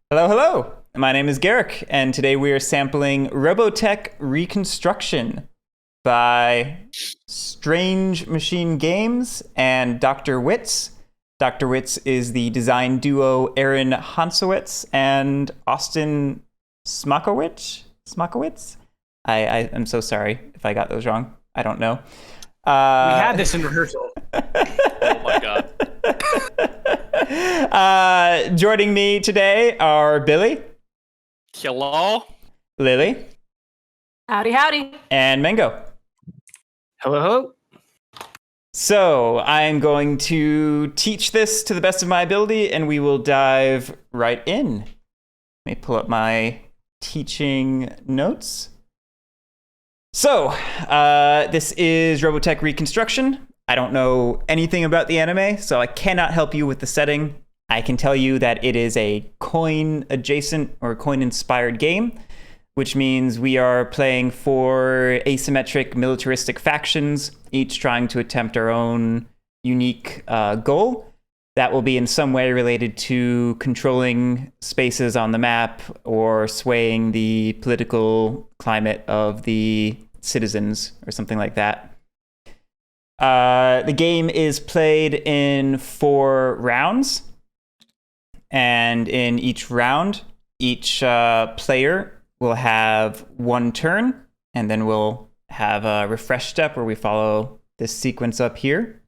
Hello, hello. My name is Garrick, and today we are sampling Robotech Reconstruction by Strange Machine Games and Dr. Witz. Dr. Witz is the design duo Aaron Hansowitz and Austin Smakowitz? I am so sorry if I got those wrong. I don't know. We had this in rehearsal. Oh my god. Joining me today are Billy, Hello? Lily, Howdy, howdy. and Mango. Hello, hello. So I'm going to teach this to the best of my ability, and we will dive right in. Let me pull up my teaching notes. So, this is Robotech Reconstruction. I don't know anything about the anime, so I cannot help you with the setting. I can tell you that it is a coin-adjacent or coin-inspired game, which means we are playing four asymmetric militaristic factions, each trying to attempt our own unique goal. That will be in some way related to controlling spaces on the map or swaying the political climate of the citizens or something like that. The game is played in 4 rounds, and in each round, each player will have 1 turn, and then we'll have a refresh step where we follow this sequence up here.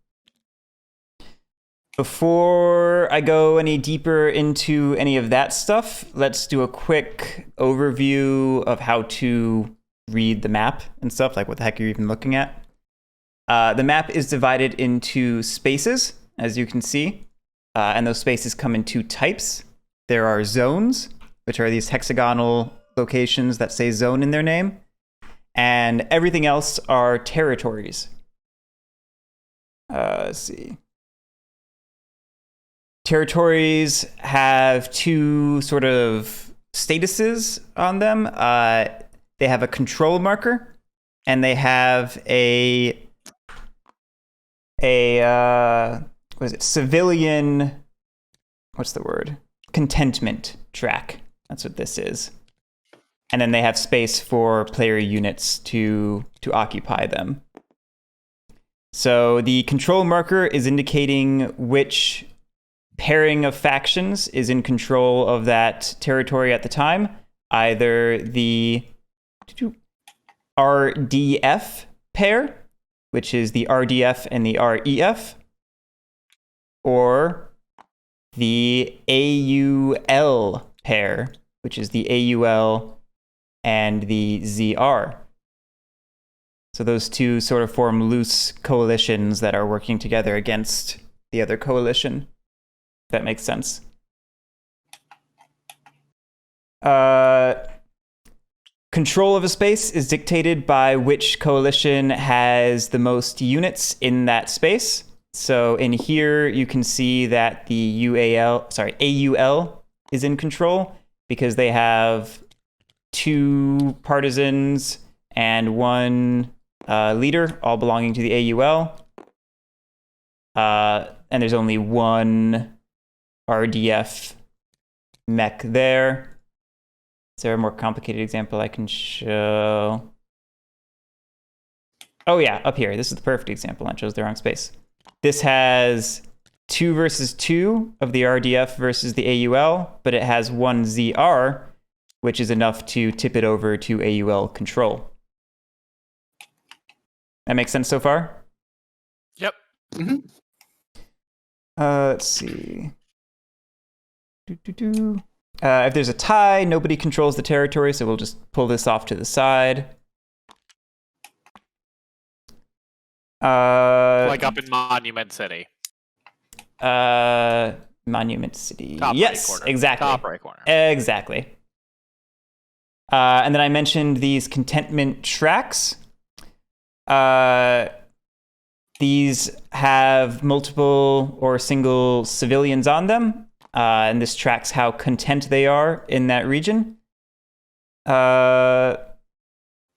Before I go any deeper into any of that stuff, let's do a quick overview of how to read the map and stuff, like what the heck you're even looking at. The map is divided into spaces, as you can see, and those spaces come in 2 types. There are zones, which are these hexagonal locations that say zone in their name, and everything else are territories. Let's see. Territories have 2 sort of statuses on them. They have a control marker, and they have a civilian, what's the word? Contentment track. That's what this is. And then they have space for player units to occupy them. So the control marker is indicating which pairing of factions is in control of that territory at the time. Either the RDF pair, which is the RDF and the REF, or the AUL pair, which is the AUL and the ZR. So those 2 sort of form loose coalitions that are working together against the other coalition. If that makes sense. Control of a space is dictated by which coalition has the most units in that space. So in here, you can see that the AUL is in control because they have 2 partisans and 1 leader, all belonging to the AUL. And there's only 1 RDF mech there. Is there a more complicated example I can show? Oh yeah, up here. This is the perfect example. I chose the wrong space. This has 2 versus 2 of the RDF versus the AUL, but it has 1 ZR, which is enough to tip it over to AUL control. That makes sense so far? Yep. Mm-hmm. Let's see. If there's a tie, nobody controls the territory, so we'll just pull this off to the side. Like up in Monument City. Monument City. Top yes, right corner. exactly. Top right corner. Exactly. And then I mentioned these contentment tracks. These have multiple or single civilians on them. And this tracks how content they are in that region.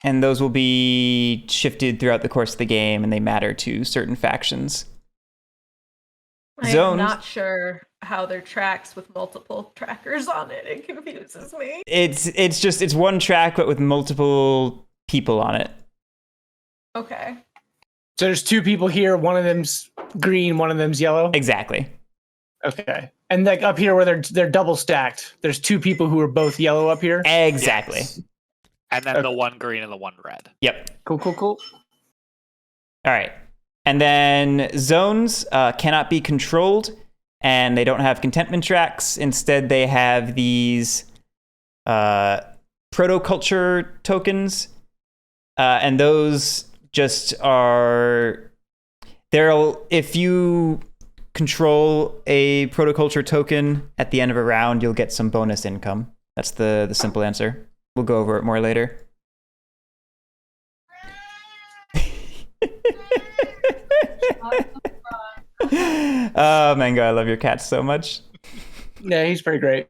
And those will be shifted throughout the course of the game, and they matter to certain factions. Zones. I'm not sure how they're tracks with multiple trackers on it. It confuses me. It's one track, but with multiple people on it. Okay. So there's two people here. One of them's green, one of them's yellow. Exactly. Okay. And like up here where they're double stacked, there's two people who are both yellow up here. Exactly. Yes. And then the one green and the one red. Yep. Cool. All right. And then zones cannot be controlled, and they don't have contentment tracks. Instead, they have these protoculture tokens, and those just are there. If you control a protoculture token at the end of a round, you'll get some bonus income. That's the simple answer. We'll go over it more later. Oh, Mango, I love your cat so much. Yeah, he's pretty great.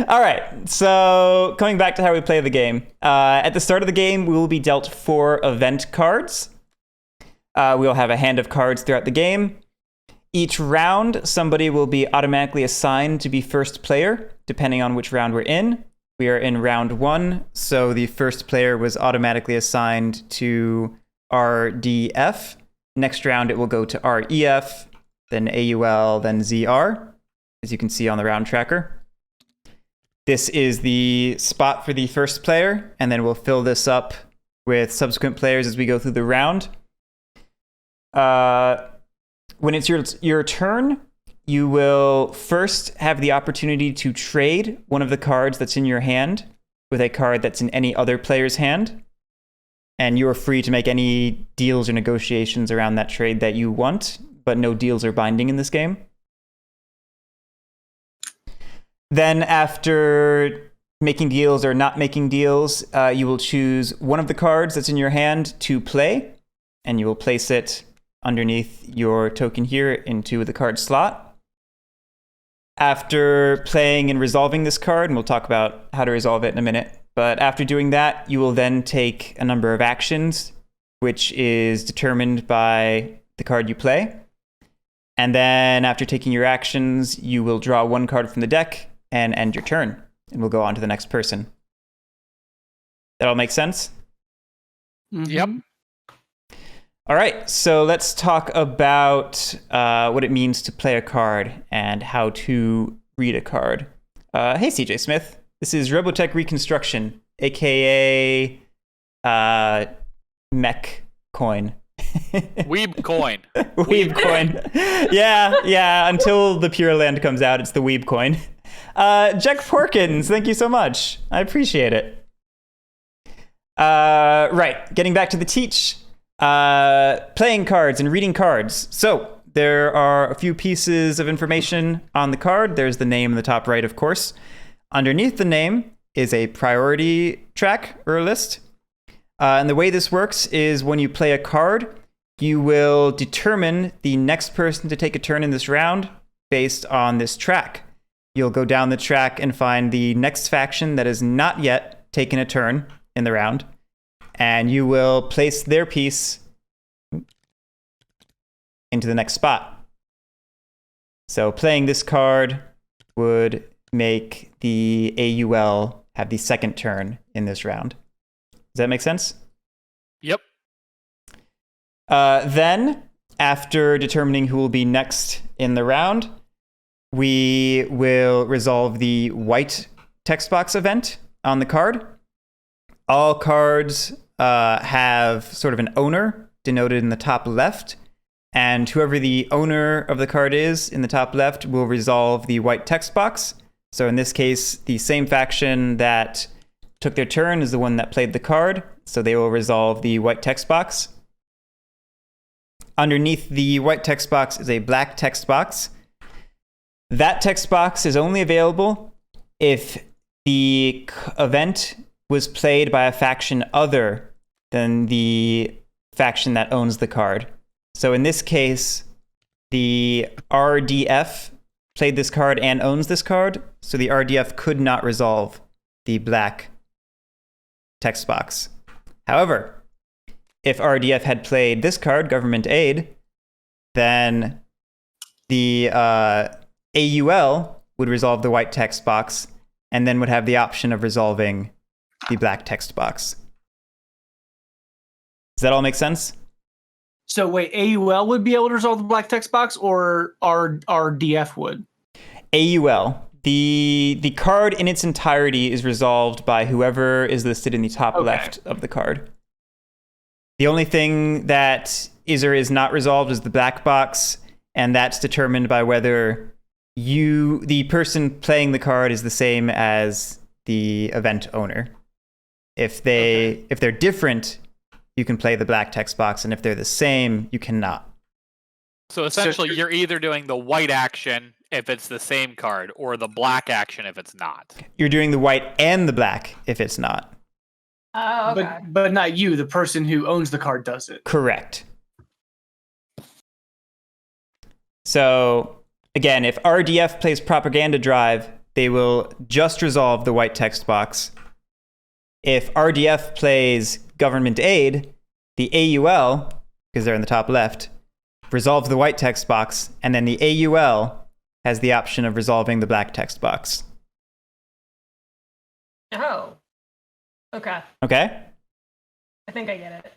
All right, so coming back to how we play the game. At the start of the game, we will be dealt 4 event cards. We'll have a hand of cards throughout the game. Each round, somebody will be automatically assigned to be first player, depending on which round we're in. We are in round 1, so the first player was automatically assigned to RDF. Next round, it will go to REF, then AUL, then ZR, as you can see on the round tracker. This is the spot for the first player, and then we'll fill this up with subsequent players as we go through the round. When it's your turn, you will first have the opportunity to trade one of the cards that's in your hand with a card that's in any other player's hand. And you are free to make any deals or negotiations around that trade that you want, but no deals are binding in this game. Then after making deals or not making deals, you will choose one of the cards that's in your hand to play, and you will place it underneath your token here into the card slot. After playing and resolving this card, and we'll talk about how to resolve it in a minute, but after doing that, you will then take a number of actions, which is determined by the card you play. And then after taking your actions, you will draw one card from the deck and end your turn. And we'll go on to the next person. That all make sense? Mm-hmm. Yep. All right, so let's talk about what it means to play a card and how to read a card. Hey, CJ Smith. This is Robotech Reconstruction, aka mech coin. Weeb coin. Weeb coin. Yeah, until the Pure Land comes out, it's the Weeb coin. Jack Porkins, thank you so much. I appreciate it. Right, getting back to the teach. Playing cards and reading cards. So there are a few pieces of information on the card. There's the name in the top right, of course. Underneath the name is a priority track or a list. And the way this works is when you play a card, you will determine the next person to take a turn in this round based on this track. You'll go down the track and find the next faction that has not yet taken a turn in the round, and you will place their piece into the next spot. So playing this card would make the AUL have the second turn in this round. Does that make sense? Yep. Then, after determining who will be next in the round, we will resolve the white text box event on the card. All cards have sort of an owner denoted in the top left, and whoever the owner of the card is in the top left will resolve the white text box. So in this case, the same faction that took their turn is the one that played the card, so they will resolve the white text box. Underneath the white text box is a black text box. That text box is only available if the event was played by a faction other than the faction that owns the card. So in this case, the RDF played this card and owns this card, so the RDF could not resolve the black text box. However, if RDF had played this card, Government Aid, then the AUL would resolve the white text box, and then would have the option of resolving the black text box. Does that all make sense? So wait, AUL would be able to resolve the black text box, or RDF would? AUL. The card in its entirety is resolved by whoever is listed in the top left of the card. The only thing that is or is not resolved is the black box, and that's determined by whether the person playing the card is the same as the event owner. If they're different, you can play the black text box, and if they're the same, you cannot. So essentially, you're either doing the white action if it's the same card, or the black action if it's not. You're doing the white and the black if it's not. Oh, okay. But not you, the person who owns the card does it. Correct. So, again, if RDF plays Propaganda Drive, they will just resolve the white text box. If RDF plays Government Aid, the AUL, because they're in the top left, resolves the white text box, and then the AUL has the option of resolving the black text box. Oh. Okay. Okay? I think I get it.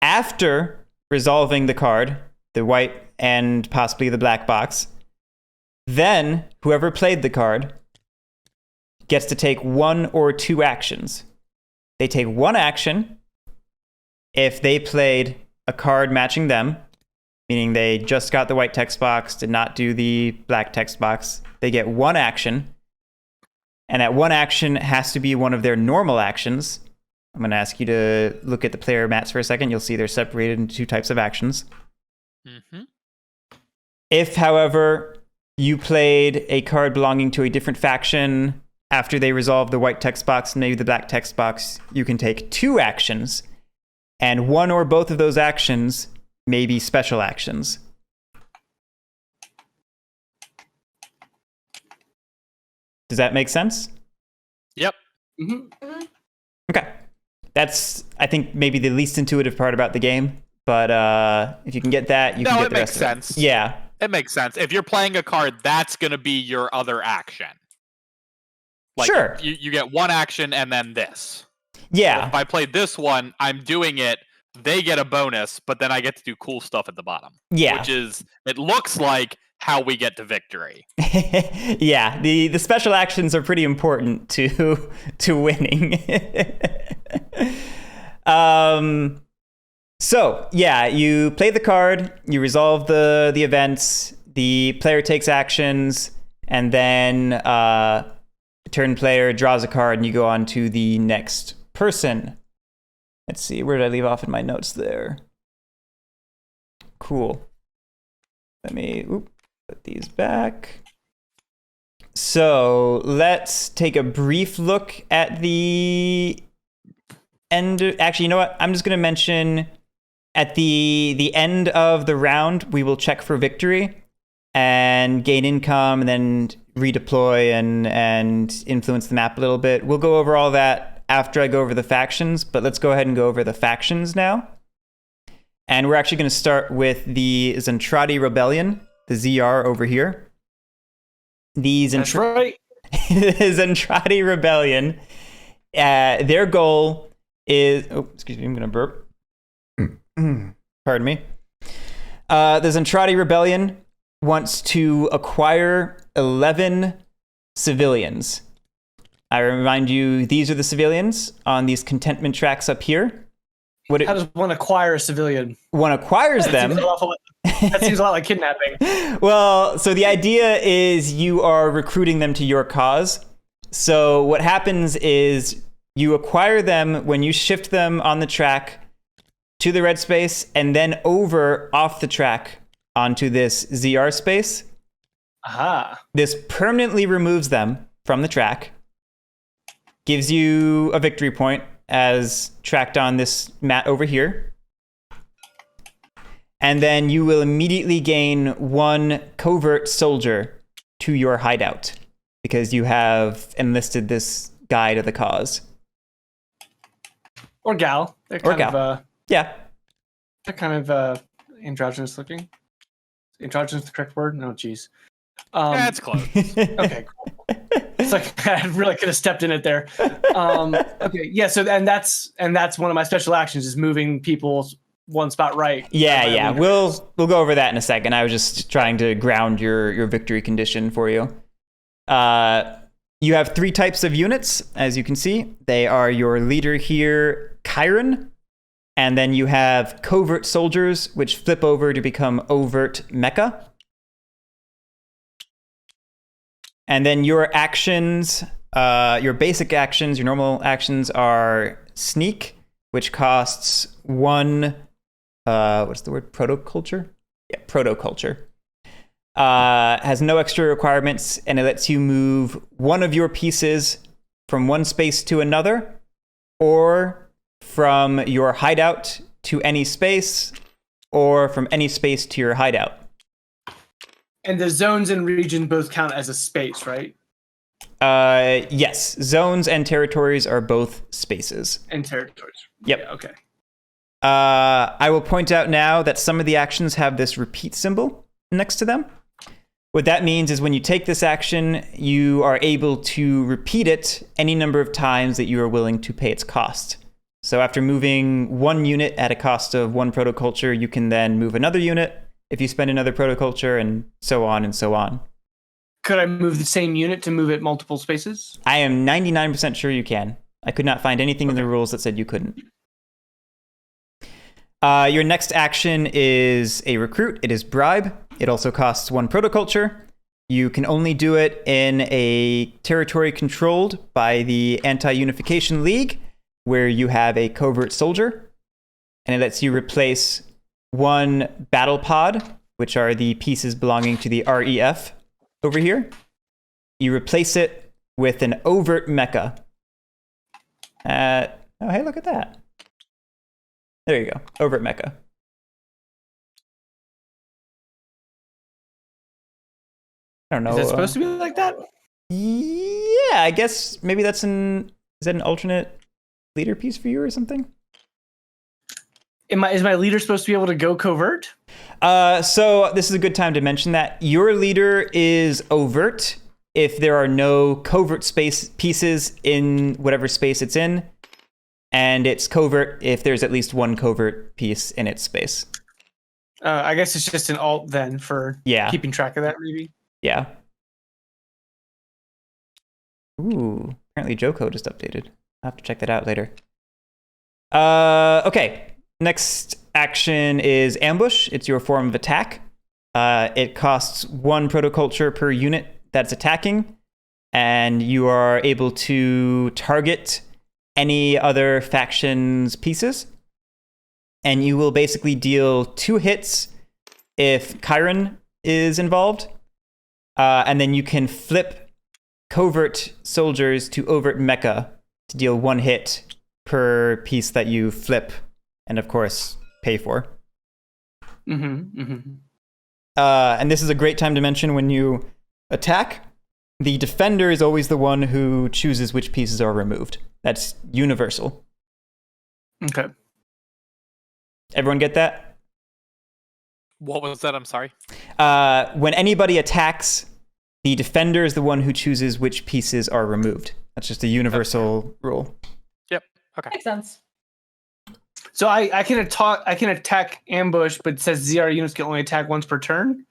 After resolving the card, the white and possibly the black box, then whoever played the card gets to take one or two actions. They take one action if they played a card matching them, meaning they just got the white text box, did not do the black text box. They get one action, and that one action has to be one of their normal actions. I'm going to ask you to look at the player mats for a second. You'll see they're separated into two types of actions. Mm-hmm. If, however, you played a card belonging to a different faction after they resolve the white text box and maybe the black text box, you can take two actions, and one or both of those actions may be special actions. Does that make sense? Yep. Mm-hmm. Okay. That's, I think, maybe the least intuitive part about the game. But if you can get that, you can get the rest of it. No, it makes sense. Yeah. It makes sense. If you're playing a card, that's going to be your other action. Like, sure. You get one action and then this. Yeah. So if I played this one, I'm doing it. They get a bonus, but then I get to do cool stuff at the bottom. Yeah. Which is, it looks like how we get to victory. Yeah. The special actions are pretty important to winning. So, yeah, you play the card, you resolve the events, the player takes actions, and then turn player draws a card, and you go on to the next person. Let's see, where did I leave off in my notes there? Cool. Let me put these back. So, let's take a brief look at the end. Actually, you know what? I'm just going to mention at the end of the round, we will check for victory and gain income and then redeploy and influence the map a little bit. We'll go over all that after I go over the factions, but let's go ahead and go over the factions now. And we're actually going to start with the Zentradi Rebellion, the ZR over here. That's right. The Zentradi Rebellion, their goal is... Oh, excuse me, I'm going to burp. Pardon me. The Zentradi Rebellion wants to acquire 11 civilians. I remind you, these are the civilians on these contentment tracks up here. How does one acquire a civilian? One acquires them. That seems a lot like kidnapping. Well, so the idea is you are recruiting them to your cause. So what happens is you acquire them when you shift them on the track to the red space and then over off the track onto this ZR space. Aha. This permanently removes them from the track, gives you a victory point as tracked on this mat over here. And then you will immediately gain one covert soldier to your hideout because you have enlisted this guy to the cause. Or gal. They're Or kind gal. of Yeah. they're kind of androgynous looking. Androgynous is the correct word? No, jeez. That's close. Okay, cool. It's like I really could have stepped in it there. Okay, yeah. So and that's one of my special actions is moving people one spot right. Yeah. We'll go over that in a second. I was just trying to ground your victory condition for you. You have 3 types of units, as you can see. They are your leader here, Chiron, and then you have covert soldiers, which flip over to become overt mecha. And then your actions, your basic actions, your normal actions are sneak, which costs 1, what's the word? Protoculture? Yeah, protoculture. Has no extra requirements, and it lets you move one of your pieces from one space to another, or from your hideout to any space, or from any space to your hideout. And the zones and region both count as a space, right? Yes. Zones and territories are both spaces. And territories. Yep. Yeah, okay. I will point out now that some of the actions have this repeat symbol next to them. What that means is when you take this action, you are able to repeat it any number of times that you are willing to pay its cost. So after moving 1 unit at a cost of 1 protoculture, you can then move another unit if you spend another protoculture, and so on and so on. Could I move the same unit to move it multiple spaces? I am 99% sure you can. I could not find anything in the rules that said you couldn't. Your next action is a recruit. It is bribe. It also costs 1 protoculture. You can only do it in a territory controlled by the Anti-Unification League, where you have a covert soldier, and it lets you replace 1 battle pod, which are the pieces belonging to the REF over here. You replace it with an overt mecha. Oh, hey, look at that. There you go. Overt mecha. I don't know. Is it supposed to be like that? Yeah, I guess maybe is that an alternate leader piece for you or something? Is my leader supposed to be able to go covert? So this is a good time to mention that your leader is overt if there are no covert space pieces in whatever space it's in, and it's covert if there's at least 1 covert piece in its space. I guess it's just an alt then for keeping track of that, maybe. Yeah. Ooh, apparently Joko just updated. I'll have to check that out later. Okay. Next action is ambush. It's your form of attack. It costs 1 protoculture per unit that's attacking, and you are able to target any other faction's pieces. And you will basically deal 2 hits if Chiron is involved. And then you can flip covert soldiers to overt mecha to deal 1 hit per piece that you flip, and of course, pay for. And this is a great time to mention when you attack, the defender is always the one who chooses which pieces are removed. That's universal. Okay. Everyone get that? What was that? I'm sorry. When anybody attacks, the defender is the one who chooses which pieces are removed. That's just a universal rule. Yep. Okay. Makes sense. So I can attack ambush, but it says ZR units can only attack once per turn?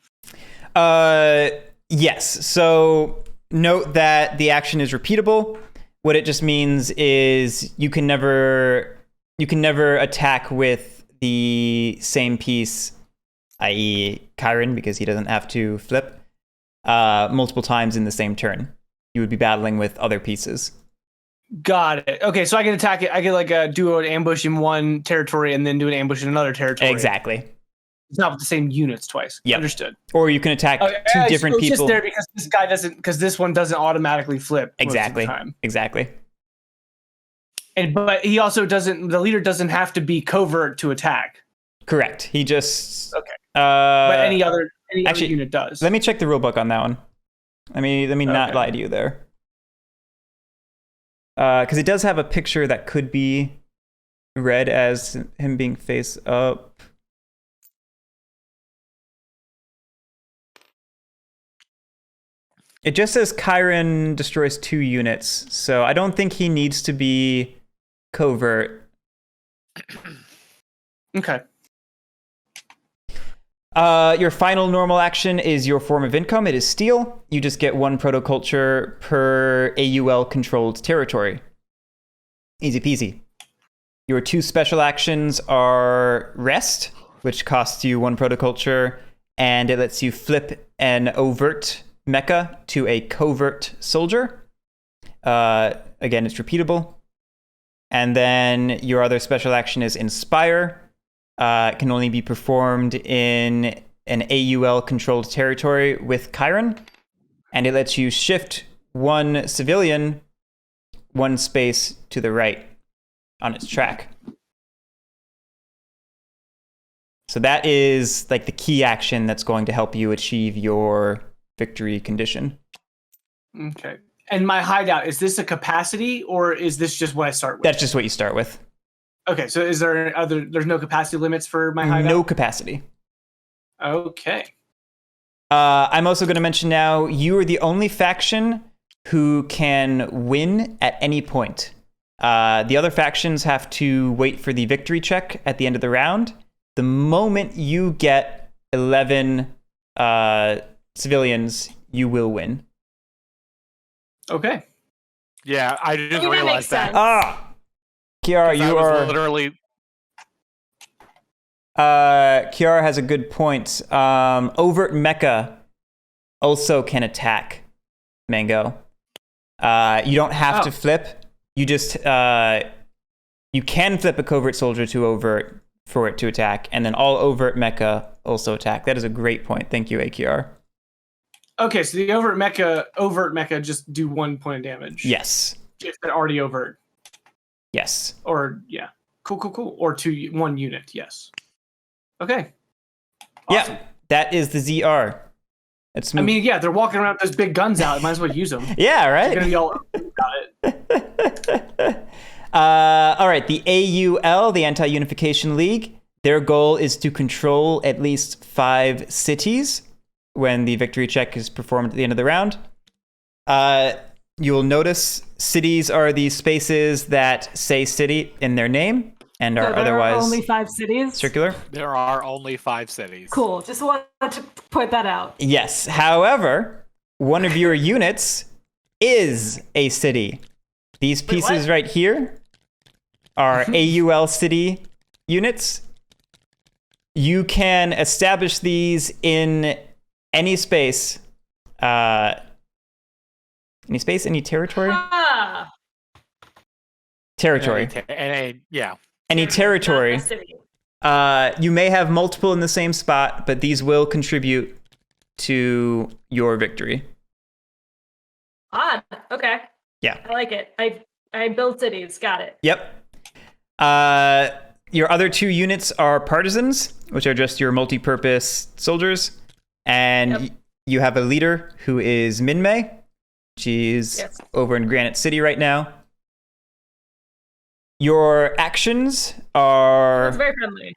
Yes. So note that the action is repeatable. What it just means is you can never attack with the same piece, i.e. Chiron, because he doesn't have to flip, multiple times in the same turn. You would be battling with other pieces. Got it. Okay, so I can attack it. I can do an ambush in 1 territory and then do an ambush in another territory. Exactly. It's not with the same units twice. Yep. Understood. Or you can attack 2 different people. It's just there because this one doesn't automatically flip. Exactly. Most of the time. Exactly. But he also doesn't. The leader doesn't have to be covert to attack. Correct. He just okay. But any other actually, unit does. Let me check the rulebook on that one. Let me not lie to you there. Because it does have a picture that could be read as him being face up. It just says Chiron destroys 2 units, so I don't think he needs to be covert. Okay. Your final normal action is your form of income. It is steel. You just get 1 protoculture per AUL-controlled territory. Easy peasy. Your 2 special actions are rest, which costs you 1 protoculture, and it lets you flip an overt mecha to a covert soldier. Again, it's repeatable. And then your other special action is inspire. It can only be performed in an AUL-controlled territory with Chiron, and it lets you shift 1 civilian 1 space to the right on its track. So that is like the key action that's going to help you achieve your victory condition. Okay. And my hideout, is this a capacity or is this just what I start with? That's just what you start with. Okay, so is there there's no capacity limits for my hideout? No capacity. Okay. I'm also going to mention now, you are the only faction who can win at any point. The other factions have to wait for the victory check at the end of the round. The moment you get 11 civilians, you will win. Okay. Yeah, I didn't that realize makes that. sense. Kiara, I you was are... literally Kiara has a good point. Overt mecha also can attack Mango. You don't have to flip. You just you can flip a covert soldier to overt for it to attack, and then all overt mecha also attack. That is a great point. Thank you, AQR. Okay, so the overt mecha just do 1 point of damage. Yes. If they're already overt. Yes. Or yeah. Cool. Or 1 unit, yes. Okay. Awesome. Yeah, that is the ZR. Let's move. I mean, yeah, they're walking around with those big guns out. Might as well use them. Yeah, right? They're gonna be all about it. All right, the AUL, the Anti-Unification League, their goal is to control at least 5 cities when the victory check is performed at the end of the round. You will notice cities are the spaces that say city in their name and are So there otherwise are only 5 cities. circular. there are only 5 cities. Cool. Just wanted to point that out. Yes. However, one of your units is a city. These pieces right here are AUL city units. You can establish these in any space. Any space, any territory? Ah, Territory. Yeah. Any territory. not the city. You may have multiple in the same spot, but these will contribute to your victory. Odd. Okay. Yeah. I like it. I build cities. Got it. Yep. Your other 2 units are partisans, which are just your multi-purpose soldiers. And you have a leader who is Minmay. She's over in Granite City right now. Your actions are... It's very friendly.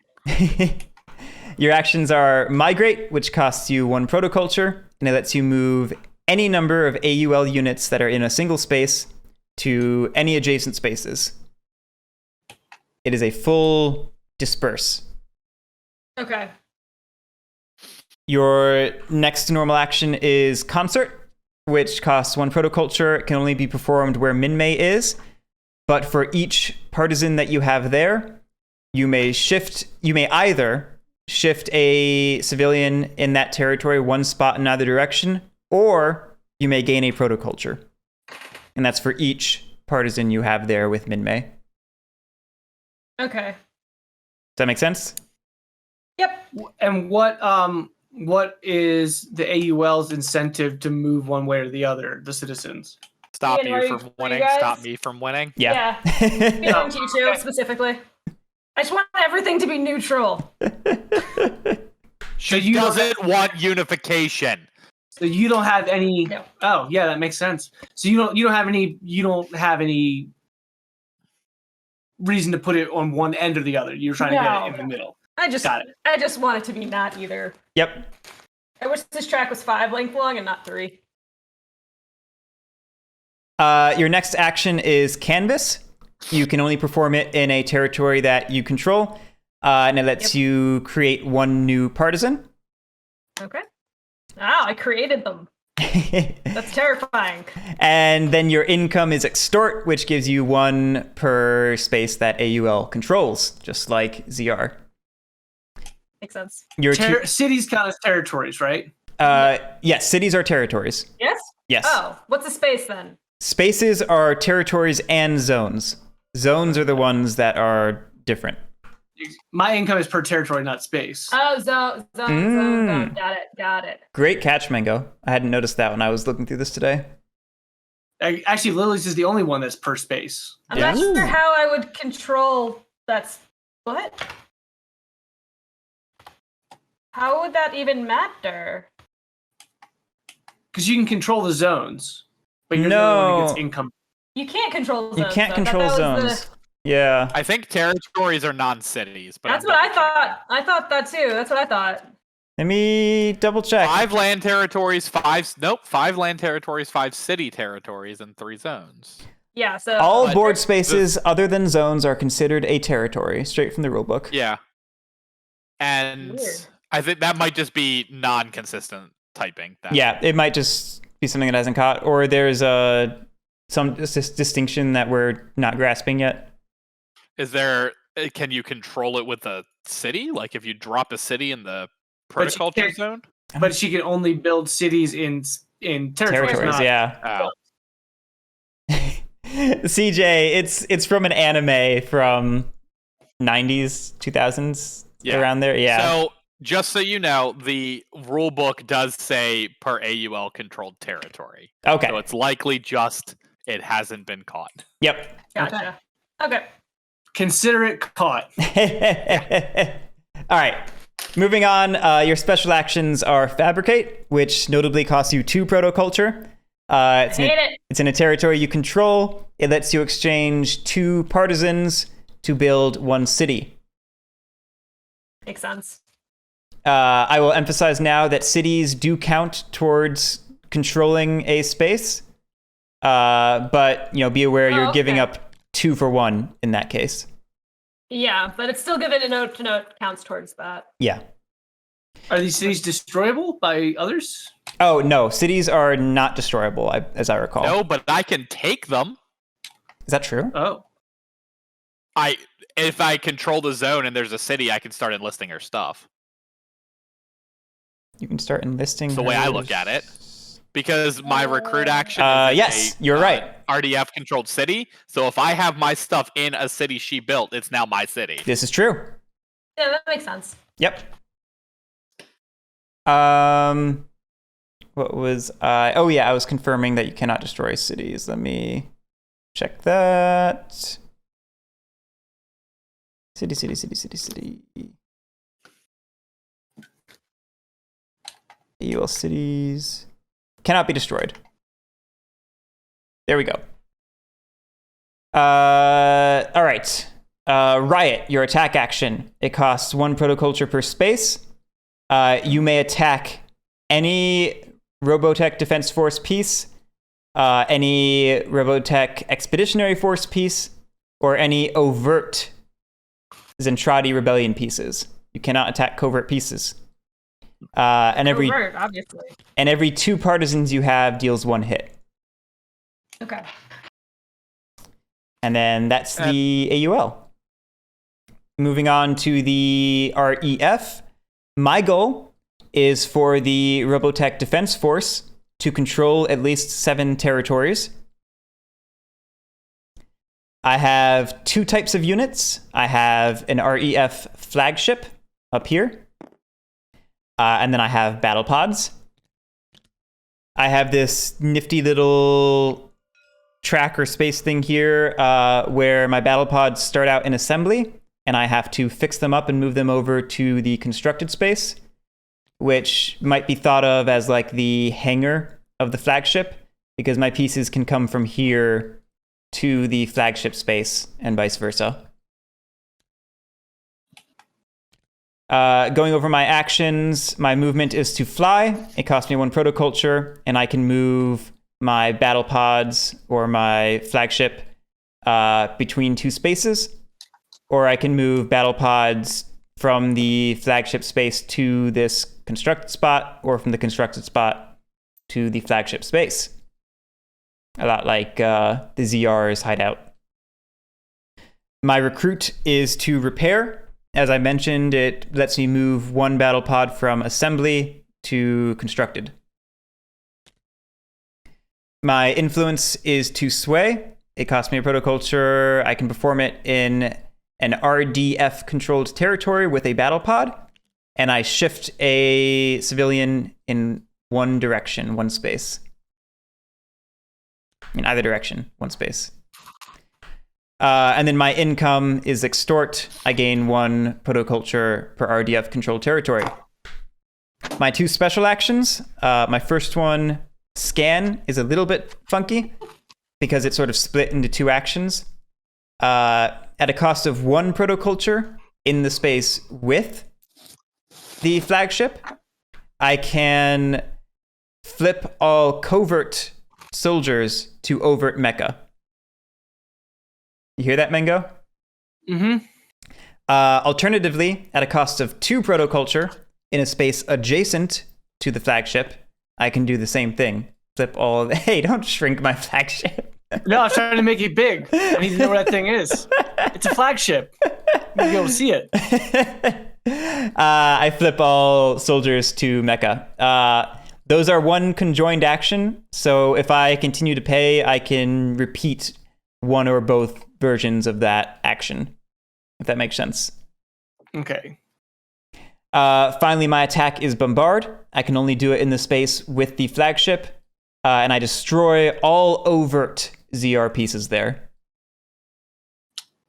Your actions are migrate, which costs you 1 protoculture, and it lets you move any number of AUL units that are in a single space to any adjacent spaces. It is a full disperse. Okay. Your next normal action is concert, which costs 1 protoculture. It can only be performed where Minmay is. But for each partisan that you have there, you may either shift a civilian in that territory 1 spot in either direction, or you may gain a protoculture. And that's for each partisan you have there with Minmay. Okay. Does that make sense? Yep. And what is the AUL's incentive to move one way or the other, the citizens? Stop Ian, you are you- from are you winning. guys- Stop me from winning. Yeah. Feeling you too, specifically. I just want everything to be neutral. So you Doesn't want unification. So you don't have any. No. Oh, yeah, that makes sense. So you don't have any reason to put it on one end or the other. You're trying to get it in the middle. I just Got it. I just want it to be not either. Yep. I wish this track was 5 length long and not 3. Your next action is canvas. You can only perform it in a territory that you control, and it lets you create one new partisan. Okay. I created them. That's terrifying. And then your income is extort, which gives you 1 per space that AUL controls, just like ZR. Makes sense. Your cities count as territories, right? yes, cities are territories. Yes? Yes. Oh, what's a space then? Spaces are territories and zones. Zones are the ones that are different. My income is per territory, not space. Oh, zone. Got it. Great catch, Mango. I hadn't noticed that when I was looking through this today. Actually, Lily's is the only one that's per space. I'm not sure how I would control that. What? How would that even matter? Because you can control the zones, but you're the only one who gets income. You can't control zones. You can't control zones. Yeah. I think territories are non-cities, but That's what I thought. I thought that too. That's what I thought. Let me double check. 5 land territories, 5 land territories, 5 city territories, and 3 zones. Yeah, so all board spaces other than zones are considered a territory, straight from the rulebook. Yeah. And Weird. I think that might just be non-consistent typing. Yeah, it might just be something that hasn't caught, or there's some distinction that we're not grasping yet. Is there? Can you control it with a city? Like if you drop a city in the horticulture zone? But she can only build cities in territories. Yeah. CJ, it's from an anime from 90s, 2000s, around there. Yeah. So just so you know, the rule book does say per AUL controlled territory. Okay. So it's likely just it hasn't been caught. Yep. Gotcha. Okay. Consider it caught. All right. Moving on, your special actions are fabricate, which notably costs you 2 protoculture. It's in a territory you control. It lets you exchange 2 partisans to build 1 city. Makes sense. I will emphasize now that cities do count towards controlling a space, but be aware you're giving up 2 for 1 in that case. Yeah, but it's still given a note to note counts towards that. Yeah. Are these cities destroyable by others? Oh, no. Cities are not destroyable, as I recall. No, but I can take them. Is that true? Oh. If I control the zone and there's a city, I can start enlisting her stuff. You can start enlisting That's the way I look at it. Because my recruit action is yes, you're right. RDF controlled city. So if I have my stuff in a city she built, it's now my city. This is true. Yeah, that makes sense. Yep. What was I? Oh yeah, I was confirming that you cannot destroy cities. Let me check that. City. AUL cities cannot be destroyed. There we go. All right. Riot, your attack action. It costs 1 protoculture per space. You may attack any Robotech Defense Force piece, any Robotech Expeditionary Force piece, or any overt Zentradi Rebellion pieces. You cannot attack covert pieces. And every 2 partisans you have deals 1 hit. Okay. And then that's the AUL. Moving on to the REF. My goal is for the Robotech Defense Force to control at least 7 territories. I have 2 types of units. I have an REF flagship up here. And then I have battle pods. I have this nifty little track or space thing here where my battle pods start out in assembly, and I have to fix them up and move them over to the constructed space, which might be thought of as like the hangar of the flagship, because my pieces can come from here to the flagship space and vice versa. Going over my actions, my movement is to fly. It costs me 1 protoculture, and I can move my battle pods or my flagship between two spaces, or I can move battle pods from the flagship space to this constructed spot, or from the constructed spot to the flagship space. A lot like the ZR's hideout. My recruit is to repair. As I mentioned, it lets me move one battle pod from assembly to constructed. My influence is to sway. It costs me a protoculture. I can perform it in an RDF controlled territory with a battle pod, and I shift a civilian in one direction, one space. In either direction, one space. And then my income is extort. I gain one protoculture per RDF controlled territory. My two special actions. My first one, scan, is a little bit funky because it's sort of split into two actions. At a cost of one protoculture in the space with the flagship, I can flip all covert soldiers to overt mecha. You hear that, Mengo? Mm-hmm. Alternatively, at a cost of two protoculture in a space adjacent to the flagship, I can do the same thing. Flip all... Hey, don't shrink my flagship. No, I was trying to make it big. I need to know where that thing is. It's a flagship. You'll be able to see it. I flip all soldiers to mecha. Those are one conjoined action, so if I continue to pay, I can repeat one or both versions of that action, if that makes sense. Okay. Finally, my attack is bombard. I can only do it in the space with the flagship, and I destroy all overt ZR pieces there.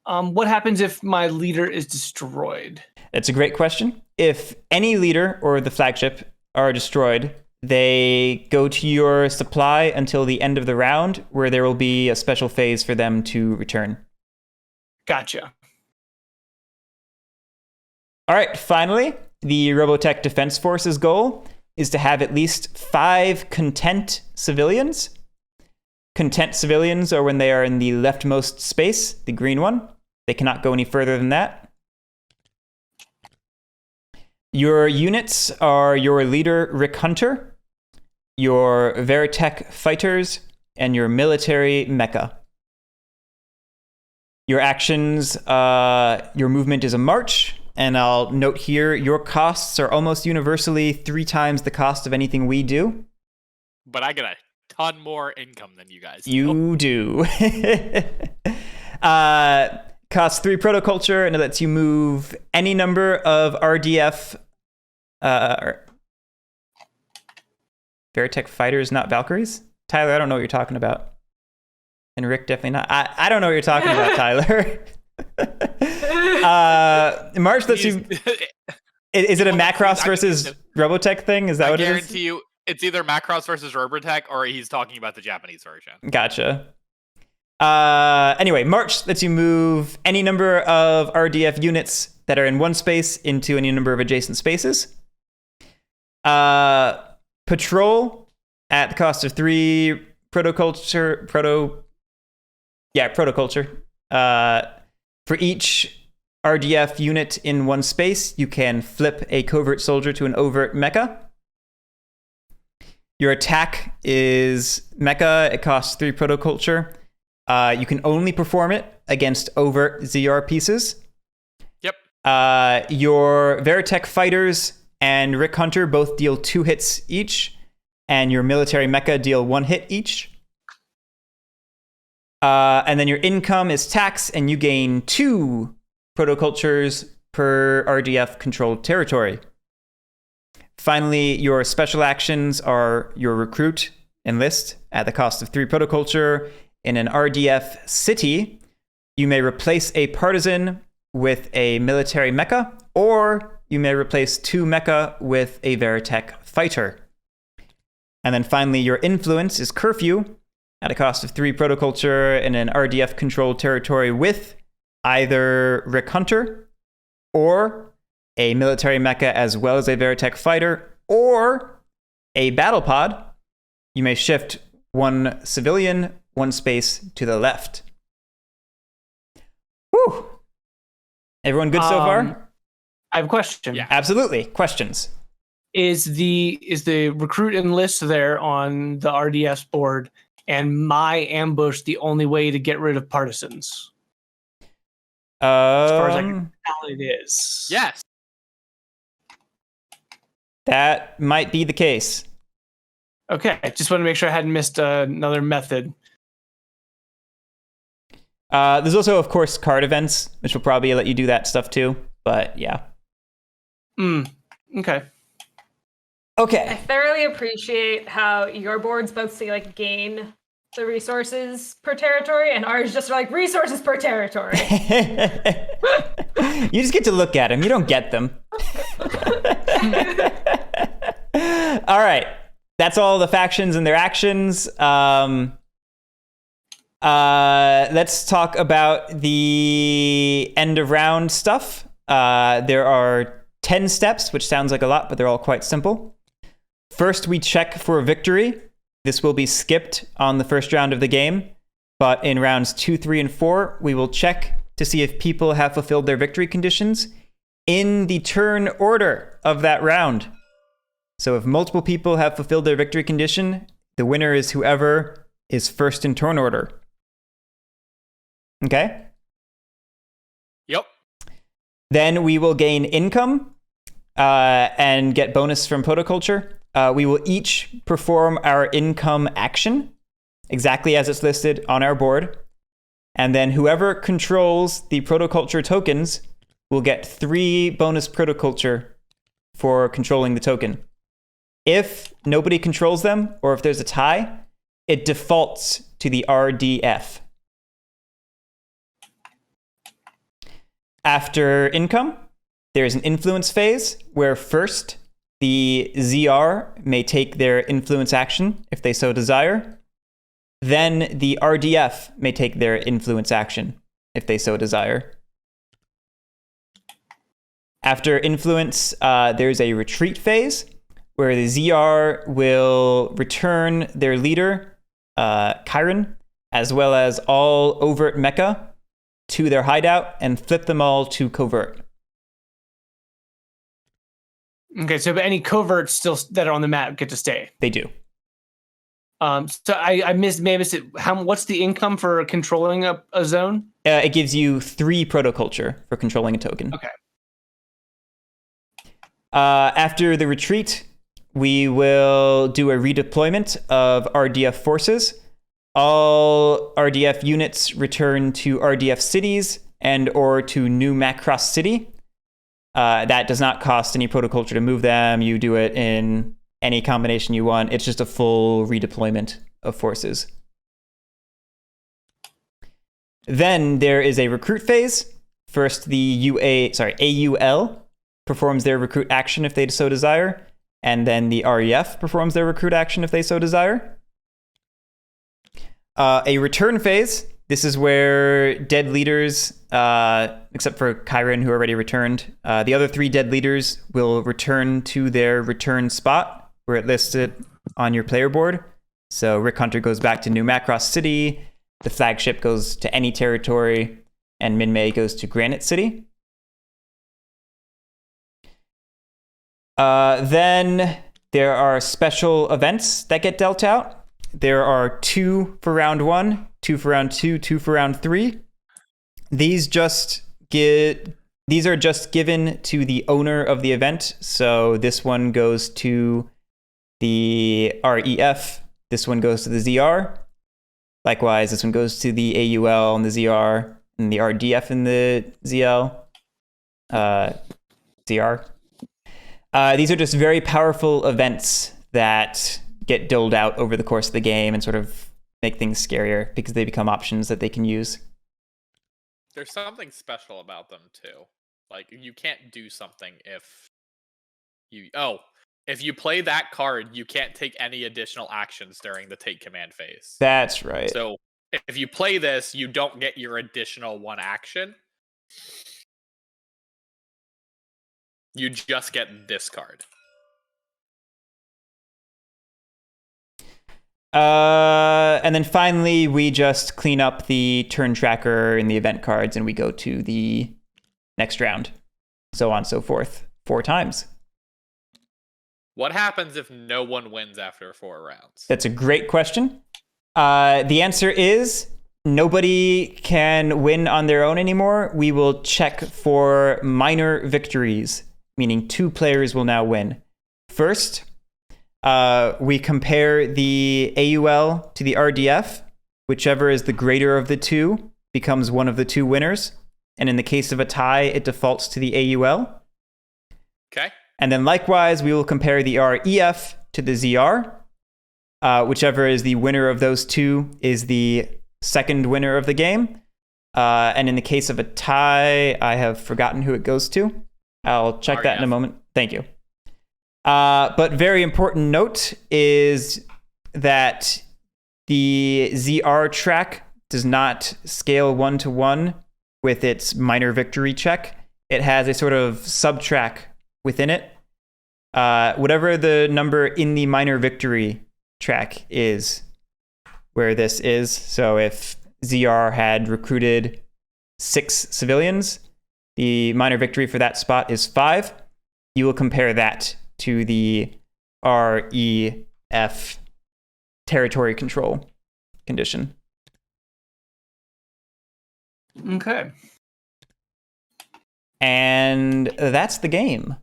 What happens if my leader is destroyed? That's a great question. If any leader or the flagship are destroyed, they go to your supply until the end of the round, where there will be a special phase for them to return. Gotcha. All right, finally, the Robotech Defense Force's goal is to have at least 5 content civilians. Content civilians are when they are in the leftmost space, the green one. They cannot go any further than that. Your units are your leader, Rick Hunter, your Veritech fighters, and your military mecha. Your actions, your movement is a march, and I'll note here, your costs are almost universally 3 times the cost of anything we do. But I get a ton more income than you guys. You do. Costs 3 protoculture, and it lets you move any number of RDF Veritech fighters, not Valkyries. Tyler, I don't know what you're talking about. And Rick, definitely not. I don't know what you're talking about, Tyler. March lets you... Is it a Macross versus Robotech thing? Is that what it is? I guarantee you, it's either Macross versus Robotech, or he's talking about the Japanese version. Gotcha. Anyway, March lets you move any number of RDF units that are in one space into any number of adjacent spaces. Patrol at the cost of 3 protoculture. For each RDF unit in one space, you can flip a covert soldier to an overt mecha. Your attack is mecha. It costs 3 protoculture. You can only perform it against overt ZR pieces. Yep. Your Veritech fighters and Rick Hunter both deal 2 hits each, and your military mecha deal 1 hit each. And then your income is tax, and you gain 2 protocultures per RDF controlled territory. Finally, your special actions are your recruit, enlist, at the cost of 3 protoculture. In an RDF city, you may replace a partisan with a military mecha, or you may replace 2 mecha with a Veritech fighter. And then finally, your influence is curfew, at a cost of 3 protoculture in an RDF controlled territory with either Rick Hunter, or a military mecha as well as a Veritech fighter, or a battle pod. You may shift 1 civilian, 1 space to the left. Whew. Everyone good so far? I have a question. Yeah. Absolutely. Questions? Is the recruit enlist there on the RDS board, and my ambush the only way to get rid of partisans? As far as I can tell, it is. Yes. That might be the case. Okay, just want to make sure I hadn't missed another method. There's also, of course, card events, which will probably let you do that stuff too. But yeah. Okay. I Okay. thoroughly appreciate how your boards both say like gain the resources per territory, and ours just are like resources per territory. You just get to look at them. You don't get them. All right. That's all the factions and their actions. Let's talk about the end of round stuff. There are 10 steps, which sounds like a lot, but they're all quite simple. First, we check for a victory. This will be skipped on the first round of the game, but in rounds 2, 3, and 4, we will check to see if people have fulfilled their victory conditions in the turn order of that round. So if multiple people have fulfilled their victory condition, the winner is whoever is first in turn order. Okay? Yep. Then we will gain income and get bonus from Potoculture. We will each perform our income action exactly as it's listed on our board. And then whoever controls the Protoculture tokens will get 3 bonus Protoculture for controlling the token. If nobody controls them, or if there's a tie, it defaults to the RDF. After income, there's an influence phase where first the ZR may take their influence action if they so desire. Then the RDF may take their influence action if they so desire. After influence, there's a retreat phase where the ZR will return their leader, Chiron, as well as all overt mecha to their hideout and flip them all to covert. Okay, so any coverts still that are on the map get to stay. They do. So I may have missed it. What's the income for controlling a zone? It gives you 3 Protoculture for controlling a token. Okay. After the retreat, we will do a redeployment of RDF forces. All RDF units return to RDF cities and or to New Macross City. That does not cost any Protoculture to move them. You do it in any combination you want. It's just a full redeployment of forces. Then there is a recruit phase. First, the AUL performs their recruit action if they so desire, and then the REF performs their recruit action if they so desire. A return phase. This is where dead leaders, except for Chiron, who already returned, the other 3 dead leaders will return to their return spot where it listed on your player board. So Rick Hunter goes back to New Macross City, the flagship goes to any territory, and Minmay goes to Granite City. Then there are special events that get dealt out. There are 2 for round 1, 2 for round 2, 2 for round 3. These are just given to the owner of the event. So this one goes to the REF. This one goes to the ZR. Likewise, this one goes to the AUL and the ZR, and the RDF and the ZL. ZR. These are just very powerful events that get doled out over the course of the game and sort of make things scarier because they become options that they can use. There's something special about them too. Like you can't do something if you play that card, you can't take any additional actions during the take command phase. That's right. So if you play this, you don't get your additional 1 action. You just get this card. And then finally, we just clean up the turn tracker and the event cards, and we go to the next round. So on and so forth. 4 times. What happens if no one wins after 4 rounds? That's a great question. The answer is nobody can win on their own anymore. We will check for minor victories, meaning 2 players will now win. First, we compare the AUL to the RDF. Whichever is the greater of the 2 becomes one of the 2 winners. And in the case of a tie, it defaults to the AUL. Okay. And then likewise, we will compare the REF to the ZR. Whichever is the winner of those 2 is the second winner of the game. And in the case of a tie, I have forgotten who it goes to. I'll check that in a moment. Thank you. But very important note is that the ZR track does not scale 1-to-1 with its minor victory check. It has a sort of sub-track within it. Whatever the number in the minor victory track is where this is. So if ZR had recruited 6 civilians, the minor victory for that spot is 5. You will compare that to the REF territory control condition. Okay. And that's the game.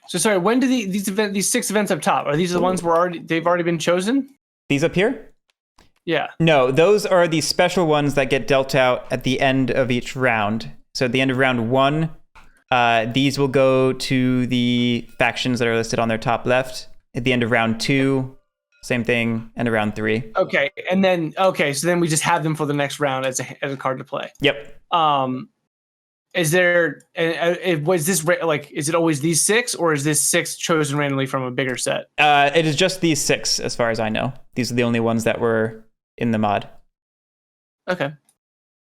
So sorry, when do these 6 events up top, are these the ones they've already been chosen? These up here? Yeah. No, those are the special ones that get dealt out at the end of each round. So at the end of round 1, these will go to the factions that are listed on their top left. At the end of round 2, same thing, and round 3. Okay, and then so then we just have them for the next round as a card to play. Yep. Is there was this like, is it always these 6, or is this 6 chosen randomly from a bigger set? It is just these 6 as far as I know. These are the only ones that were in the mod. Okay.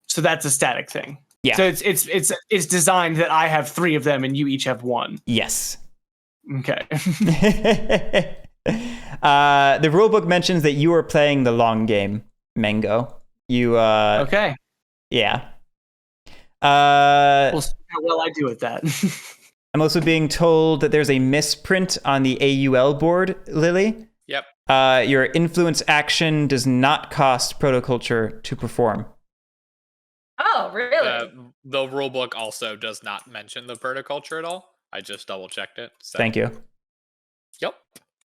So that's a static thing. Yeah. So it's designed that I have 3 of them and you each have 1. Yes. Okay. The rulebook mentions that you are playing the long game, Mango. You okay. Yeah. We'll see how well I do with that. I'm also being told that there's a misprint on the AUL board, Lily. Yep. Your influence action does not cost protoculture to perform. Oh, really? The rulebook also does not mention the permaculture at all. I just double checked it. So. Thank you. Yep.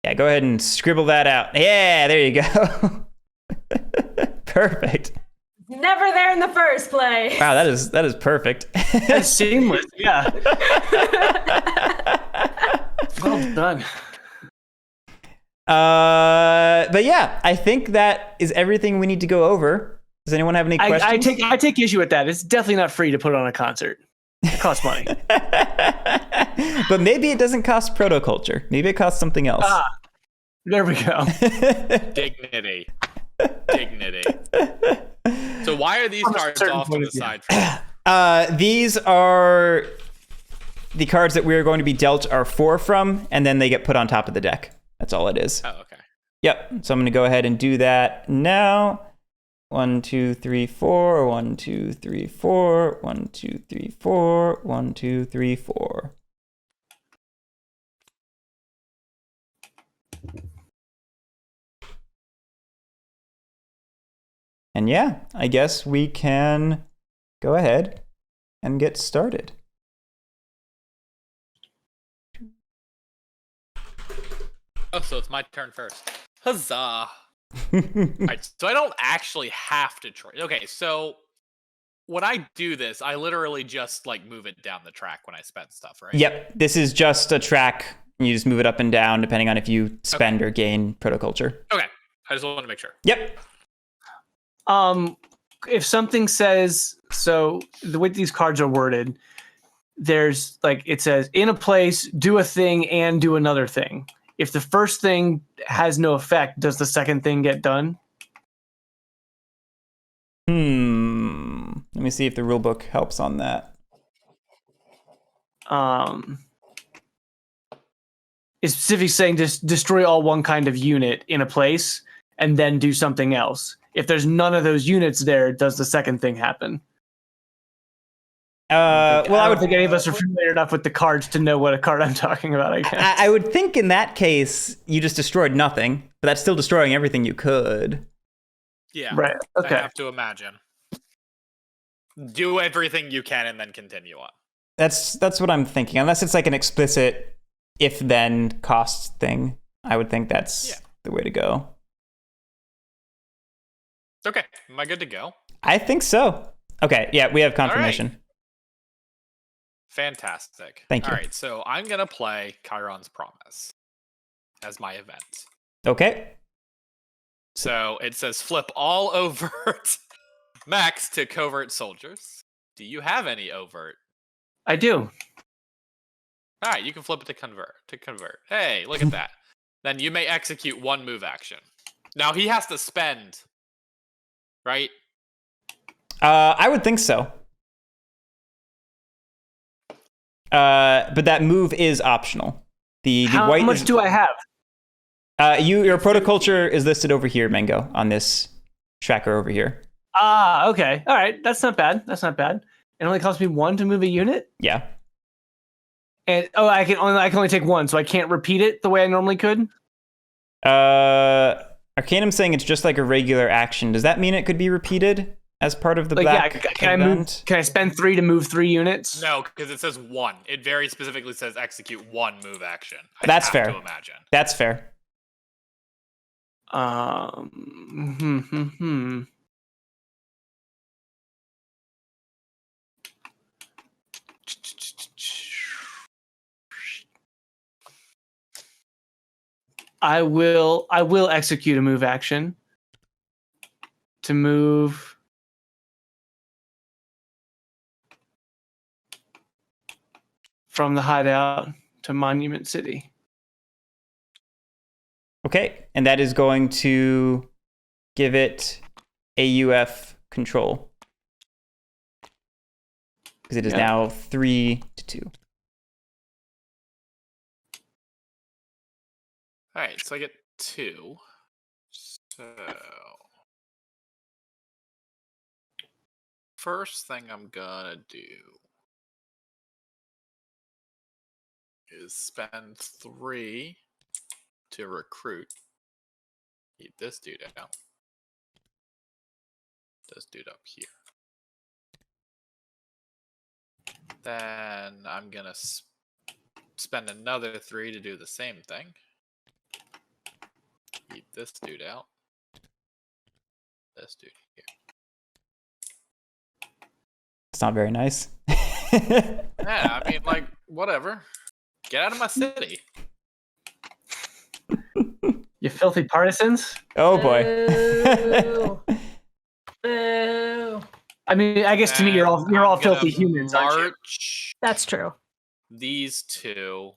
Yeah, go ahead and scribble that out. Yeah, there you go. Perfect. Never there in the first place. Wow, that is perfect. That's seamless. Yeah. Well done. But yeah, I think that is everything we need to go over. Does anyone have any questions? I take issue with that. It's definitely not free to put on a concert. It costs money. But maybe it doesn't cost protoculture. Maybe it costs something else. There we go. Dignity. So why are these cards off to the side? These are the cards that we're going to be dealt our 4 from, and then they get put on top of the deck. That's all it is. Oh, okay. Yep. So I'm going to go ahead and do that now. 1, 2, 3, 4. 1, 2, 3, 4. 1, 2, 3, 4. 1, 2, 3, 4. And yeah, I guess we can go ahead and get started. Oh, so it's my turn first. Huzzah! Alright, so I don't actually have to trade. Okay, so when I do this, I literally just like move it down the track when I spend stuff, right? Yep, this is just a track. You just move it up and down depending on if you spend or gain protoculture. Okay, I just want to make sure. Yep. If something says, so the way these cards are worded, there's like, it says in a place, do a thing and do another thing. If the first thing has no effect, does the second thing get done? Let me see if the rulebook helps on that. is specifically saying just destroy all one kind of unit in a place and then do something else. If there's none of those units there, does the second thing happen? I don't think any of us are familiar enough with the cards to know what a card I'm talking about, I guess. I would think in that case, you just destroyed nothing, but that's still destroying everything you could. Yeah. Right. Okay. I have to imagine. Do everything you can and then continue on. That's what I'm thinking. Unless it's like an explicit if-then cost thing, I would think that's the way to go. Okay. Am I good to go? I think so. Okay, yeah, we have confirmation. Fantastic. Thank you. All right, so I'm going to play Chiron's Promise as my event. Okay. So it says flip all overt mechs to covert soldiers. Do you have any overt? I do. All right, you can flip it to convert. Hey, look at that. Then you may execute one move action. Now he has to spend, right? I would think so. But that move is optional. The How white much do I have? Your protoculture is listed over here, Mango, on this tracker over here. Okay. All right. That's not bad. It only costs me 1 to move a unit. Yeah. And I can only take 1, so I can't repeat it the way I normally could. Arcanum's saying it's just like a regular action. Does that mean it could be repeated as part of the black event? Can I spend 3 to move 3 units? No, because it says 1. It very specifically says execute 1 move action. That's fair. To imagine. That's fair. I will execute a move action to move from the hideout to Monument City. Okay, and that is going to give it AUF control. Because it is now 3-2. All right, so I get 2. So first thing I'm gonna do is spend 3 to recruit. Keep this dude out. This dude up here. Then I'm gonna spend another 3 to do the same thing. Keep this dude out. This dude here. It's not very nice. Yeah, I mean, like, whatever. Get out of my city. You filthy partisans. Oh boy. Boo. Boo. I mean, I guess to me you're all filthy humans, aren't you? March That's true. these 2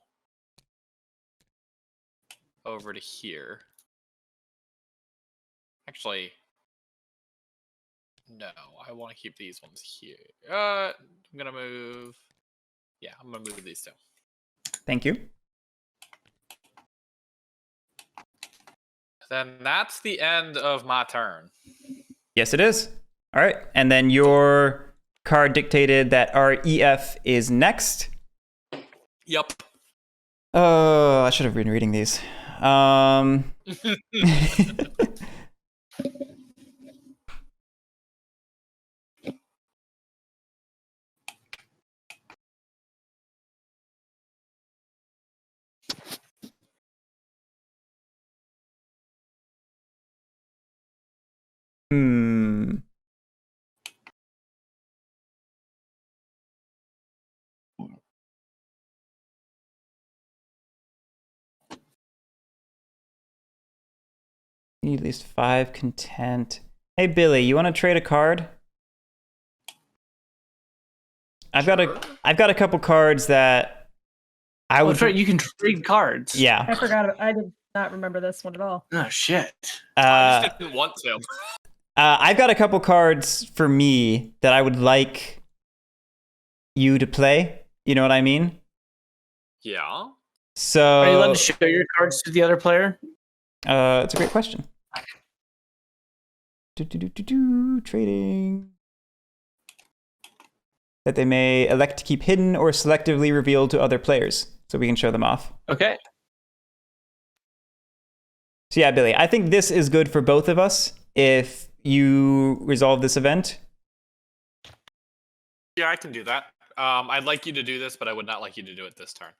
over to here. Actually, no, I want to keep these ones here. I'm gonna move. Yeah, I'm gonna move these 2. Thank you. Then that's the end of my turn. Yes, it is. All right, and then your card dictated that our EF is next. Yup. Oh, I should have been reading these. Need at least 5 content. Hey Billy, you want to trade a card? I've got a couple cards that I would. That's right. You can trade cards. Yeah. I forgot. I did not remember this one at all. Oh shit. I just didn't want to. I've got a couple cards for me that I would like you to play. You know what I mean? Yeah. Are you allowed to So show your cards to the other player? it's a great question. Trading. That they may elect to keep hidden or selectively revealed to other players, so we can show them off. Okay. So yeah, Billy, I think this is good for both of us if you resolve this event. Yeah, I can do that. I'd like you to do this, but I would not like you to do it this turn.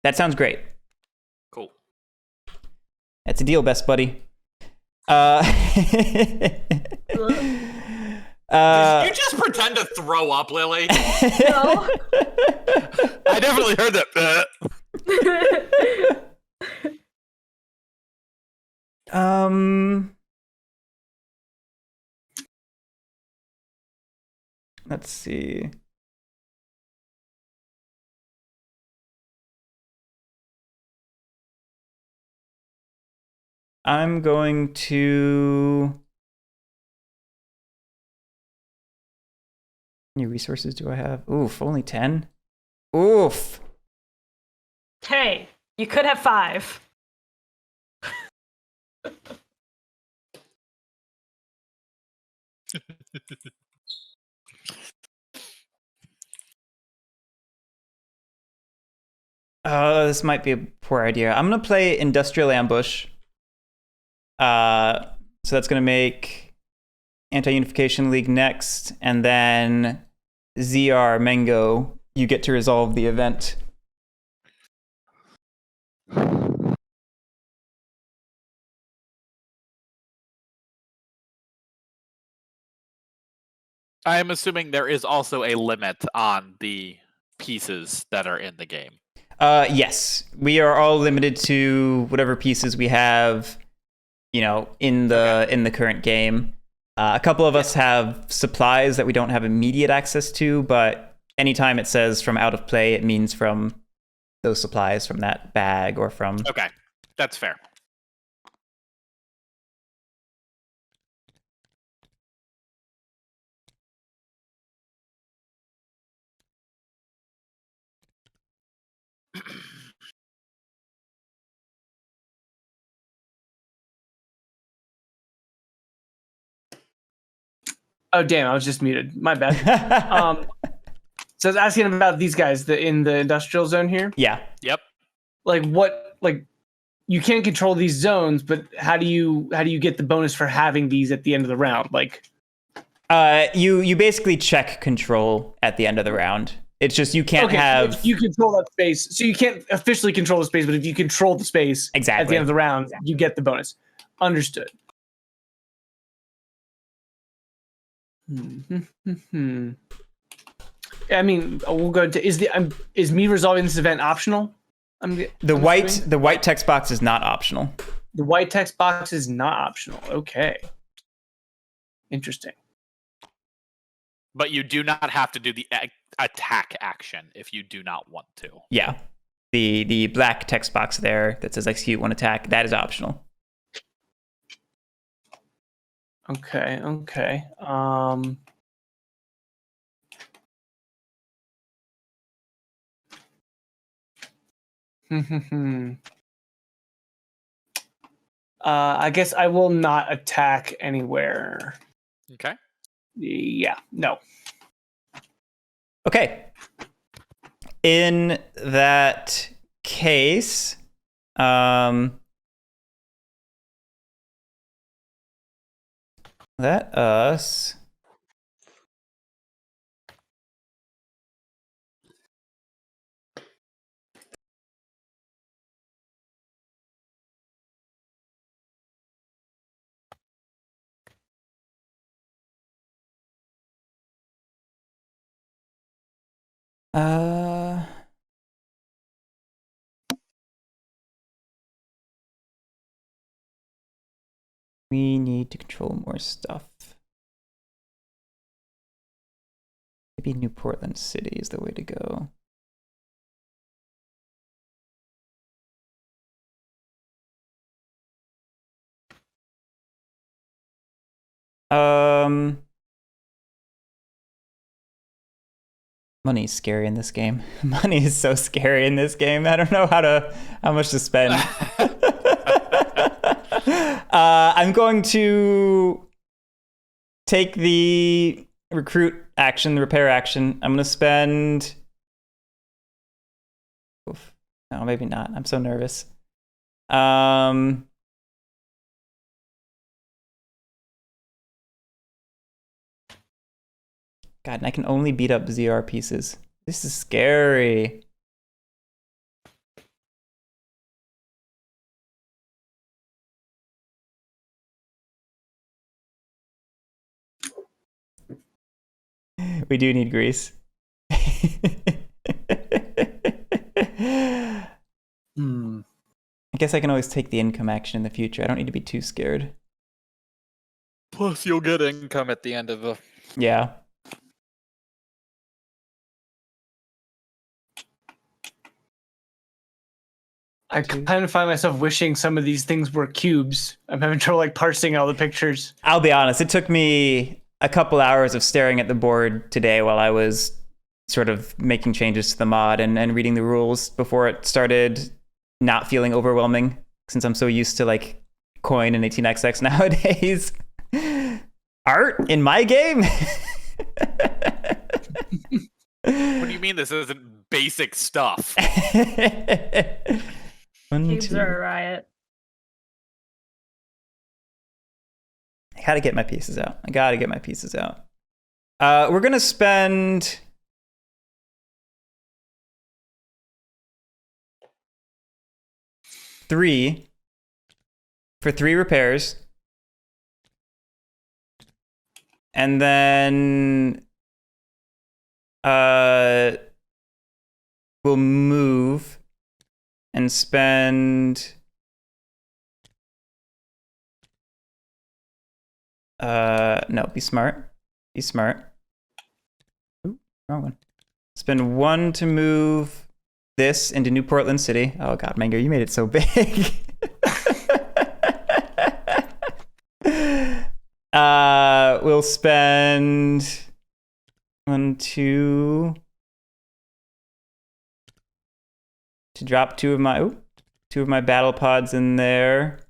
That sounds great. Cool. That's a deal, best buddy. Did you just pretend to throw up, Lily? No. I definitely heard that. Let's see. I'm going to... How many resources do I have? Oof, only 10? Oof. Hey, you could have 5. This might be a poor idea. I'm going to play Industrial Ambush. So that's going to make Anti-Unification League next, and then ZR Mango, you get to resolve the event. I am assuming there is also a limit on the pieces that are in the game. Yes, we are all limited to whatever pieces we have, in the current game. A couple of us have supplies that we don't have immediate access to, but anytime it says from out of play, it means from those supplies, from that bag, or from... Okay, that's fair. Oh damn, I was just muted. My bad. So I was asking about these guys in the industrial zone here. Yeah. Yep. You can't control these zones, but how do you get the bonus for having these at the end of the round? You basically check control at the end of the round. It's just you can't have... So if you control that space, so you can't officially control the space, but if you control the space at the end of the round, you get the bonus. Understood. I mean, we'll go to is me resolving this event optional? The white text box is not optional. The white text box is not optional. Okay. Interesting. But you do not have to do the attack action if you do not want to. Yeah. The black text box there that says execute one attack, that is optional. Okay. I guess I will not attack anywhere. Okay. Yeah, no. Okay. In that case, let us... we need to control more stuff. Maybe New Portland City is the way to go. Money's scary in this game. Money is so scary in this game. I don't know how much to spend. I'm going to take the recruit action, the repair action. I'm going to spend... Oof. No, maybe not. I'm so nervous. God, and I can only beat up ZR pieces. This is scary. We do need grease. I guess I can always take the income action in the future. I don't need to be too scared. Plus, you'll get income at the end of the... Yeah. I kind of find myself wishing some of these things were cubes. I'm having trouble like parsing all the pictures. I'll be honest, it took me a couple hours of staring at the board today while I was sort of making changes to the mod and reading the rules before it started not feeling overwhelming, since I'm so used to like coin and 18xx nowadays. Art in my game? What do you mean this isn't basic stuff? Cubes are a riot. I gotta get my pieces out. We're gonna spend... $3 for 3 repairs. And then we'll move and spend no, be smart. Ooh, wrong one. Spend 1 to move this into New Portland City. Oh god, Mango, you made it so big. We'll spend 1, 2 to drop 2 of my battle pods in there.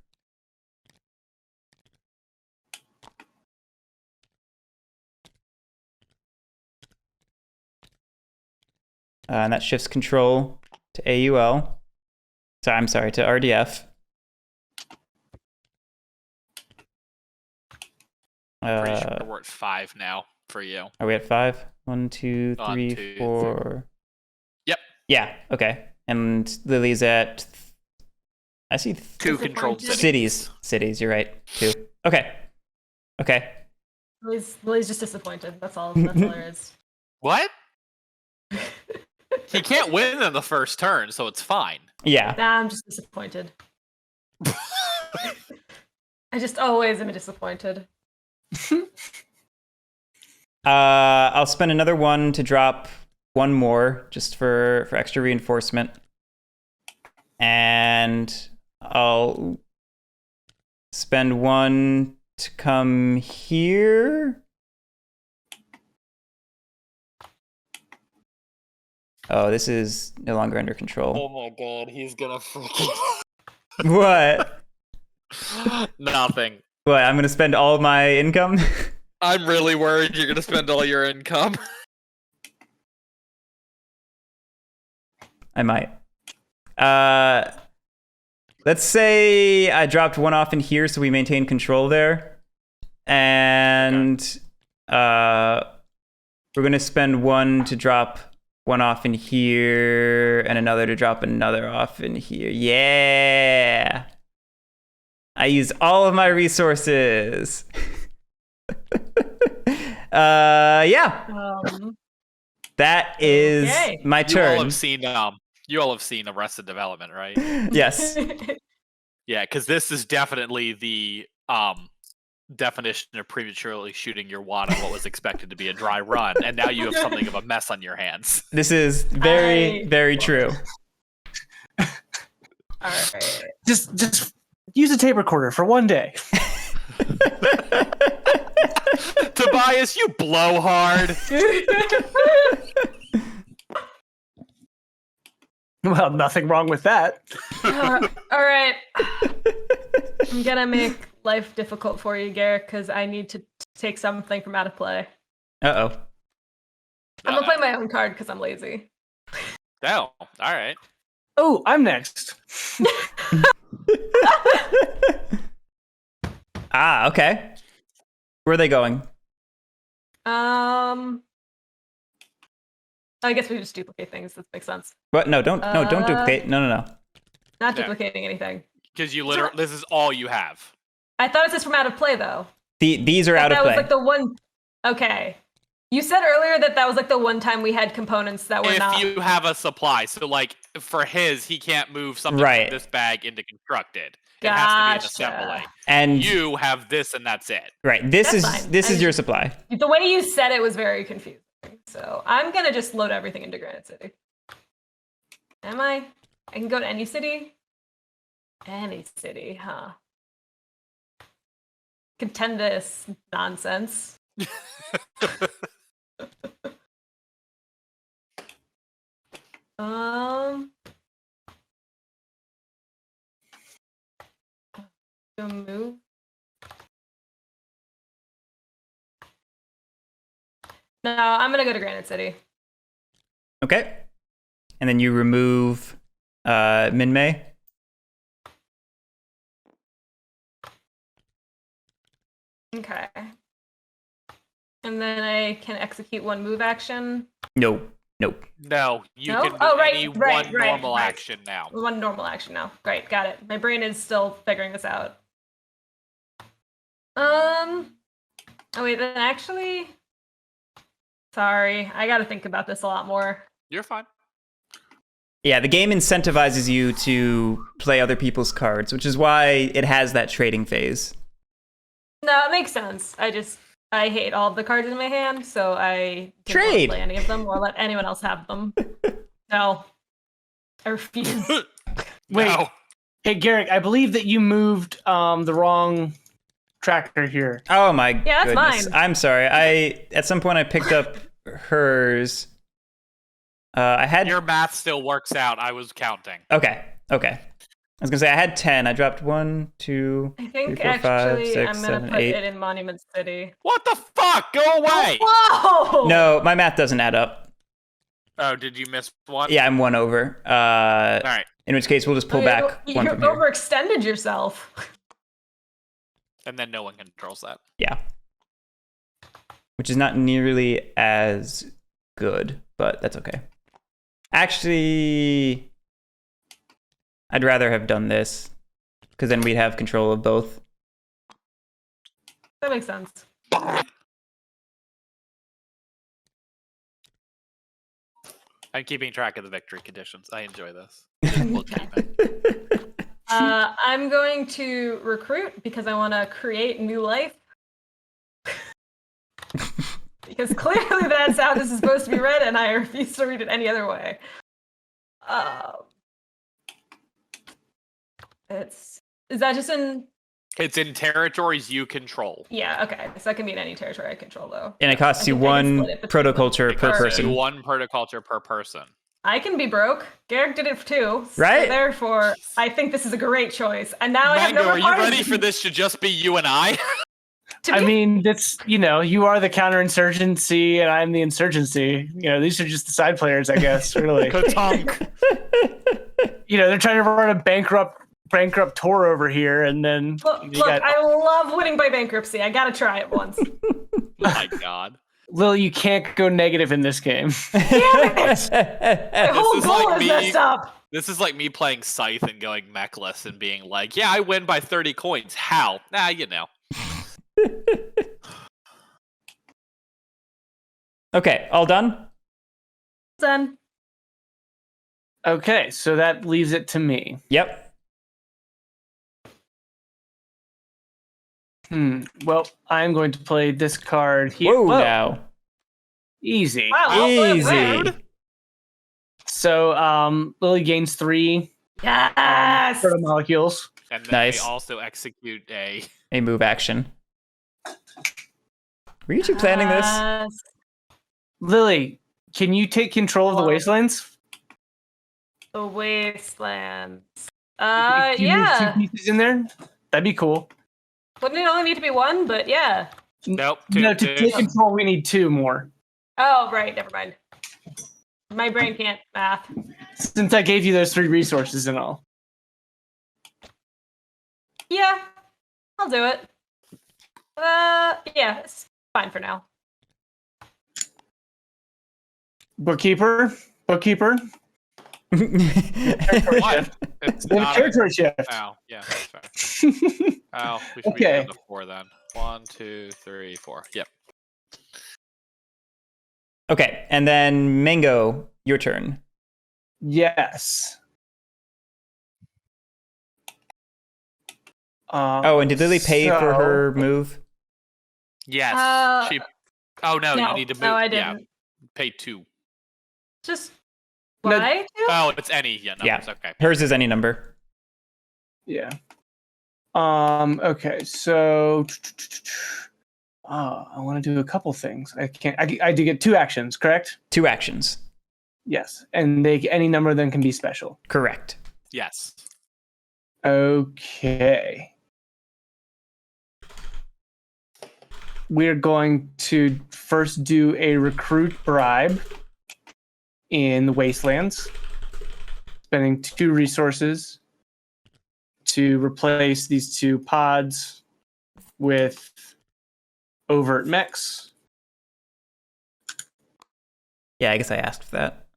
And that shifts control to AUL. So I'm sorry, to RDF. Pretty sure we're at 5 now for you. Are we at 5? 1, 2, 3, 4. Yep. Yeah. Okay. And Lily's at. I see 2 controlled cities. Cities. You're right. 2. Okay. Lily's just disappointed. That's all there is. What? He can't win in the first turn, so it's fine. Yeah. Nah, I'm just disappointed. I just always am disappointed. I'll spend another 1 to drop 1 more just for extra reinforcement. And I'll spend 1 to come here. Oh, this is no longer under control. Oh my god, he's gonna freaking... What? Nothing. What, I'm gonna spend all of my income? I'm really worried you're gonna spend all your income. I might. Let's say I dropped 1 off in here so we maintain control there. And we're gonna spend 1 to drop 1 off in here and another to drop another off in here. Yeah. I used all of my resources. Yeah. That is my turn. You all have seen Arrested Development, right? Yes. Yeah, because this is definitely the definition of prematurely shooting your wad on what was expected to be a dry run, and now you have something of a mess on your hands. This is very true. All right. Just use a tape recorder for 1 day. Tobias, you blow hard. Well, nothing wrong with that. All right. I'm gonna make life difficult for you, Garrick, because I need to take something from out of play. Uh-oh. I'm gonna play my own card because I'm lazy. Oh, all right. Oh, I'm next. Ah, okay. Where are they going? I guess we just duplicate things. That makes sense. What? No, don't duplicate. No. Not Yeah. duplicating anything. Because you literally, this is all you have. I thought it was from out of play, though. These are out of That play. was like the one. Okay. You said earlier that was like the one time we had components that were If not. you have a supply, so like for his, he can't move something Right. from this bag into constructed. It has to be an assembly. And You have this, and that's it. right, this That's is fine. this is your supply. The way you said it was very confusing. So I'm gonna just load everything into Granite City. Am I? I can go to any city? Any city, huh? Contend this nonsense. Go move. No, I'm gonna go to Granite City. Okay. And then you remove Minmay. Okay. And then I can execute one move action. Nope. No, you No? can do Oh, right, any right, one right, normal right. action now. One normal action now. Great, got it. My brain is still figuring this out. Oh wait, then actually. Sorry, I gotta think about this a lot more. You're fine. Yeah, the game incentivizes you to play other people's cards, which is why it has that trading phase. No, it makes sense. I hate all of the cards in my hand, so I didn't want to Trade. play any of them or let anyone else have them. No, I refuse. Wait. No. Hey, Garrick, I believe that you moved the wrong tracker here. Oh my Yeah, that's goodness. mine. I'm sorry. At some point I picked up hers. I had Your math still works out. I was counting. Okay. I was gonna say I had 10. I dropped 1, 2, I think 3, 4, 5, actually 6, I'm gonna 7, put 8. it in Monument City. What the fuck? Go away! Whoa! No, my math doesn't add up. Oh, did you miss one? Yeah, I'm 1 over. All right. In which case we'll just pull back You 1 from here. overextended yourself. And then no one controls that. Yeah. Which is not nearly as good, but that's okay. Actually, I'd rather have done this, because then we'd have control of both. That makes sense. I'm keeping track of the victory conditions. I enjoy this. Bookkeeping. I'm going to recruit because I want to create new life. Because clearly that's how this is supposed to be read, and I refuse to read it any other way. Is that just in? It's in territories you control. Yeah, okay. So that can be in any territory I control, though. And it costs I you think I can 1 split it between protoculture It per costs person. you one protoculture per person. I can be broke. Garrick did it too. Right? So therefore, I think this is a great choice. And now I have Mango, no are more you ready parties for this to just be you and I? to I be- mean, that's, you are the counterinsurgency and I'm the insurgency. These are just the side players, I guess, really. Ka-tunk. They're trying to run a bankrupt tour over here, and then Look, I love winning by bankruptcy. I gotta try it once. Oh my god. Lil, you can't go negative in this game. Damn it! My whole is goal like is me- messed up. This is like me playing Scythe and going mechless and being like, yeah, I win by 30 coins. How? Nah, you know. Okay, all done? Done. Okay, so that leaves it to me. Yep. Well, I'm going to play this card here. Whoa, now. Easy. Wow, well Easy. played. So, Lily gains 3 Yes. protomolecules. And then Nice. we also execute a... A move action. Were you two planning this? Lily, can you take control of the What? wastelands? The wastelands. If you move Yeah. 2 pieces in there, that'd be cool. Wouldn't it only need to be one? But yeah. Nope. No, to take control, we need 2 more. Oh, right. Never mind. My brain can't math. Since I gave you those 3 resources and all. Yeah, I'll do it. Yeah, it's fine for now. Bookkeeper. What? It's We have a not territory shift. Oh, yeah, that's fair. Oh, we should be Okay. down to 4 then. 1, 2, 3, 4. Yep. Okay, and then Mango, your turn. Yes. Oh, and did Lily pay for her move? Yes. She. Oh no, No, you need to move. no, I Yeah, didn't. pay 2. Just No- why? Two? Oh, it's any. Yeah, Yeah. numbers. Okay. Hers is any number. Yeah. Okay, so I want to do a couple things. I can't. I do get 2 actions, correct? 2 actions. Yes, and any number then can be special. Correct. Yes. Okay. We're going to first do a recruit bribe in the Wastelands, spending 2 resources to replace these 2 pods with overt mechs. Yeah, I guess I asked for that.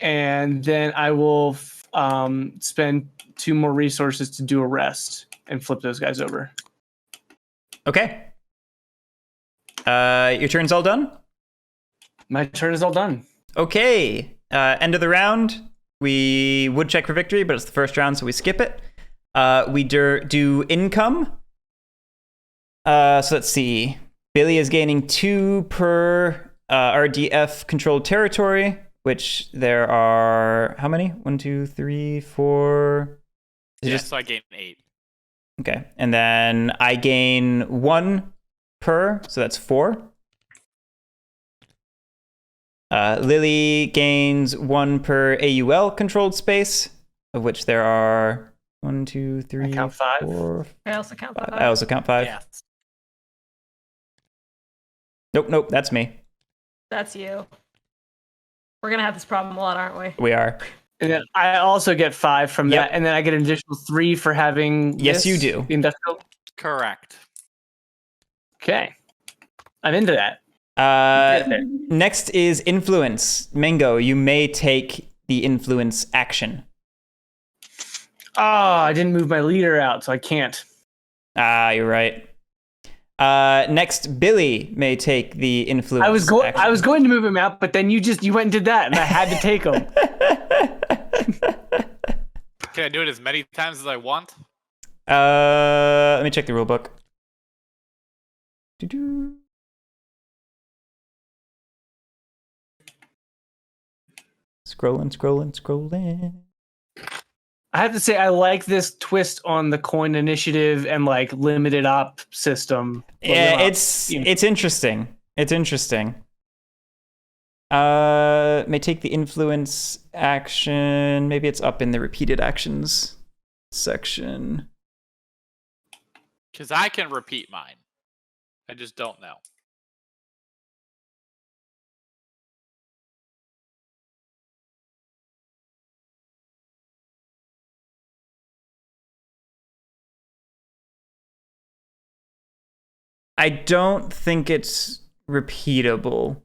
And then I will spend 2 more resources to do arrest and flip those guys over. Okay. Your turn's all done? My turn is all done. Okay. End of the round. We would check for victory, but it's the first round, so we skip it. We do income. So let's see. Billy is gaining 2 per RDF controlled territory, which there are how many? 1, 2, 3, 4. Yeah, so I gained 8. Okay, and then I gain 1 per, so that's 4. Lily gains 1 per AUL controlled space, of which there are 1, 2, 3, I count 5. 4. I also count 5. I also count 5. Yes. Nope, that's me. That's you. We're gonna have this problem a lot, aren't we? We are. And then I also get 5 from Yep. that, and then I get an additional 3 for having. Yes, this, you do. The industrial. Correct. Okay, I'm into that. Next is influence. Mango, you may take the influence action. Oh, I didn't move my leader out, so I can't. Ah, you're right. Next, Billy may take the influence. I was action. going to move him out, but then you went and did that, and I had to take him. Can I do it as many times as I want? Let me check the rule book. Doo-doo. Scrolling. I have to say, I like this twist on the coin initiative and like limited op system. Yeah, it's interesting. It's interesting. May take the influence action. Maybe it's up in the repeated actions section. Because I can repeat mine. I just don't know. I don't think it's repeatable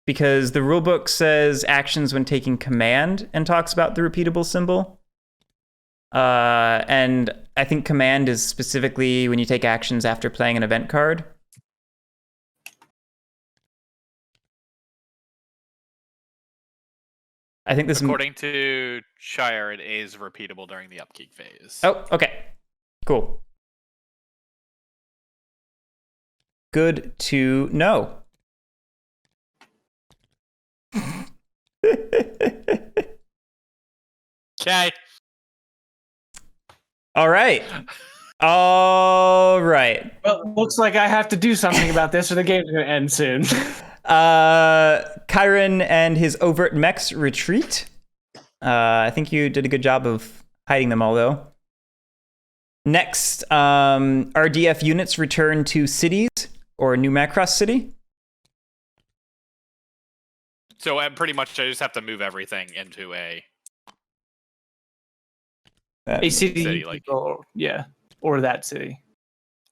because the rulebook says actions when taking command and talks about the repeatable symbol. And I think command is specifically when you take actions after playing an event card. I think this According to Shire, it is repeatable during the upkeep phase. Oh, okay. Cool. Good to know. Okay. All right. All right. Well, looks like I have to do something about this, or the game's going to end soon. Chiron and his overt mechs retreat. I think you did a good job of hiding them all, though. Next, RDF units return to cities or New Macross City. So pretty much I just have to move everything into a city, like or that city.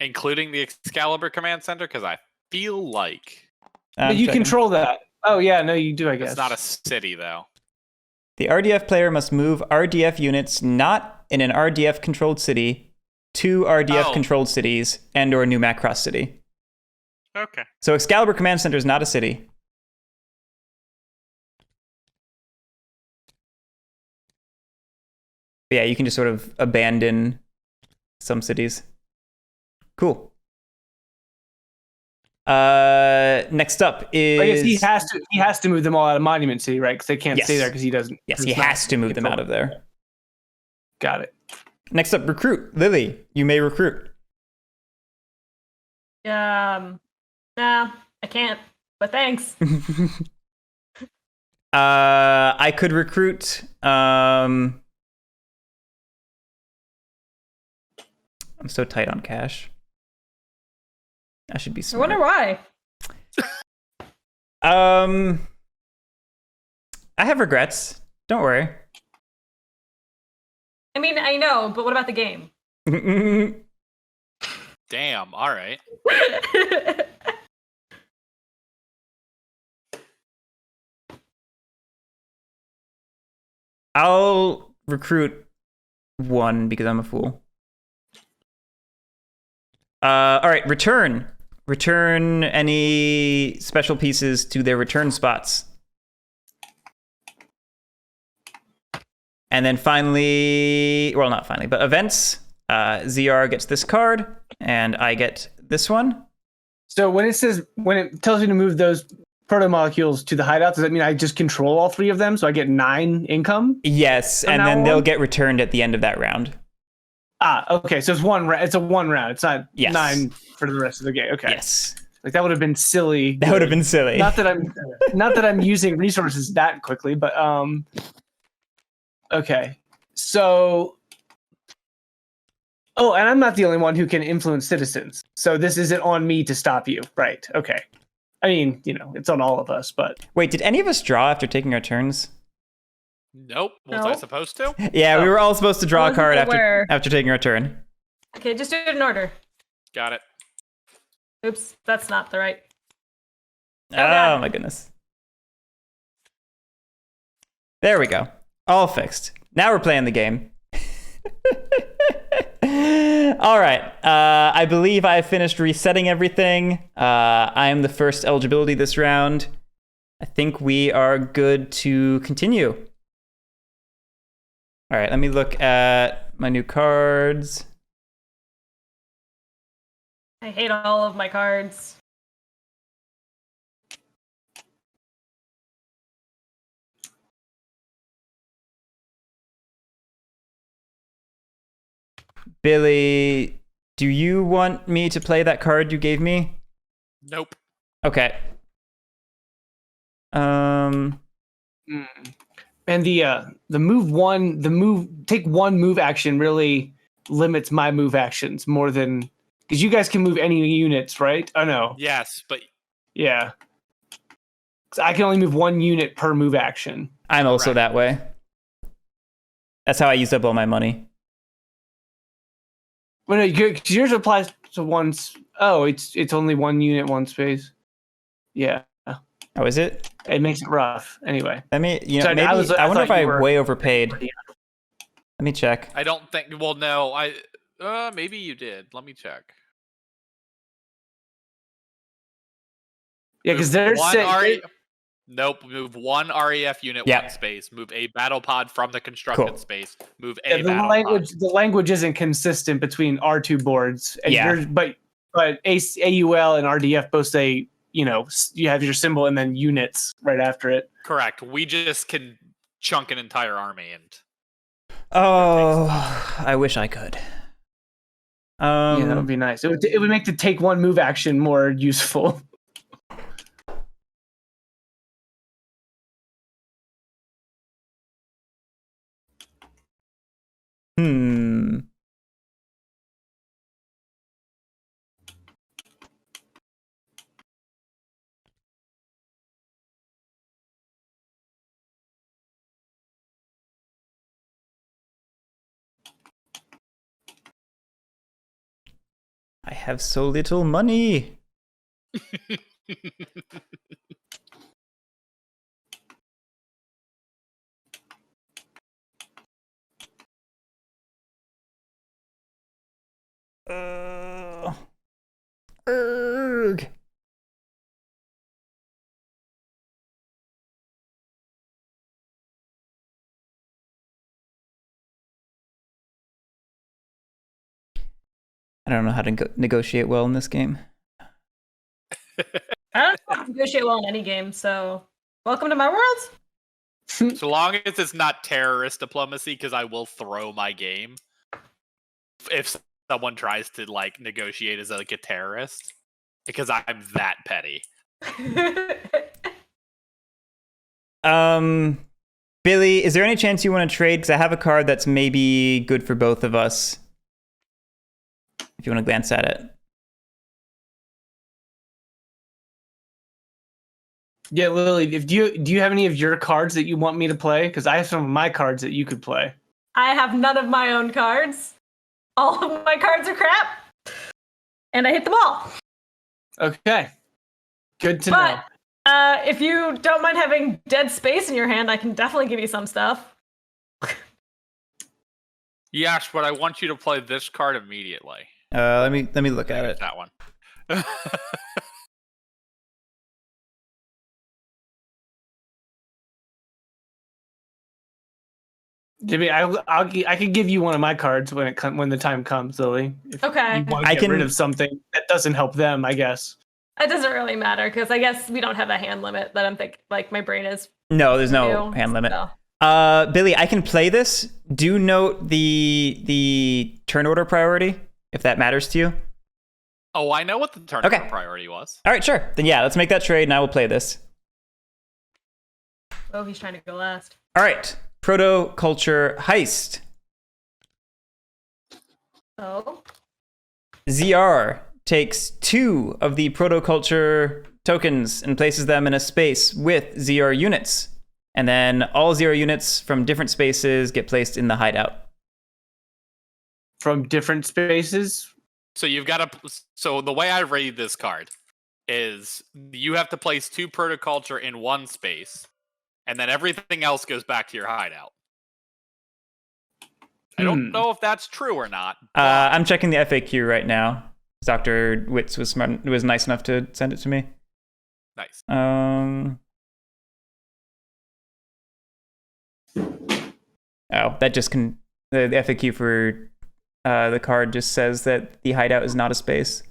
Including the Excalibur Command Center, because I feel like But you control that. Oh yeah, no, you do. I guess it's not a city though. The RDF player must move RDF units not in an RDF-controlled city to RDF-controlled cities and/or New Macross City. Okay. So Excalibur Command Center is not a city. But yeah, you can just sort of abandon some cities. Cool. Next up is. I guess he has to move them all out of Monument City, right? Because they can't stay there because he doesn't. Yes, he has to move them out of there. Got it. Next up, recruit. Lily, you may recruit. Nah, I can't. But thanks. I could recruit. I'm so tight on cash. I should be smart. I wonder why. I have regrets. Don't worry. I mean, I know, but what about the game? Damn. All right. I'll recruit one because I'm a fool. All right, return. Return any special pieces to their return spots. And then finally, well, not finally, but events. ZR gets this card, and I get this one. So when it tells you to move those proto-molecules to the hideout, does that mean I just control all 3 of them, so I get 9 income? Yes, and then they'll get returned at the end of that round. Okay, so it's a 1 round. It's not 9 for the rest of the game. Okay. Yes. Like that would have been silly. That would have been silly. Not that I'm using resources that quickly, but okay. So and I'm not the only one who can influence citizens. So this isn't on me to stop you, right? Okay. I mean, it's on all of us, but wait, did any of us draw after taking our turns? Nope. Was I supposed to? Yeah, we were all supposed to draw a card after taking our turn. Okay, just do it in order. Got it. Oops, that's not the right. Oh my goodness. There we go. All fixed. Now we're playing the game. All right. I believe I finished resetting everything. I am the first eligibility this round. I think we are good to continue. All right, let me look at my new cards. I hate all of my cards. Billy, do you want me to play that card you gave me? Nope. Okay. And the take one move action really limits my move actions more than because you guys can move any units, right? Oh no. Yes, but yeah. I can only move 1 unit per move action. I'm also that way. That's how I used up all my money. Well, no, yours applies to once. Oh, it's only 1 unit, 1 space. Yeah. Oh, is it? It makes it rough. Anyway. I mean, maybe I wonder if I way overpaid. Let me check. I don't think. Well, no, maybe you did. Let me check. Yeah, because there's Nope. Move 1 REF unit, 1 space. Move a battle pod from the constructed space. Move a battle pod. The language isn't consistent between our 2 boards. And but AUL and RDF both say, you have your symbol and then units right after it. Correct. We just can chunk an entire army and. Oh, I wish I could. Yeah, that would be nice. It would make the take 1 move action more useful. I have so little money. Erg. I don't know how to negotiate well in this game. I don't know how to negotiate well in any game, so welcome to my world. So long as it's not terrorist diplomacy, because I will throw my game if someone tries to like negotiate as like a terrorist, because I'm that petty. Billy, is there any chance you want to trade? Because I have a card that's maybe good for both of us. If you want to glance at it. Yeah, Lily, do you have any of your cards that you want me to play? Because I have some of my cards that you could play. I have none of my own cards. All of my cards are crap. And I hit them all. Okay. Good to know. But if you don't mind having dead space in your hand, I can definitely give you some stuff. Yes, but I want you to play this card immediately. Let me look at it. That one. Jimmy, I can give you one of my cards when the time comes, Lily. If Okay. you want to get rid of something that doesn't help them, I guess. It doesn't really matter because I guess we don't have a hand limit that I'm thinking. Like my brain is. No, there's no hand limit. So. Billy, I can play this. Do note the turn order priority if that matters to you. Oh, I know what the turn order priority was. All right, sure. Then yeah, let's make that trade and I will play this. Oh, he's trying to go last. All right. Proto Culture Heist. Oh. ZR takes 2 of the Proto Culture tokens and places them in a space with ZR units. And then all ZR units from different spaces get placed in the hideout. From different spaces? So you've got to. So the way I read this card is you have to place 2 protoculture in one space, and then everything else goes back to your hideout. I don't know if that's true or not. I'm checking the FAQ right now. Dr. Witz was nice enough to send it to me. Nice. Oh, that just the FAQ for the card just says that the hideout is not a space.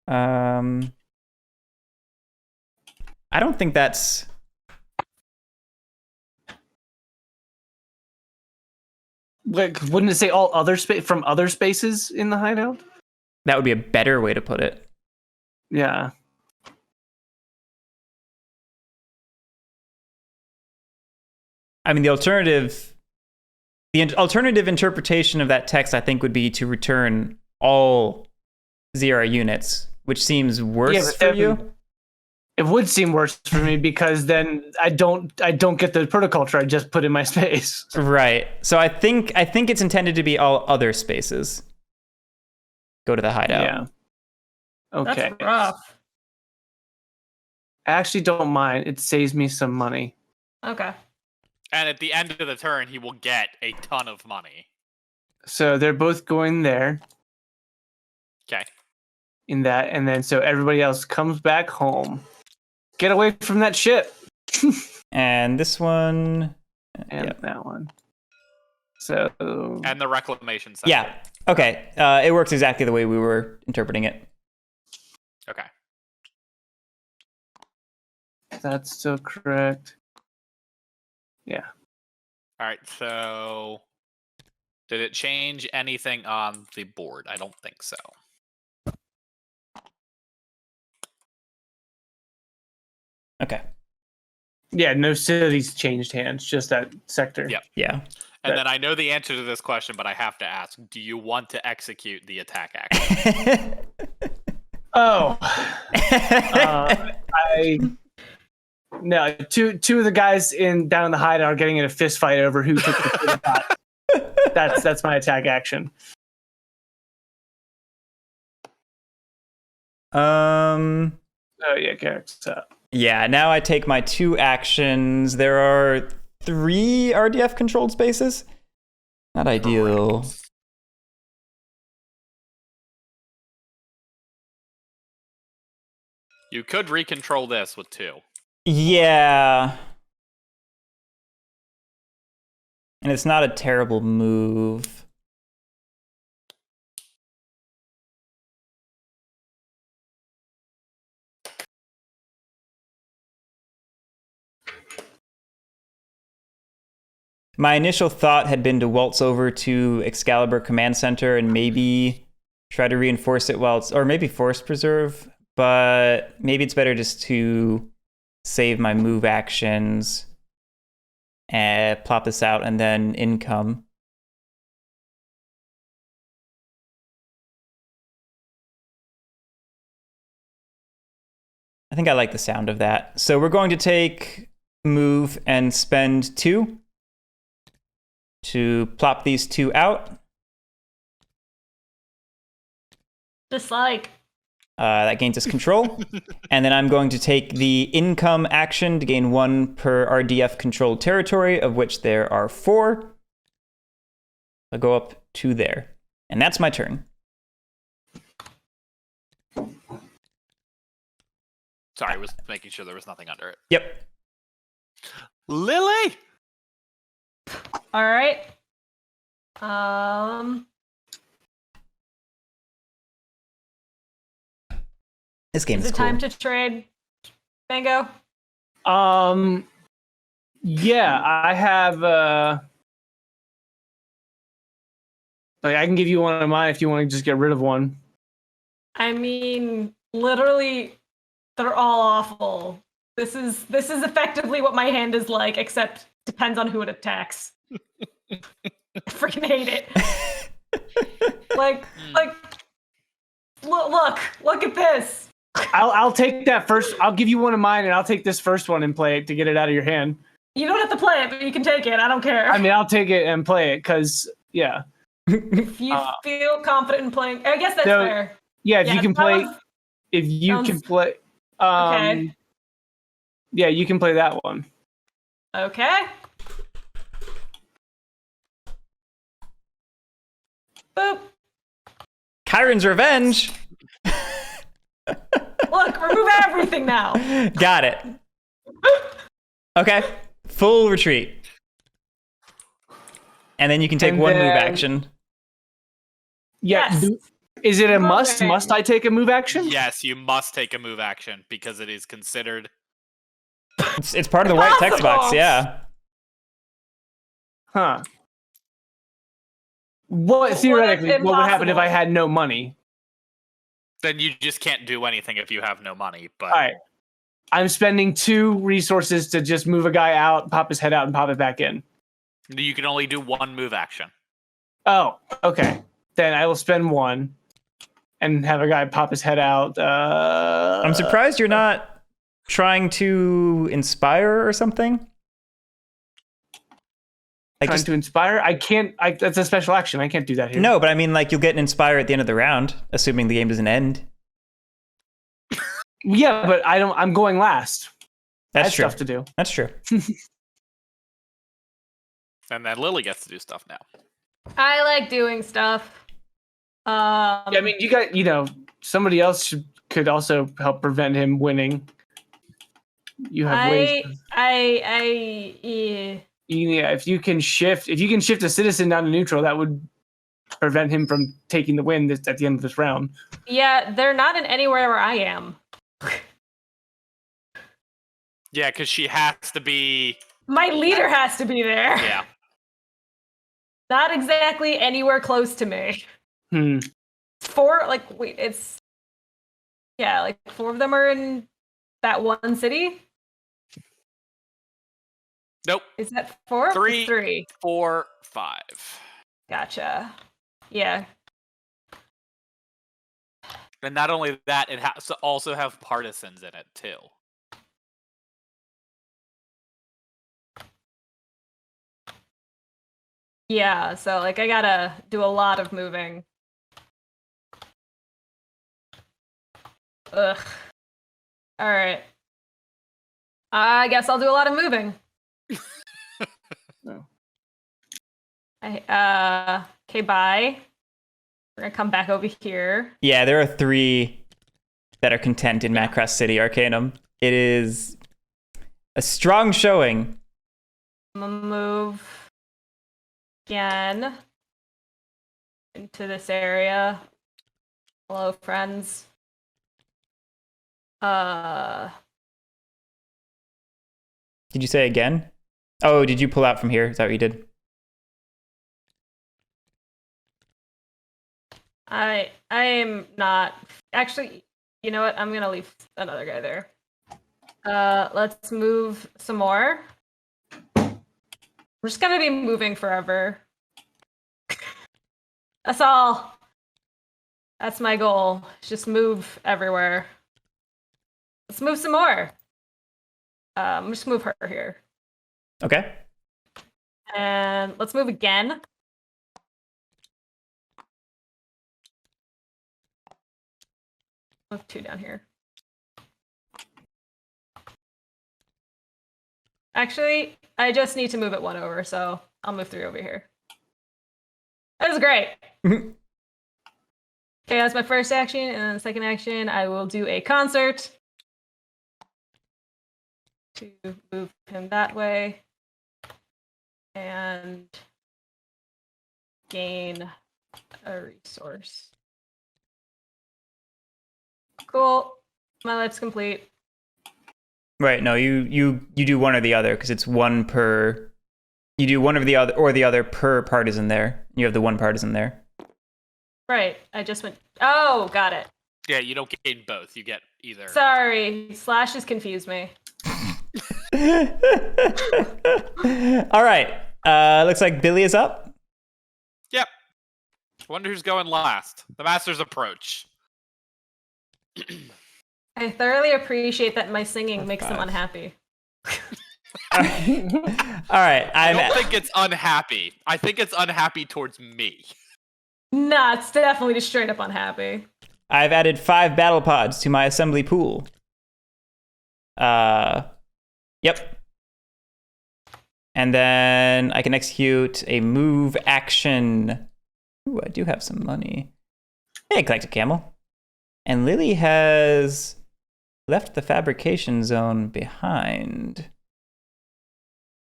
I don't think that's. Like, wouldn't it say all other from other spaces in the hideout? That would be a better way to put it. Yeah. I mean, the alternative interpretation of that text, I think, would be to return all ZR units, which seems worse for you. It would seem worse for me because then I don't get the protoculture I just put in my space. Right. So I think it's intended to be all other spaces. Go to the hideout. Yeah. Okay. That's rough. I actually don't mind. It saves me some money. Okay. And at the end of the turn, he will get a ton of money. So they're both going there. Okay. In that, and then so everybody else comes back home. Get away from that ship. And this one. And that one. So. And the reclamation center. Yeah. Okay. It works exactly the way we were interpreting it. Okay. That's still correct. Yeah. All right. So, did it change anything on the board? I don't think so. Okay. Yeah, no cities changed hands, just that sector. Yep. Yeah. And then I know the answer to this question, but I have to ask: do you want to execute the attack action? Oh. No, two of the guys down in the hideout are getting in a fist fight over who took the shot. That's my attack action. Oh yeah, characters up. Yeah, now I take my 2 actions. There are 3 RDF controlled spaces. Not ideal. Correct. You could recontrol this with 2. Yeah. And it's not a terrible move. My initial thought had been to waltz over to Excalibur Command Center and maybe try to reinforce it while it's, or maybe Force Preserve, but maybe it's better just to save my move actions and plop this out and then income. I think I like the sound of that. So we're going to take move and spend 2 to plop these 2 out. Just like. That gains us control. And then I'm going to take the income action to gain 1 per RDF controlled territory, of which there are 4. I'll go up to there. And that's my turn. Sorry, I was making sure there was nothing under it. Yep. Lily! All right. This game Is is it cool. time to trade, Mango? Yeah, I have. Like I can give you one of mine if you want to just get rid of one. I mean, literally, they're all awful. This is effectively what my hand is like, except depends on who it attacks. I freaking hate it. like, look at this. I'll take that first. I'll give you one of mine, and I'll take this first one and play it to get it out of your hand. You don't have to play it, but you can take it. I don't care. I mean, I'll take it and play it because yeah. If you feel confident in playing, I guess that's So, fair. Yeah, if Yeah, you can that play, one's- if you sounds- can play, Okay. yeah, you can play that one. Okay. Boop. Chiron's Revenge. Look, remove everything now. Got it. Okay. Full retreat. And then you can take And 1 move then- action. Yeah. Yes. Is it a must? Okay. Must I take a move action? Yes, you must take a move action because it is considered. It's part of the white text box, Impossible. yeah. Huh. What What theoretically? if What would happen if impossible? I had no money? Then you just can't do anything if you have no money. But All right. I'm spending 2 resources to just move a guy out, pop his head out, and pop it back in. you can only do 1 move action. Oh, okay. Then I will spend 1 and have a guy pop his head out. I'm surprised you're not trying to inspire or something. Like Trying just, to inspire. I can't. That's a special action. I can't do that here. no, but I mean, like, you'll get an inspire at the end of the round, assuming the game doesn't end. Yeah, but I don't. I'm going last. I That's have true. stuff to do. That's true. And then Lily gets to do stuff now. I like doing stuff. Yeah, I mean, you got. Somebody else could also help prevent him winning. You have ways. Yeah, if you can shift a citizen down to neutral, that would prevent him from taking the win at the end of this round. Yeah, they're not in anywhere where I am. Yeah, because she has to be. My leader has to be there. Yeah. Not exactly anywhere close to me. Hmm. 4, like, wait, it's. Yeah, like 4 of them are in that one city. Nope. Is that 4? 3, It's 3. 4, 5. Gotcha. Yeah. And not only that, it has to also have partisans in it too. Yeah, so like I gotta do a lot of moving. Ugh. All right. I guess I'll do a lot of moving. No. Okay, bye. We're gonna come back over here. Yeah, there are 3 that are content in Macross City Arcanum. It is a strong showing. I'm gonna move again into this area. Hello, friends. Did you say again? Oh, did you pull out from here? Is that what you did? I am not actually. You know what? I'm gonna leave another guy there. Let's move some more. We're just gonna be moving forever. That's all. That's my goal. Just move everywhere. Let's move some more. Just move her here. Okay. And let's move again. Move 2 down here. Actually, I just need to move it 1 over, so I'll move 3 over here. That was great. Okay, that's my first action, and then the second action, I will do a concert to move him that way and gain a resource. Cool. My life's complete. Right. No, you do one or the other because it's 1 per. You do one of the other or the other per partisan there. You have the 1 partisan there. Right. I just went. Oh, got it. Yeah, you don't gain both. You get either. Sorry. Slash has confused me. All right. Looks like Billy is up. Yep. Wonder who's going last. The Master's approach. I thoroughly appreciate that my singing That's makes them 5. unhappy. All right. I don't think it's unhappy. I think it's unhappy towards me. Nah, it's definitely just straight up unhappy. I've added 5 battle pods to my assembly pool. Yep. And then I can execute a move action. Ooh, I do have some money. Hey, collect a camel. And Lily has left the fabrication zone behind.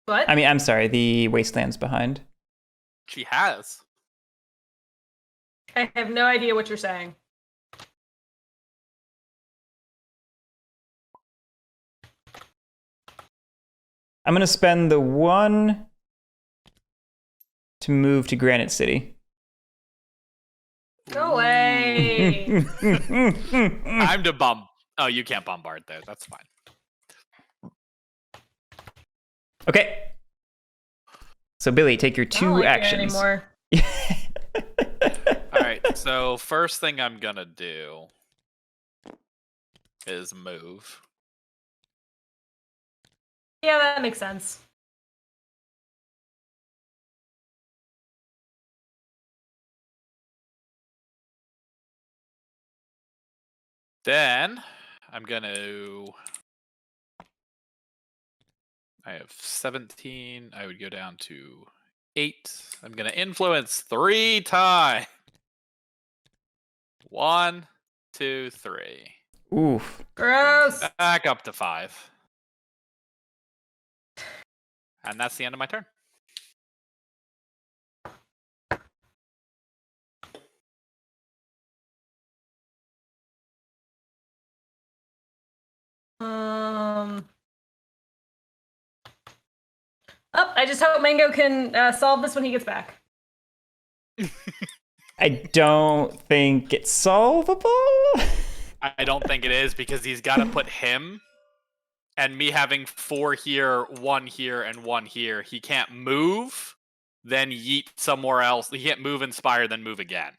What? I mean, I'm sorry, the wastelands behind. She has. I have no idea what you're saying. I'm going to spend the 1 to move to Granite City. Go away. I'm to bomb. Oh, you can't bombard there. That's fine. Okay. So Billy, take your I don't 2 like it actions. anymore. All right. So first thing I'm gonna do is move. Yeah, that makes sense. Then I'm gonna. I have 17. I would go down to 8. I'm gonna influence 3 times. 1, 2, 3. Oof. Gross. Back up to 5. And that's the end of my turn. Oh, I just hope Mango can solve this when he gets back. I don't think it's solvable. I don't think it is because he's got to put him and me having 4 here, 1 here, and 1 here. He can't move, then yeet somewhere else. He can't move, inspire, then move again.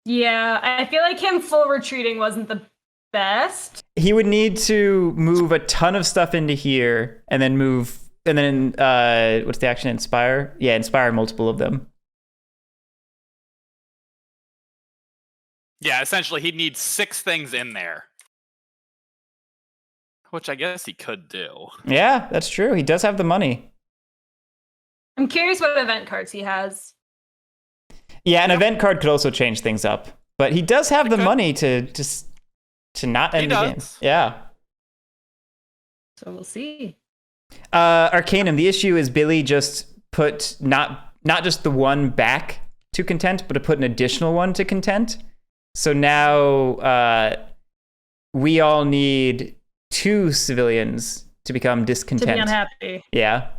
Yeah, I feel like him full retreating wasn't the best. He would need to move a ton of stuff into here and then move, and then what's the action? Inspire? Yeah, inspire multiple of them. Yeah, essentially he'd need 6 things in there Which I guess he could do. Yeah, that's true. He does have the money. I'm curious what event cards he has. Yeah, an event card could also change things up, but he does have the could. money to not end the game. does. Yeah. So we'll see. Arcanum, the issue is Billy just put not just the one back to content, but to put an additional one to content. So now we all need 2 civilians to become discontent. To be unhappy. Yeah.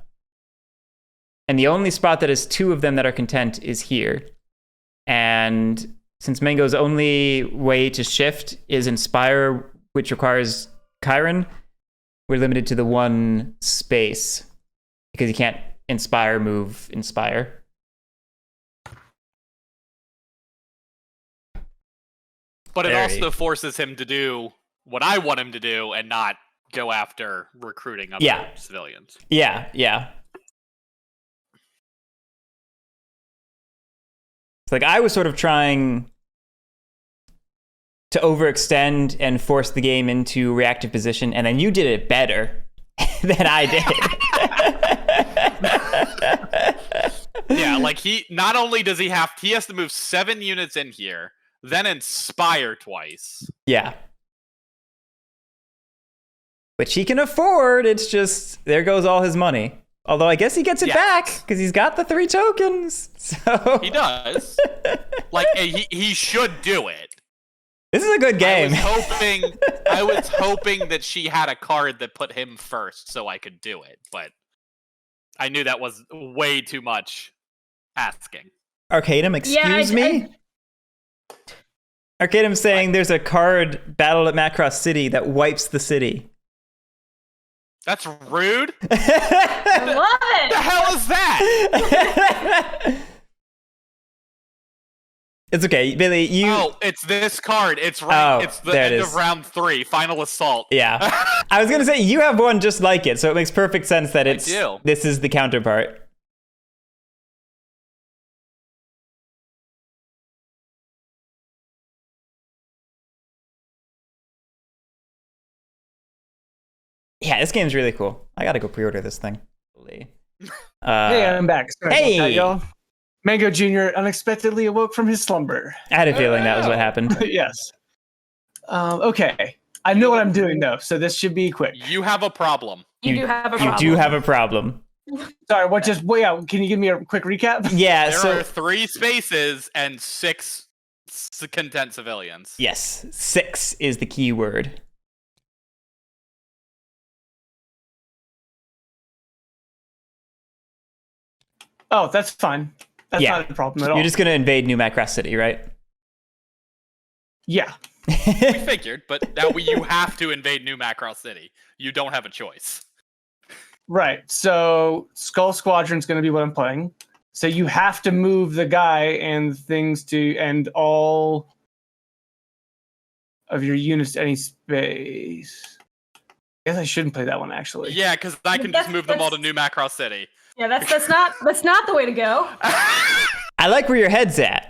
And the only spot that is 2 of them that are content is here. And since Mango's only way to shift is Inspire, which requires Chiron, we're limited to the 1 space because you can't move Inspire. But it Very. also forces him to do what I want him to do and not go after recruiting other civilians. Yeah. It's like I was sort of trying to overextend and force the game into reactive position, and then you did it better than I did. Yeah, like he not only does he has to move 7 units in here, then Inspire twice. Yeah. Which he can afford, it's just, there goes all his money. Although I guess he gets it back, because he's got the 3 tokens. So He does. Like, he should do it. This is a good game. I was hoping that she had a card that put him first so I could do it, but I knew that was way too much asking. Arcanum, excuse me? Arcanum saying there's a card, Battle at Macross City, that wipes the city. That's rude. I love What the it. hell is that? It's okay, Billy, you... Oh, it's this card. It's right. Oh, it's the there it end is. of round 3, Final Assault. Yeah. I was going to say, you have one just like it, so it makes perfect sense that do. this is the counterpart. Yeah, this game's really cool. I gotta go pre-order this thing. Hey, I'm back. Sorry hey! about that, y'all. Mango Jr. unexpectedly awoke from his slumber. I had a feeling that was what happened. Yes. Okay. I know what I'm doing, though, so this should be quick. You have a problem. You do have a problem. You do have a problem. Sorry, wait out. Can you give me a quick recap? Yeah, There are 3 spaces and 6 content civilians. Yes, 6 is the key word. Oh, that's fine. That's not a problem at all. You're just gonna invade New Macross City, right? Yeah. We figured, but now you have to invade New Macross City. You don't have a choice. Right. So Skull Squadron's going to be what I'm playing. So you have to move the guy and things to and all of your units to any space. I guess I shouldn't play that one actually. Yeah, because I can just move them all to New Macross City. Yeah, that's not the way to go. I like where your head's at.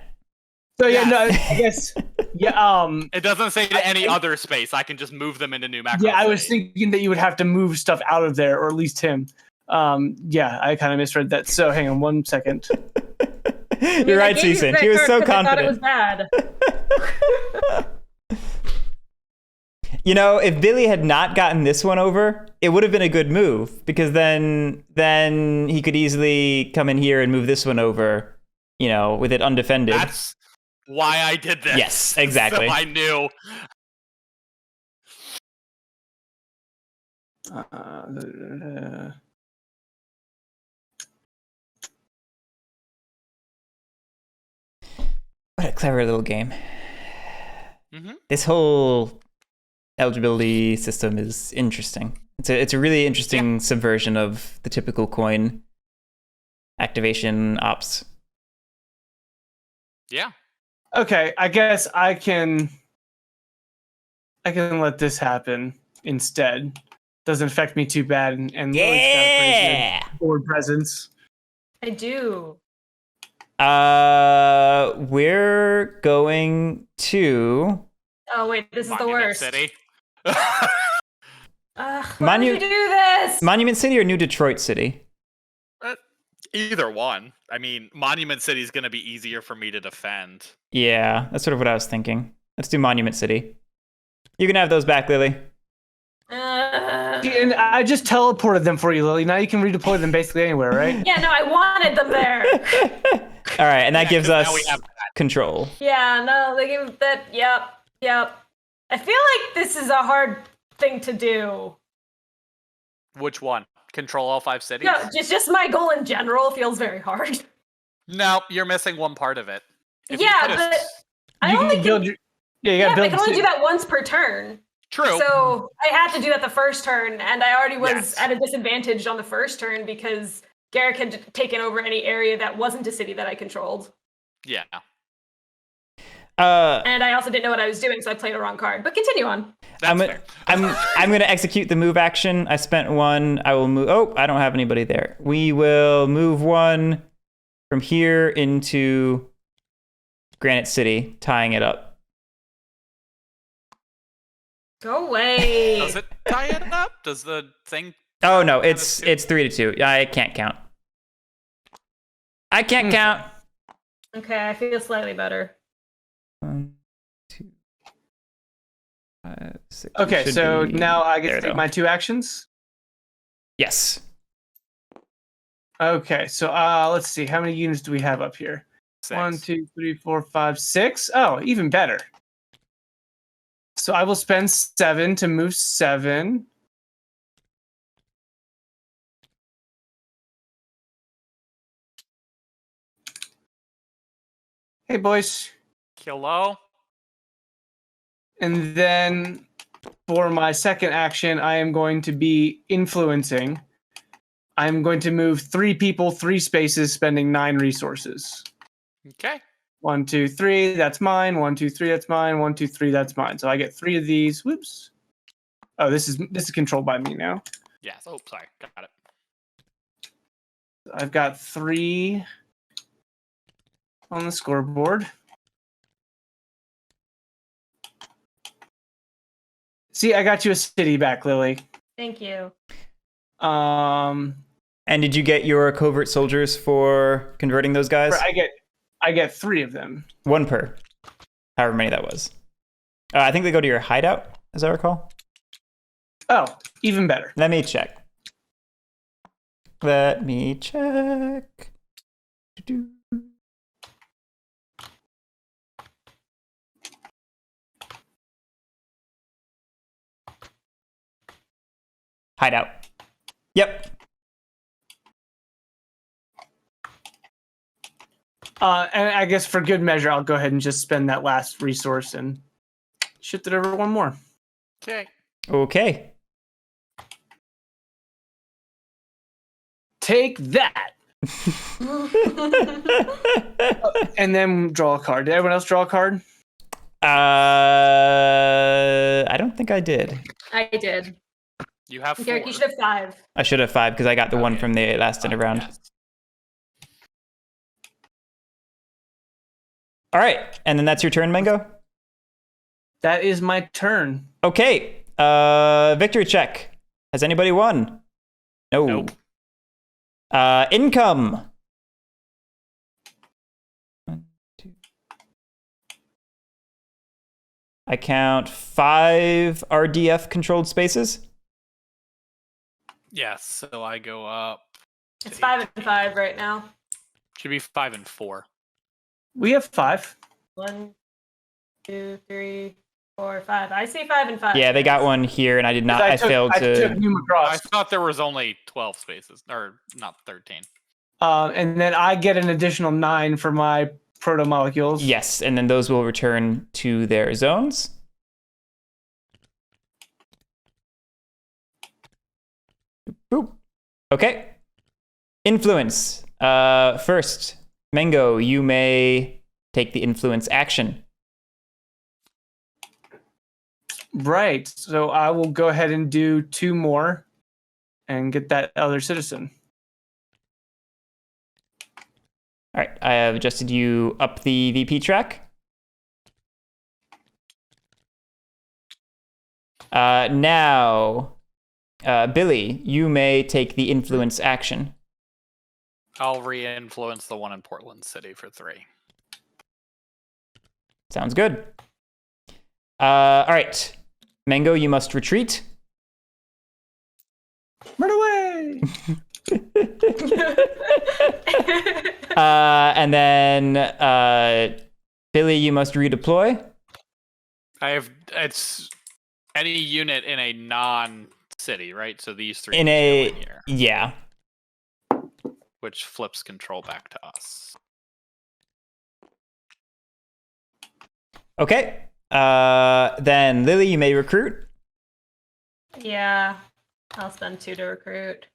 So yeah, no, I guess yeah. It doesn't say to any other space. I can just move them into New Macross Yeah, I was City. thinking that you would have to move stuff out of there, or at least him. Yeah, I kind of misread that. So hang on 1 second. You're right, Season. He was so confident. I thought it was bad. You know, if Billy had not gotten this one over, it would have been a good move, because then he could easily come in here and move this one over, you know, with it undefended. That's why I did this. Yes, exactly. So I knew. What a clever little game. Mm-hmm. This whole eligibility system is interesting. It's a really interesting subversion of the typical coin activation ops. Yeah. Okay, I guess I can let this happen instead. Doesn't affect me too bad, and Lily's got a pretty good board presence. I do. We're going to... Oh wait, this is the Monument worst. City. Why would you do this? Monument City or New Detroit City? Either one. I mean, Monument City is going to be easier for me to defend. Yeah, that's sort of what I was thinking. Let's do Monument City. You can have those back, Lily. And I just teleported them for you, Lily. Now you can redeploy them basically anywhere, right? Yeah, no, I wanted them there. All right, and that gives 'cause us now we have that. control. Yeah, no, they give that. Yep. I feel like this is a hard thing to do. Which one? Control all 5 cities? No, just my goal in general feels very hard. No, you're missing one part of it. If you Yeah, put a- but I You only can build can. your. Yeah, you Yeah, gotta but I build. can only the do city. that once per turn. True. So I had to do that the first turn, and I already was Yes. at a disadvantage on the first turn because Garrick had taken over any area that wasn't a city that I controlled. Yeah. And I also didn't know what I was doing, so I played a wrong card. But continue on. That's fair. I'm going to execute the move action. I spent one. I will move. Oh, I don't have anybody there. We will move one from here into Granite City, tying it up. Go away. Does it tie it up? Does the thing... Oh no, it's 3-2. I can't count. I can't count. Okay, I feel slightly better. 1, 2, 5, 6. Okay, Should so be now I get there, to take though. my 2 actions. Yes. Okay, so let's see. How many units do we have up here? 6. 1, 2, 3, 4, 5, 6. Oh, even better. So I will spend 7 to move 7. Hey, boys. Hello? And then for my second action, I am going to be influencing. I'm going to move 3 people, 3 spaces, spending 9 resources. Okay. 1, 2, 3, that's mine. 1, 2, 3, that's mine. 1, 2, 3, that's mine. So I get 3 of these. Whoops. Oh, this is controlled by me now. Yes. Oh, sorry. Got it. I've got 3 on the scoreboard. See, I got you a city back, Lily. Thank you. Um, And did you get your covert soldiers for converting those guys? I get 3 of them. 1 per. However many that was. I think they go to your hideout, as I recall. Oh, even better. Let me check. Let me check. Doo-doo. Hideout. Yep. And I guess for good measure, I'll go ahead and just spend that last resource and shift it over 1 more. Okay. Okay. Take that. And then draw a card. Did everyone else draw a card? I don't think I did. I did. You have 4. Garrick, you should have 5. I should have 5 because I got the one Okay. from the last end of round. Yes. All right, and then that's your turn, Mango. That is my turn. Okay. Victory check. Has anybody won? No. Nope. Income. 1, 2. I count 5 RDF controlled spaces. Yes. So I go up. It's 5 and 5 right now. Should be 5 and 4. We have 5. 1, 2, 3, 4, 5. I see 5 and 5. Yeah, they got one here, and I did not. I failed I took to. Numa I Cross. thought there was only 12 spaces, or not 13. And then I get an additional 9 for my proto molecules. Yes, and then those will return to their zones. Boop. Okay. Influence. First, Mango, you may take the influence action. Right. So I will go ahead and do 2 more and get that other citizen. All right, I have adjusted you up the VP track. Now, Billy, you may take the influence action. I'll re-influence the one in Portland City for 3. Sounds good. All right. Mango, you must retreat. Run away! And then Billy, you must redeploy. It's any unit in a non-city, right? So these 3 In go a in here, yeah. which flips control back to us. Okay. Then Lily, you may recruit. Yeah, I'll spend 2 to recruit.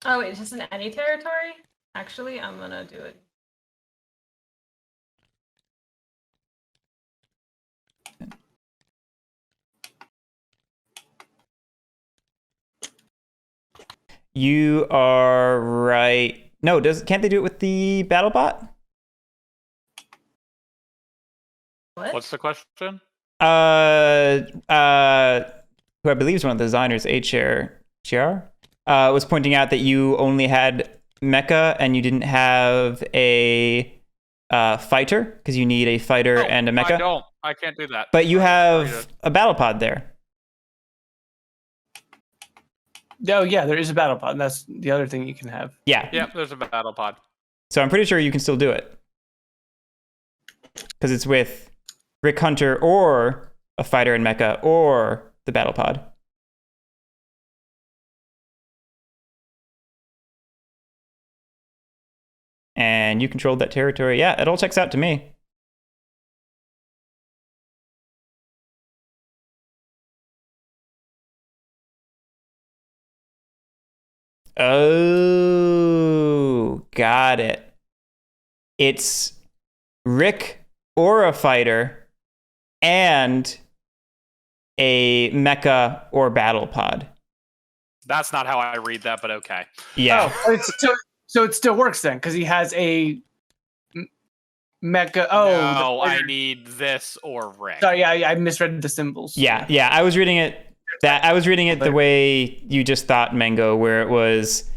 Oh wait, just in any territory? Actually, I'm gonna do it. You are right. No, can't they do it with the battle bot? What? What's the question? Who I believe is one of the designers, HR, was pointing out that you only had mecha and you didn't have a fighter because you need a fighter and a mecha. I can't do that. But you have a battle pod there. Oh yeah, there is a battle pod. That's the other thing you can have. Yeah. Yep, there's a battle pod. So I'm pretty sure you can still do it. Because it's with Rick Hunter or a fighter and mecha or the battle pod. And you controlled that territory. Yeah, it all checks out to me. Oh, got it. It's Rick or a fighter and a mecha or battle pod. That's not how I read that, but okay. Yeah. Oh, so it still works then, because he has a mecha. Oh, no, I need this or Rick. Sorry, yeah, I misread the symbols. Yeah. I was reading it the way you just thought, Mango, where it was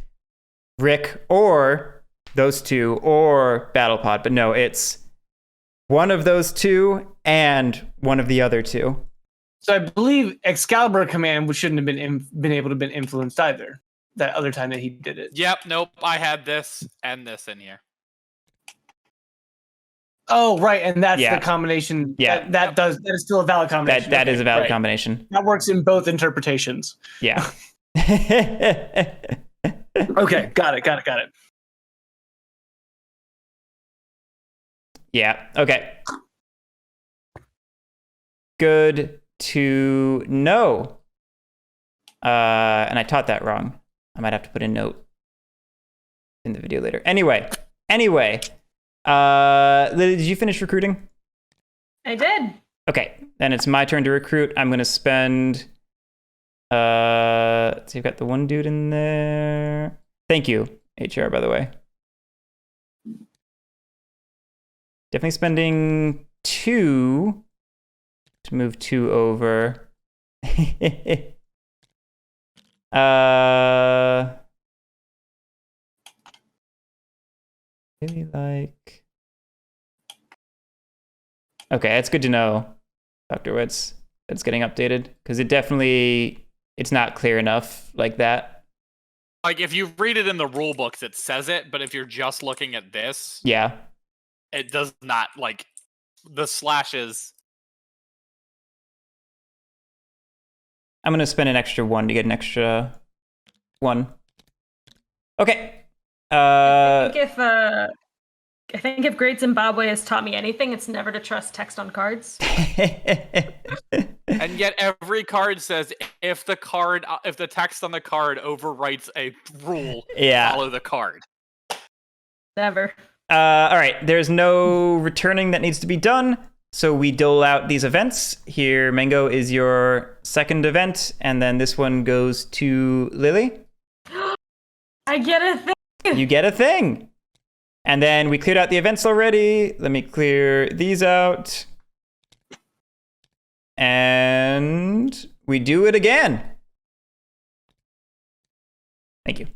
Rick or those 2 or battle pod, but no, it's one of those 2 and one of the other 2. So I believe Excalibur command shouldn't have been able to been influenced either. That other time that he did it. Yep, nope. I had this and this in here. Oh, right, and that's Yeah. the combination. Yeah. That is still a valid combination. That is a valid right. combination. That works in both interpretations. Yeah. Okay, got it. Yeah. Okay. Good to know. And I taught that wrong. I might have to put a note in the video later. Anyway. Lily, did you finish recruiting? I did. Okay. Then it's my turn to recruit. I'm gonna spend so you've got the one dude in there. Thank you, HR, by the way. Definitely spending 2 to move 2 over. Really like. Okay, that's good to know, Dr. Witz. That's getting updated because it's not clear enough like that. Like, if you read it in the rule books, it says it, but if you're just looking at this, Yeah. it does not, like, the slashes. I'm going to spend an extra 1 to get an extra 1. Okay. I think if Great Zimbabwe has taught me anything, it's never to trust text on cards. And yet every card says if the text on the card overwrites a rule, follow the card. Never. All right. There's no returning that needs to be done. So we dole out these events. Here, Mango is your second event, and then this one goes to Lily. I get a thing. You get a thing. And then we cleared out the events already. Let me clear these out. And we do it again. Thank you.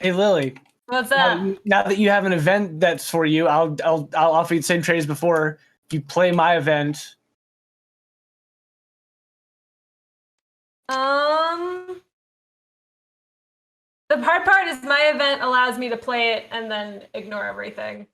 Hey Lily, What's that? now that you have an event that's for you, I'll offer you the same trade as before. If you play my event, The hard part is my event allows me to play it and then ignore everything.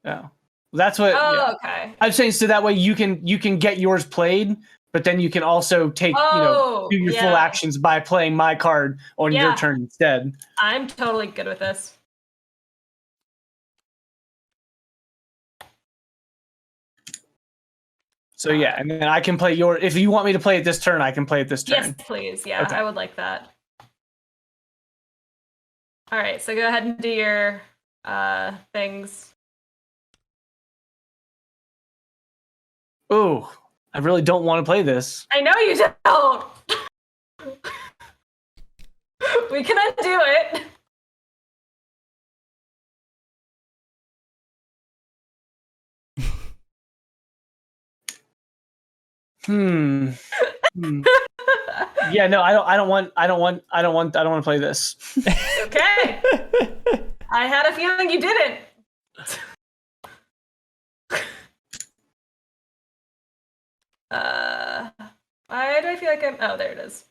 yeah, that's what. Oh, yeah. okay. I'm saying so that way you can get yours played, but then you can also take do your full actions by playing my card on your turn instead. I'm totally good with this. So yeah, and then I can play your. If you want me to play it this turn, I can play it this turn. Yes, please. Yeah, Okay. I would like that. All right, so go ahead and do your things. Ooh, I really don't want to play this. I know you don't. We can undo it. Yeah, no, I don't want to play this. Okay. I had a feeling you didn't. Why do I feel like I'm... Oh, there it is.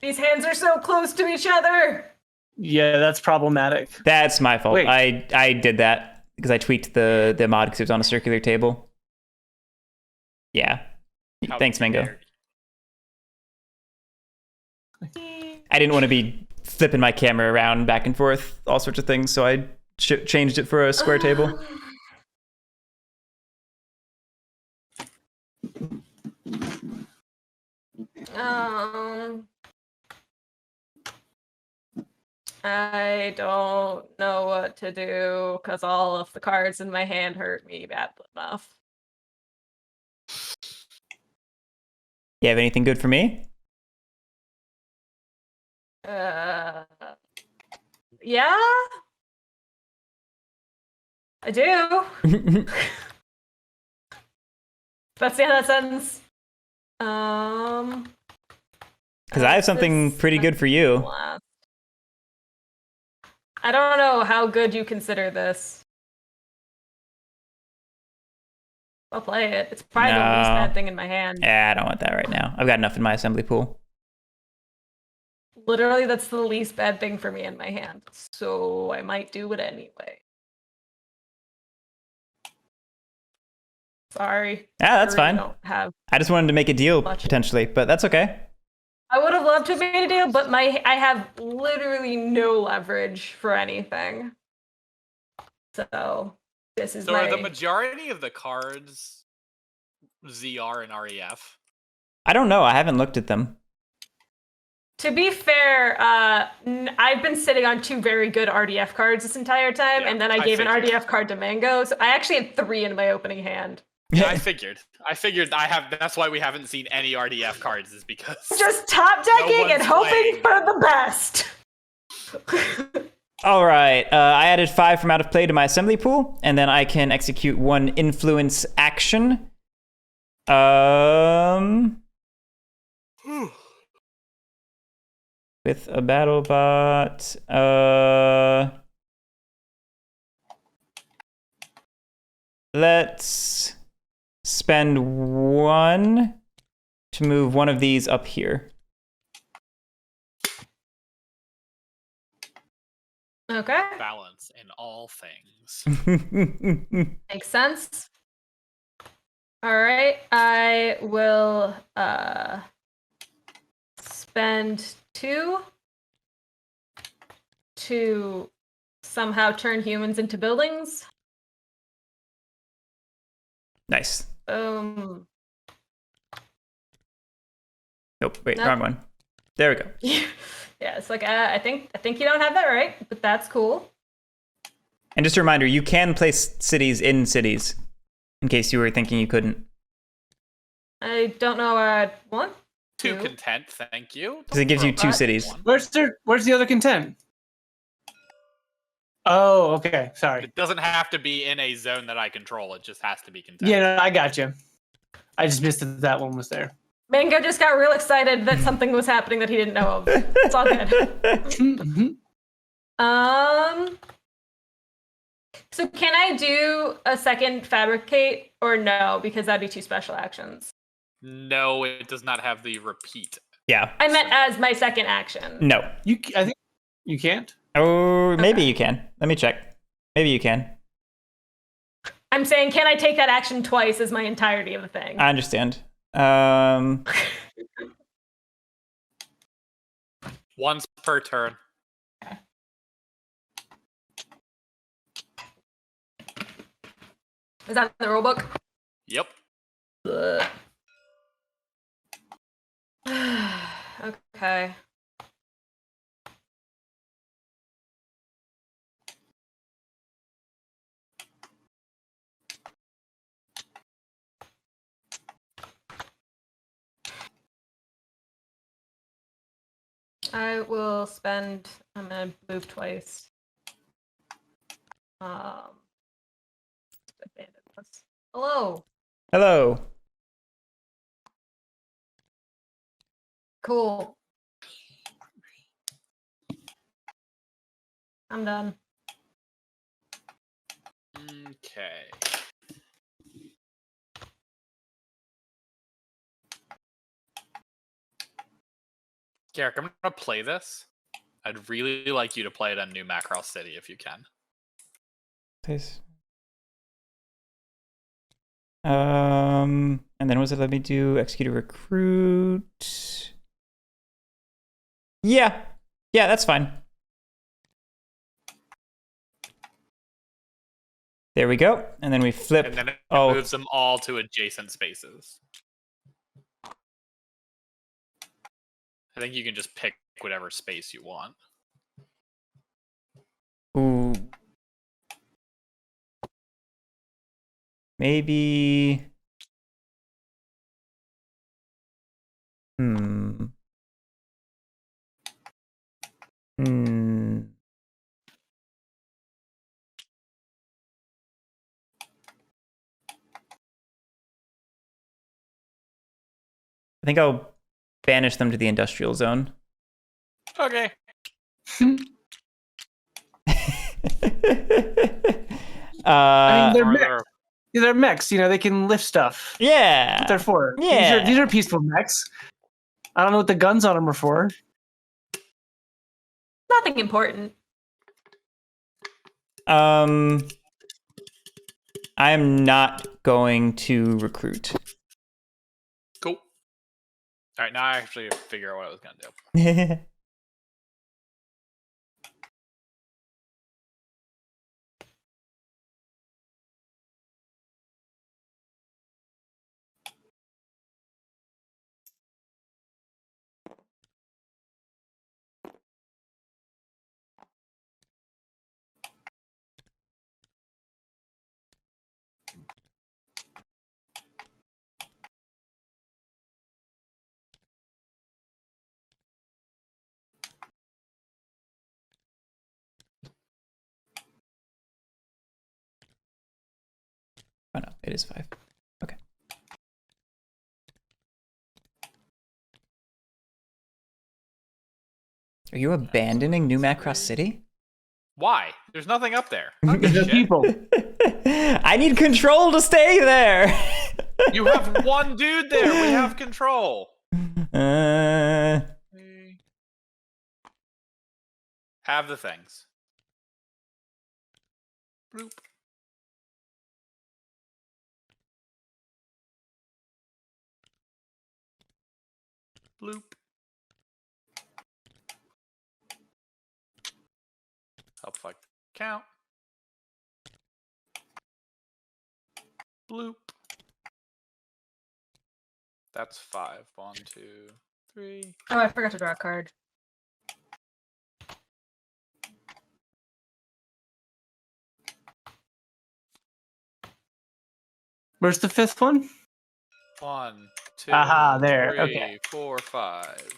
These hands are so close to each other. Yeah, that's problematic. That's my fault. Wait. I did that because I tweaked the mod because it was on a circular table. Yeah. How Thanks, Mango. dare I didn't want to be flipping my camera around back and forth, all sorts of things, so I changed it for a square table. I don't know what to do because all of the cards in my hand hurt me bad enough. You have anything good for me? Yeah, I do. That's the end of that sentence. Because I have something pretty good for you. Last. I don't know how good you consider this. I'll play it. It's probably the least bad thing in my hand. Yeah, I don't want that right now. I've got enough in my assembly pool. Literally, that's the least bad thing for me in my hand. So I might do it anyway. Sorry. Yeah, that's I really fine. don't have... I just wanted to make a deal, much. potentially, but that's okay. I would have loved to have made a deal, but I have literally no leverage for anything. So this is So my... are the majority of the cards ZR and REF? I don't know. I haven't looked at them. To be fair, I've been sitting on 2 very good RDF cards this entire time, Yeah, and then I gave an RDF card to Mango, so I actually had 3 in my opening hand. Yeah, I figured. That's why we haven't seen any RDF cards, is because Just top decking and hoping for the best. All right. I added 5 from out of play to my assembly pool, and then I can execute 1 influence action. With a battle bot. Let's spend 1 to move one of these up here. Okay. balance in all things. Makes sense. All right, I will spend 2 to somehow turn humans into buildings. Nice. Nope. Nope, wait, wrong one. There we go. Yeah, it's like I think you don't have that right, but that's cool. And just a reminder, you can place cities in cities, in case you were thinking you couldn't. I don't know where I'd want Too to. content, thank you. Because it gives you 2 What? cities. Where's the other content? Oh, okay. Sorry. It doesn't have to be in a zone that I control. It just has to be content. Yeah, no, I got you. I just missed that one was there. Mango just got real excited that something was happening that he didn't know of. It's all good. So can I do a second fabricate or no? Because that'd be 2 special actions. No, it does not have the repeat. Yeah. I meant as my second action. No. I think you can't. Oh, maybe Okay. you can. Let me check. Maybe you can. I'm saying, can I take that action twice as my entirety of the thing? I understand. Once per turn. Is that in the rulebook? Yep. Okay. I will spend. I'm gonna move twice. Abandon this. Hello. Hello. Cool. I'm done. Okay. Garrick, I'm gonna play this. I'd really like you to play it on New Macross City if you can. Please. And then what does it let me do? Execute a recruit. Yeah. Yeah, that's fine. There we go. And then we flip. And then it Oh. moves them all to adjacent spaces. I think you can just pick whatever space you want. Ooh. Maybe. Hmm. I think I'll banish them to the industrial zone. Okay. I mean, Or they're mechs. You know, they can lift stuff. yeah. That's what they're for. Yeah. These are peaceful mechs. I don't know what the guns on them are for. Nothing important. I am not going to recruit. Cool. All right, now I actually figure out what I was gonna do. Oh no, it is 5. Okay. Are you abandoning New Macross City? Why? There's nothing up there. There's no people. I need control to stay there. You have one dude there. We have control. Have the things. Bloop. Bloop. Help fuck count. Bloop. That's 5. 1, 2, 3. Oh, I forgot to draw a card. Where's the fifth one? 1, 2, Aha, there. 3, Okay. 4, 5.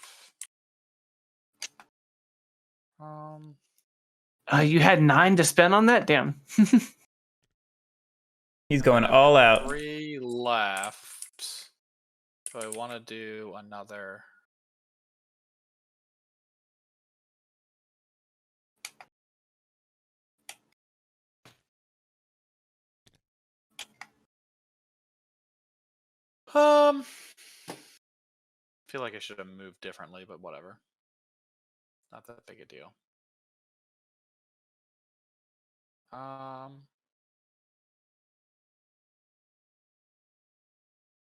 You had 9 to spend on that? Damn. He's going all out. 3 left. Do I want to do another? I feel like I should have moved differently, but whatever. Not that big a deal.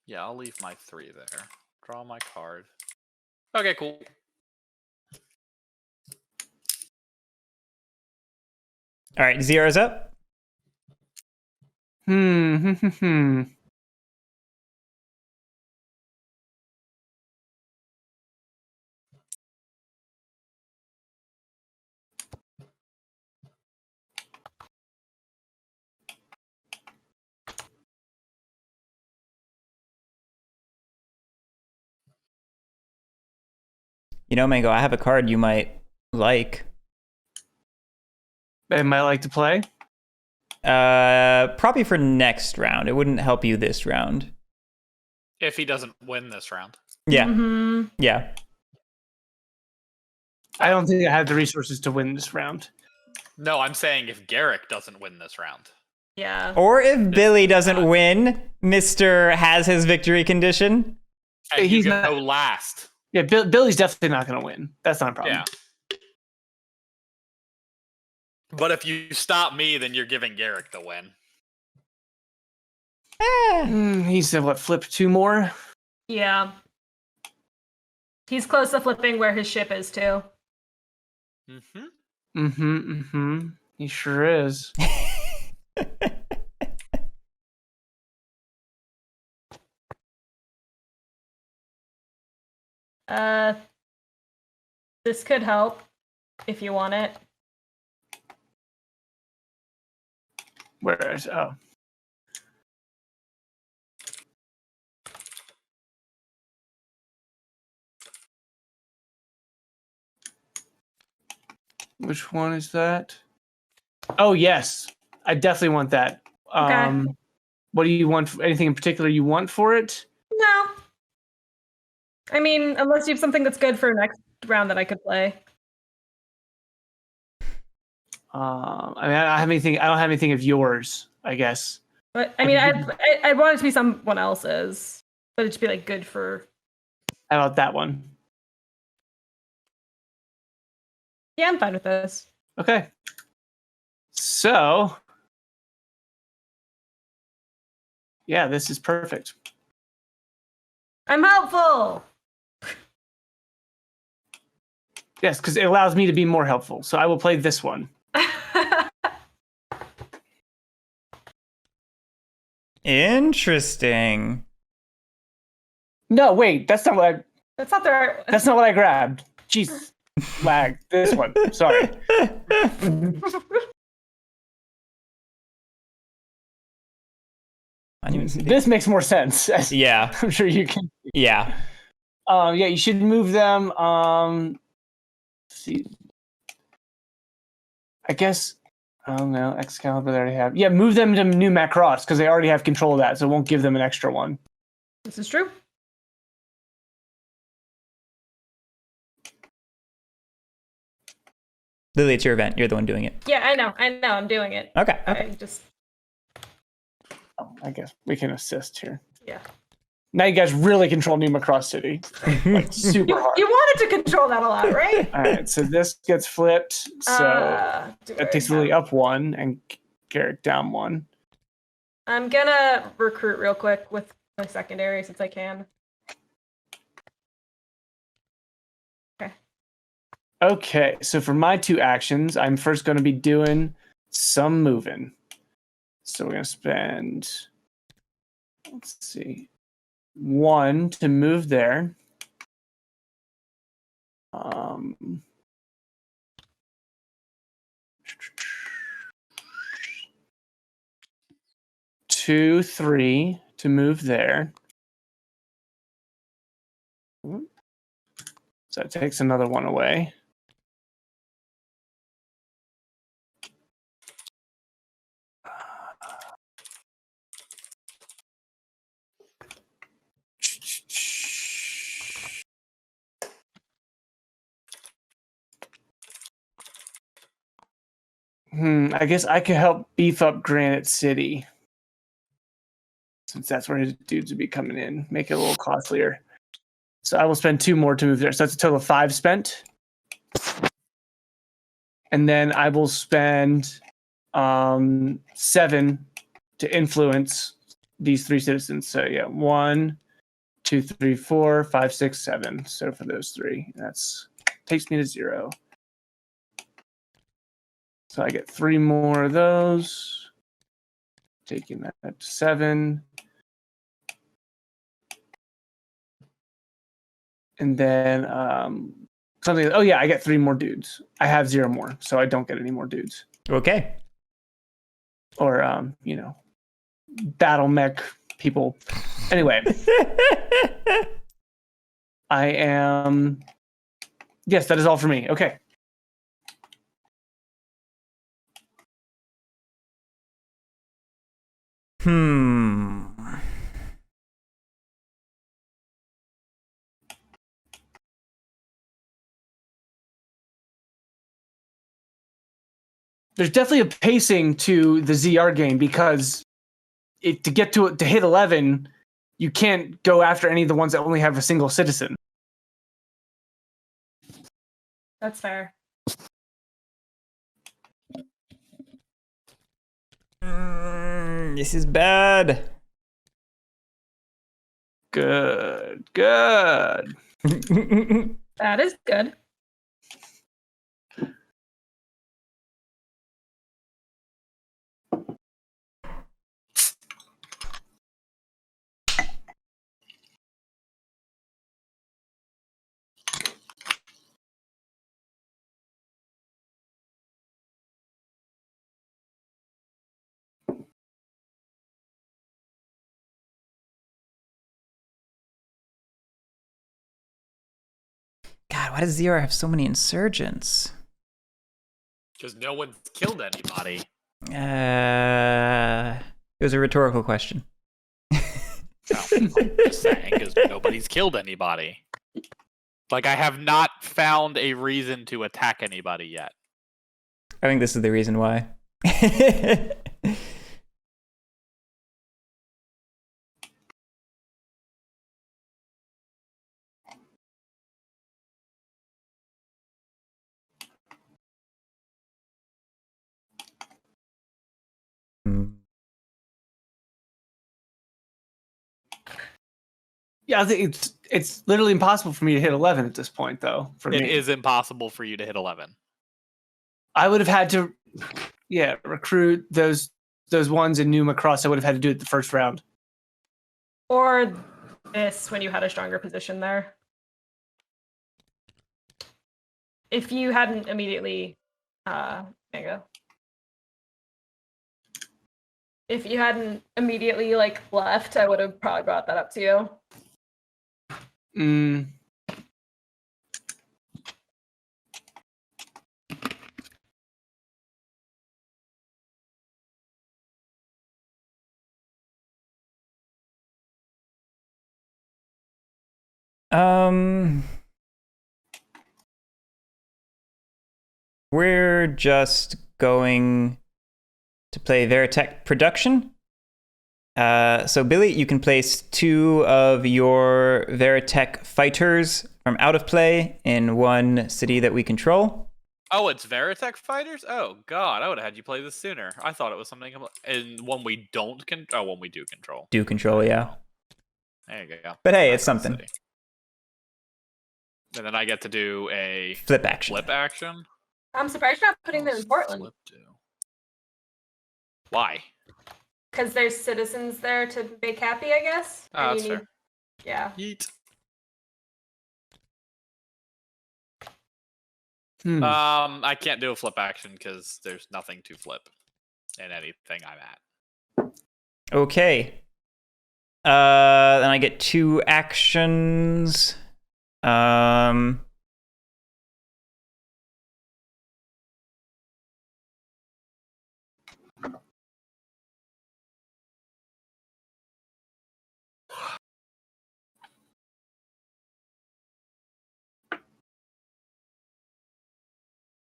Yeah, I'll leave my 3 there. Draw my card. Okay, cool. All right, Zero's up. You know, Mango, I have a card you might like. I might like to play. Probably for next round. It wouldn't help you this round. If he doesn't win this round. Yeah. Mm-hmm. Yeah. I don't think I have the resources to win this round. No, I'm saying if Garrick doesn't win this round. Yeah. Or if Billy doesn't win, Mr. has his victory condition. And He's you not- go last. Yeah, Billy's definitely not going to win. That's not a problem. Yeah. But if you stop me, then you're giving Garrick the win. He said, what, flip 2 more? Yeah. He's close to flipping where his ship is too. He sure is. This could help if you want it. Where is, oh. Which one is that? Oh, yes. I definitely want that. Okay. What do you want? Anything in particular you want for it? No. I mean, unless you have something that's good for next round that I could play. I mean, I don't have anything of yours, I guess. But I mean, I want it to be someone else's, but it should be like good for. How about that one? Yeah, I'm fine with this. Okay. So, yeah, this is perfect. I'm helpful. Yes, because it allows me to be more helpful. So I will play this one. Interesting. No, wait, that's not what I. That's not the right. That's not what I grabbed. Jeez, lag. This one. Sorry. This makes more sense. Yeah. I'm sure you can. Yeah. Yeah, you should move them. See, I guess. Oh no, Excalibur they already have. Yeah, move them to New Macross because they already have control of that, so it won't give them an extra one. This is true. Lily, it's your event. You're the one doing it. Yeah, I know. I'm doing it. Okay. I just. Oh, I guess we can assist here. Yeah. Now you guys really control New Macross City, like super hard. You wanted to control that a lot, right? All right, so this gets flipped. So that takes Lily up 1 and Garrick down 1. I'm gonna recruit real quick with my secondary since I can. Okay. Okay, so for my 2 actions, I'm first going to be doing some moving. So we're going to spend, let's see, 1 to move there. 2, 3 to move there. So it takes another one away. I guess I could help beef up Granite City. Since that's where his dudes would be coming in. Make it a little costlier. So I will spend 2 more to move there. So that's a total of 5 spent. And then I will spend 7 to influence these 3 citizens. So yeah, 1, 2, 3, 4, 5, 6, 7. So for those 3, that's takes me to 0. So I get 3 more of those, taking that to 7. And then something. Oh yeah, I get 3 more dudes. I have 0 more, so I don't get any more dudes. Okay. Or battle mech people. Anyway, I am. Yes, that is all for me. Okay. There's definitely a pacing to the ZR game because to hit 11, you can't go after any of the ones that only have a single citizen. That's fair. This is bad. Good. That is good. God, why does ZR have so many insurgents? Because no one's killed anybody. It was a rhetorical question. No, I'm just saying, because nobody's killed anybody. Like, I have not found a reason to attack anybody yet. I think this is the reason why. Yeah, I think it's literally impossible for me to hit 11 at this point, though. It is impossible for you to hit 11. I would have had to, recruit those ones in New Macross. I would have had to do it the first round. Or this when you had a stronger position there. If you hadn't immediately, there you go. If you hadn't immediately left, I would have probably brought that up to you. We're just going to play Veritech Production. So Billy, you can place 2 of your Veritech fighters from out of play in one city that we control. Oh, it's Veritech Fighters? Oh, God, I would have had you play this sooner. I thought it was something... And one we don't control... Oh, one we do control. Do control, yeah. There you go. But hey, it's something. City. And then I get to do a... Flip action. Flip action? I'm surprised you're not putting them in Portland. Flip do. Why? Because there's citizens there to make happy, I guess. Ah, that's fair. Yeah. Yeet. I can't do a flip action because there's nothing to flip in anything I'm at. Okay. Then I get 2 actions.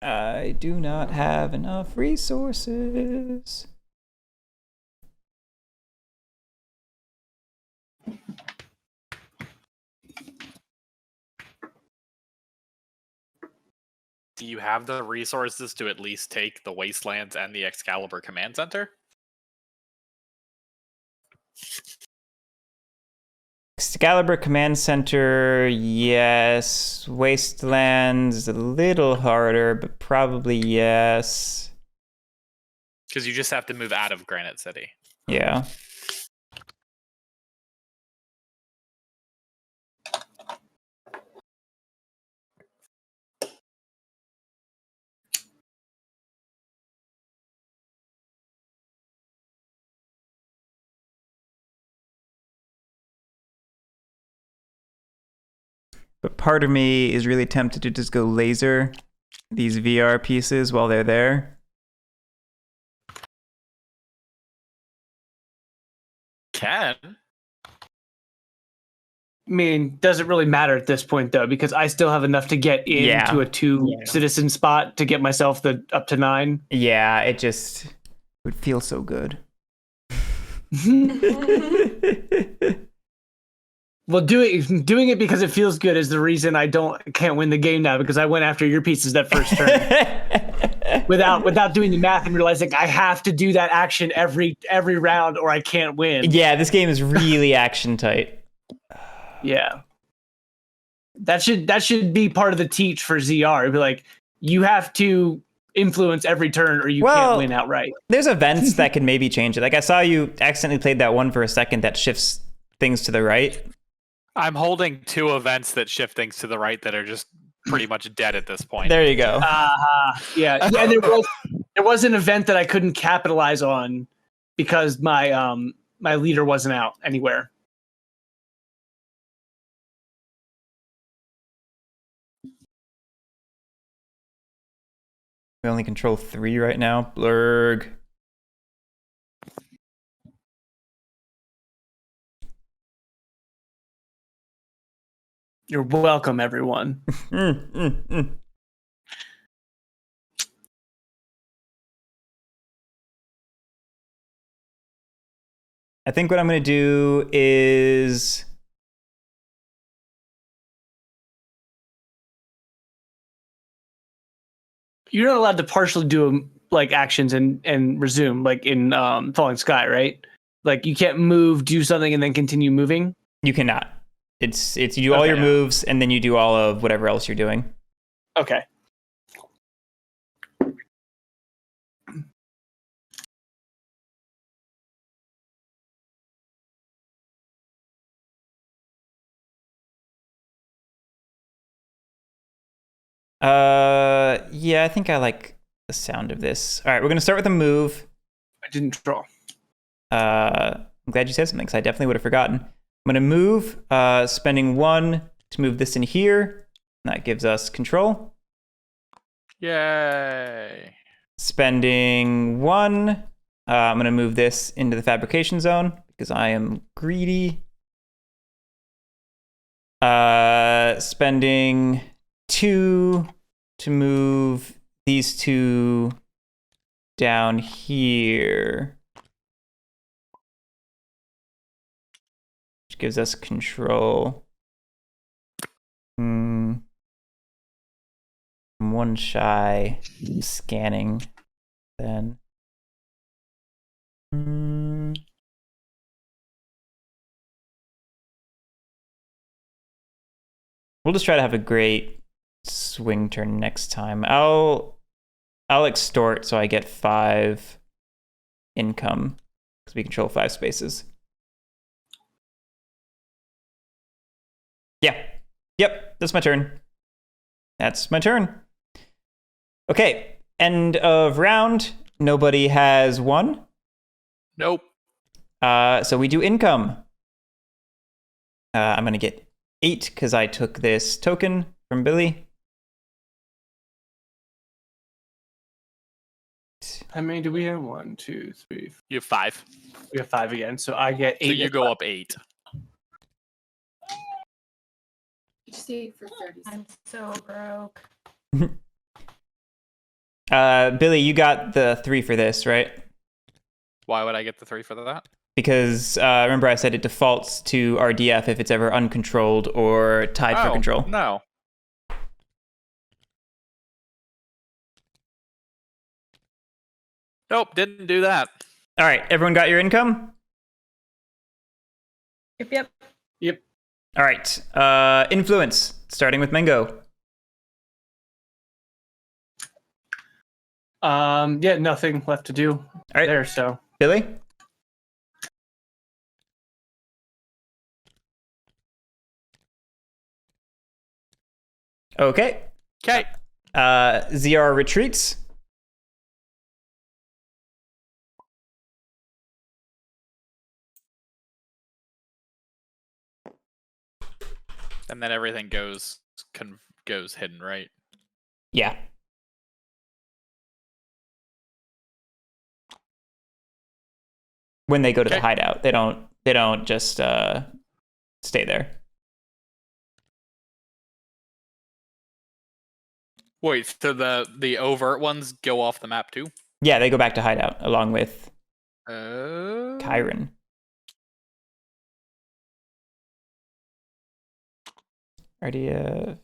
I do not have enough resources. Do you have the resources to at least take the Wastelands and the Excalibur Command Center? Excalibur Command Center, yes. Wastelands, a little harder, but probably yes. Because you just have to move out of Granite City. Yeah. But part of me is really tempted to just go laser these VR pieces while they're there. Can. I mean, doesn't really matter at this point though, because I still have enough to get into a 2 citizen spot to get myself the up to 9. Yeah, it just would feel so good. Well, doing it because it feels good is the reason I can't win the game now, because I went after your pieces that first turn without doing the math and realizing I have to do that action every round or I can't win. Yeah, this game is really action tight. Yeah. That should be part of the teach for ZR. It'd be like, you have to influence every turn or you can't win outright. There's events that can maybe change it. Like I saw you accidentally played that one for a second that shifts things to the right. I'm holding 2 events that shift things to the right that are just pretty much dead at this point. There you go. Yeah. There was an event that I couldn't capitalize on because my my leader wasn't out anywhere. We only control 3 right now. Blurg. You're welcome, everyone. I think what I'm going to do is... You're not allowed to partially do like actions and resume like in Falling Sky, right? Like you can't move, do something, and then continue moving. You cannot. It's you do all your moves and then you do all of whatever else you're doing. Okay. Yeah, I think I like the sound of this. All right, we're gonna start with a move. I didn't draw. I'm glad you said something because I definitely would have forgotten. I'm gonna move, spending 1 to move this in here. That gives us control. Yay! Spending 1. I'm gonna move this into the fabrication zone because I am greedy. Spending 2 to move these 2 down here, which gives us control. I'm 1 shy of scanning then. We'll just try to have a great swing turn next time. I'll extort so I get 5 income because we control 5 spaces. Yeah. Yep, that's my turn. That's my turn. Okay, end of round. Nobody has 1. Nope. So we do income. I'm going to get 8 because I took this token from Billy. How many do we have? 1, 2, 3. You have 5. We have 5 again. So I get 8. So you go up 8. Just 8 for 30. I'm so broke. Billy, you got the 3 for this, right? Why would I get the 3 for that? Because remember I said it defaults to RDF if it's ever uncontrolled or tied for control. No. Nope, didn't do that. All right, everyone got your income? Yep. Yep. All right, influence, starting with Mango. Yeah, nothing left to do All right, there. So Billy? Okay. Okay. ZR retreats. And then everything goes hidden, right? Yeah. When they go to the Okay. hideout, they don't just stay there. Wait, so the overt ones go off the map too? Yeah, they go back to hideout along with Uh... Kyron. RDF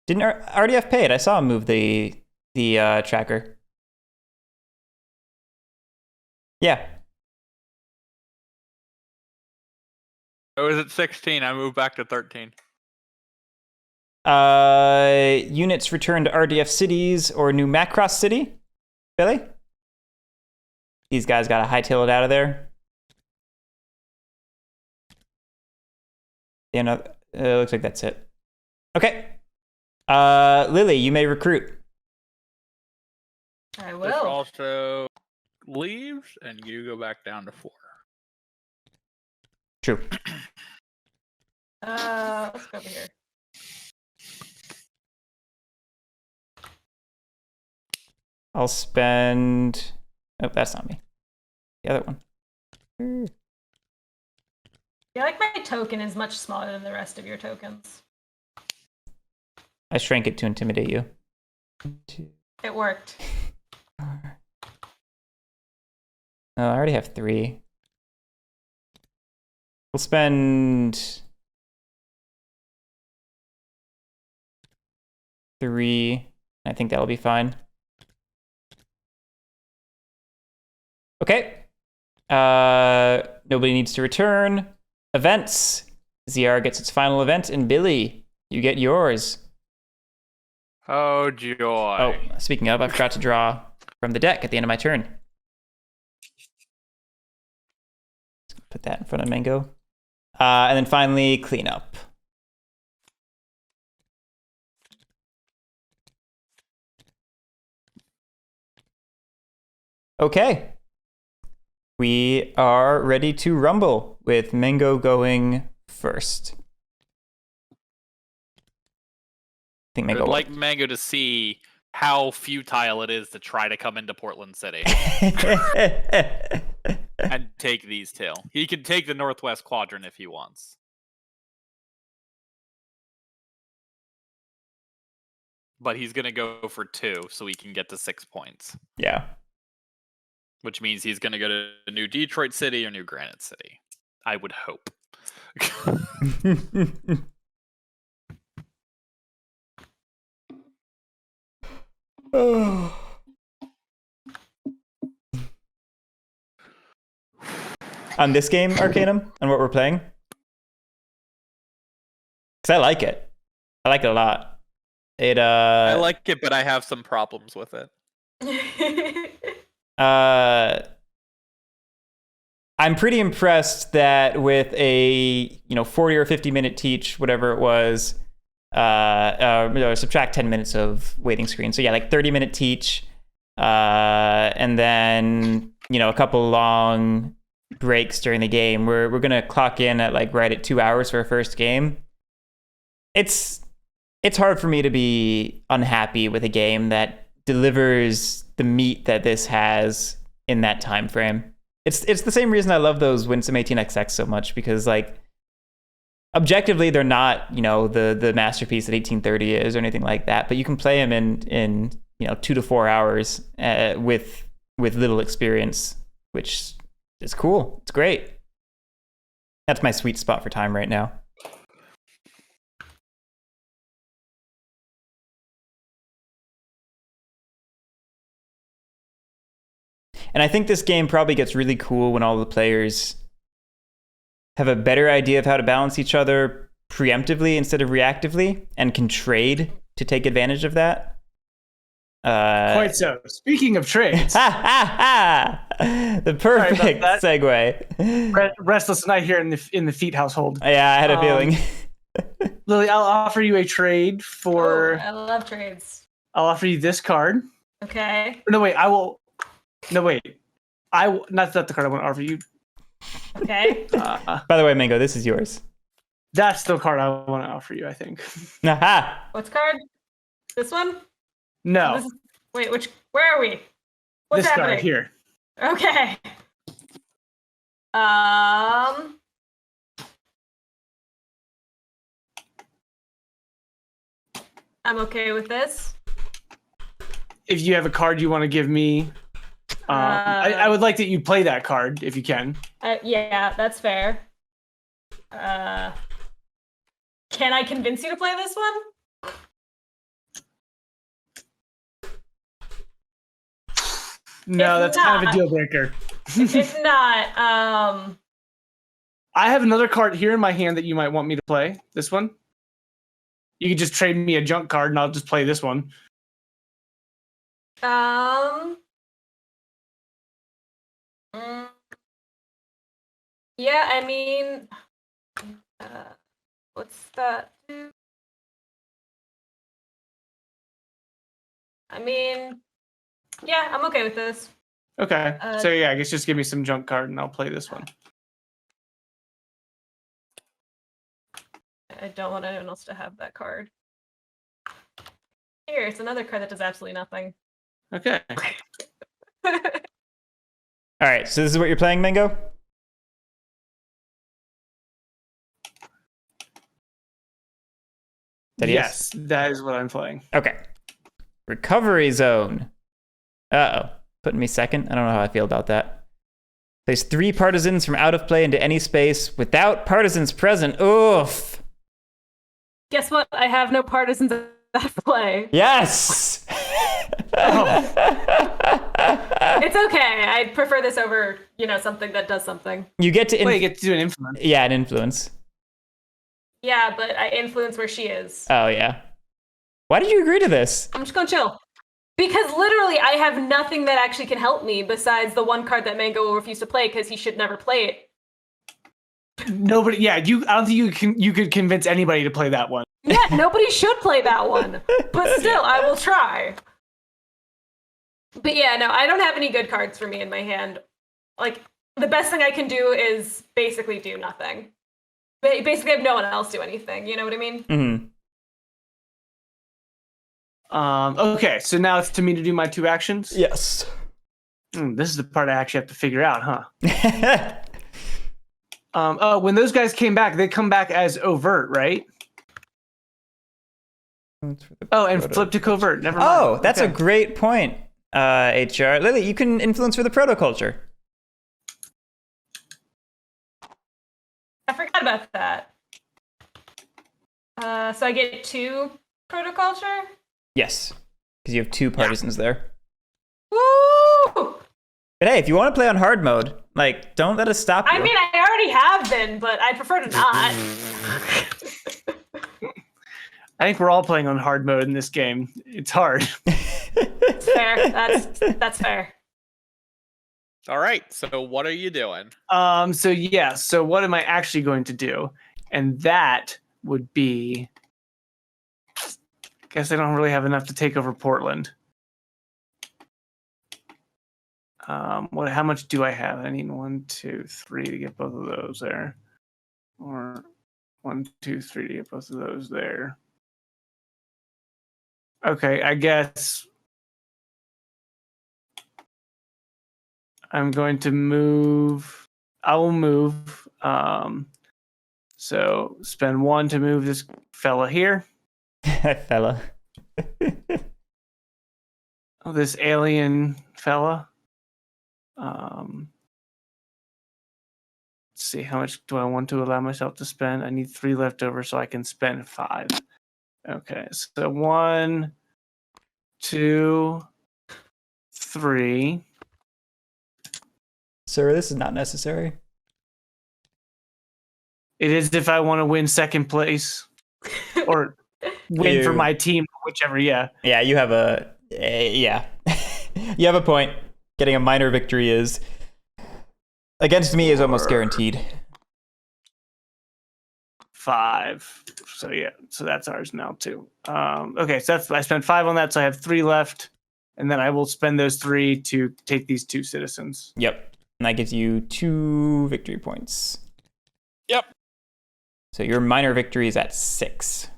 didn't RDF pay it? I saw him move the tracker. Yeah. I was at 16. I moved back to 13. Units return to RDF cities or New Macross City. Billy? These guys got to hightail it out of there. Yeah, no, it looks like that's it. Okay. Lily, you may recruit. I This will. also leaves, and you go back down to 4. True. Let's go over here. I'll spend... Oh, that's not me. The other one. I feel like my token is much smaller than the rest of your tokens. I shrank it to intimidate you. 2, It worked. 4. Oh, I already have 3. We'll spend 3. I think that'll be fine. Okay. Nobody needs to return. Events. ZR gets its final event, and Billy, you get yours. Oh, joy. Oh, speaking of, I forgot to draw from the deck at the end of my turn. Put that in front of Mango. And then finally, clean up. Okay. We are ready to rumble with Mango going first. I think I Mango would like Mango to see how futile it is to try to come into Portland City and take these two. He can take the Northwest Quadrant if he wants. But he's going to go for 2 so he can get to 6 points. Yeah. Which means he's going to go to New Detroit City or New Granite City. I would hope. On this game, Arcanum, and what we're playing? Because I like it. I like it a lot. I like it, but I have some problems with it. I'm pretty impressed that with a 40 or 50 minute teach, whatever it was, subtract 10 minutes of waiting screen. So yeah, like 30-minute teach. and then a couple long breaks during the game. We're gonna clock in at like right at 2 hours for our first game. It's hard for me to be unhappy with a game that delivers the meat that this has in that time frame. It's the same reason I love those Winsome 18XX so much, because like objectively they're not the masterpiece that 1830 is or anything like that, but you can play them in 2 to 4 hours with little experience, which is cool. It's great. That's my sweet spot for time right now. And I think this game probably gets really cool when all the players have a better idea of how to balance each other preemptively instead of reactively, and can trade to take advantage of that. Quite so. Speaking of trades, the perfect segue. Restless night here in the Feet household. Yeah, I had a feeling. Lily, I'll offer you a trade for. Oh, I love trades. I'll offer you this card. Okay. No, wait. I will. No, wait. Not that the card I want to offer you. Okay. By the way, Mango, this is yours. That's the card I want to offer you, I think. Aha! What's card? This one? No. Wait, where are we? What's this happening? card here. Okay. I'm okay with this. If you have a card you want to give me, I would like that you play that card if you can. Yeah, that's fair. Can I convince you to play this one? No, If that's kind of a not- deal breaker. If not, I have another card here in my hand that you might want me to play. This one. You could just trade me a junk card and I'll just play this one. Yeah, I mean, what's that? I mean, yeah, I'm okay with this. Okay. So yeah, I guess just give me some junk card and I'll play this one. I don't want anyone else to have that card. Here, it's another card that does absolutely nothing. Okay. All right, so this is what you're playing, Mango? Yes, that is what I'm playing. Okay. Recovery zone. Uh-oh. Putting me second? I don't know how I feel about that. Place 3 partisans from out of play into any space without partisans present. Oof. Guess what? I have no partisans at play. Yes! It's okay. I'd prefer this over, something that does something. You get to... Well, you get to do an influence. Yeah, an influence. Yeah, but I influence where she is. Oh, yeah. Why did you agree to this? I'm just gonna chill. Because literally, I have nothing that actually can help me besides the one card that Mango will refuse to play because he should never play it. Nobody, yeah, I don't think you could convince anybody to play that one. Yeah, nobody should play that one. But still, I will try. But yeah, no, I don't have any good cards for me in my hand. Like, the best thing I can do is basically do nothing. Basically, have no one else do anything. You know what I mean? Mm-hmm. Okay, so now it's to me to do my 2 actions? Yes. This is the part I actually have to figure out, huh? When those guys came back, they come back as overt, right? Oh, and flip to covert. Never mind. Oh, that's a great point, HR. Lily, you can influence for the protoculture. I forgot about that. So I get 2 protoculture? Yes, because you have 2 partisans there. Woo! But hey, if you want to play on hard mode, don't let us stop you. I mean, I already have been, but I prefer to not. I think we're all playing on hard mode in this game. It's hard. It's fair. That's fair. All right. So what are you doing? So what am I actually going to do? And that would be, I guess I don't really have enough to take over Portland. How much do I have? I need 1, 2, 3 to get both of those there. Or 1, 2, 3 to get both of those there. Okay, I guess I'm going to move. I will move. So spend 1 to move this fella here. Fella. Oh, this alien fella. Let's see, how much do I want to allow myself to spend? I need 3 left over so I can spend 5. Okay, so 1, 2, 3. Sir, this is not necessary. It is if I want to win second place or win for my team, whichever. Yeah. Yeah, you have yeah. You have a point. Getting a minor victory is against me is almost guaranteed. 5. So yeah, so that's ours now too. Okay, so I spent 5 on that, so I have 3 left, and then I will spend those 3 to take these 2 citizens. Yep, and that gives you 2 victory points. Yep. So your minor victory is at 6.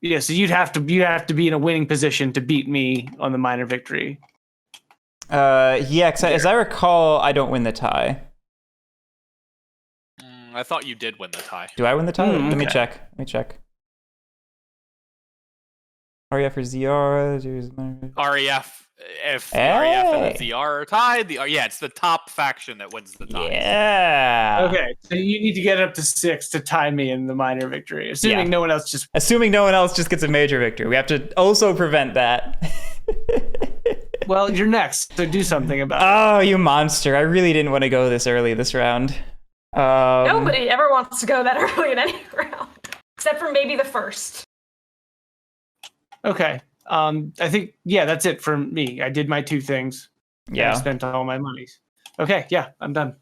Yeah, so you have to be in a winning position to beat me on the minor victory. Yeah, as I recall, I don't win the tie. I thought you did win the tie. Do I win the tie? Let me Okay. check. REF or ZR? REF, if the Hey. REF and the ZR are tied, it's the top faction that wins the tie. Yeah. Okay, so you need to get up to 6 to tie me in the minor victory, assuming Yeah. no one else just. Assuming no one else just gets a major victory. We have to also prevent that. Well, you're next, so do something about it. Oh, you monster. I really didn't want to go this early this round. Nobody ever wants to go that early in any round, except for maybe the first. Okay. I think that's it for me. I did my 2 things. And I Yeah. spent all my monies. Okay, yeah, I'm done.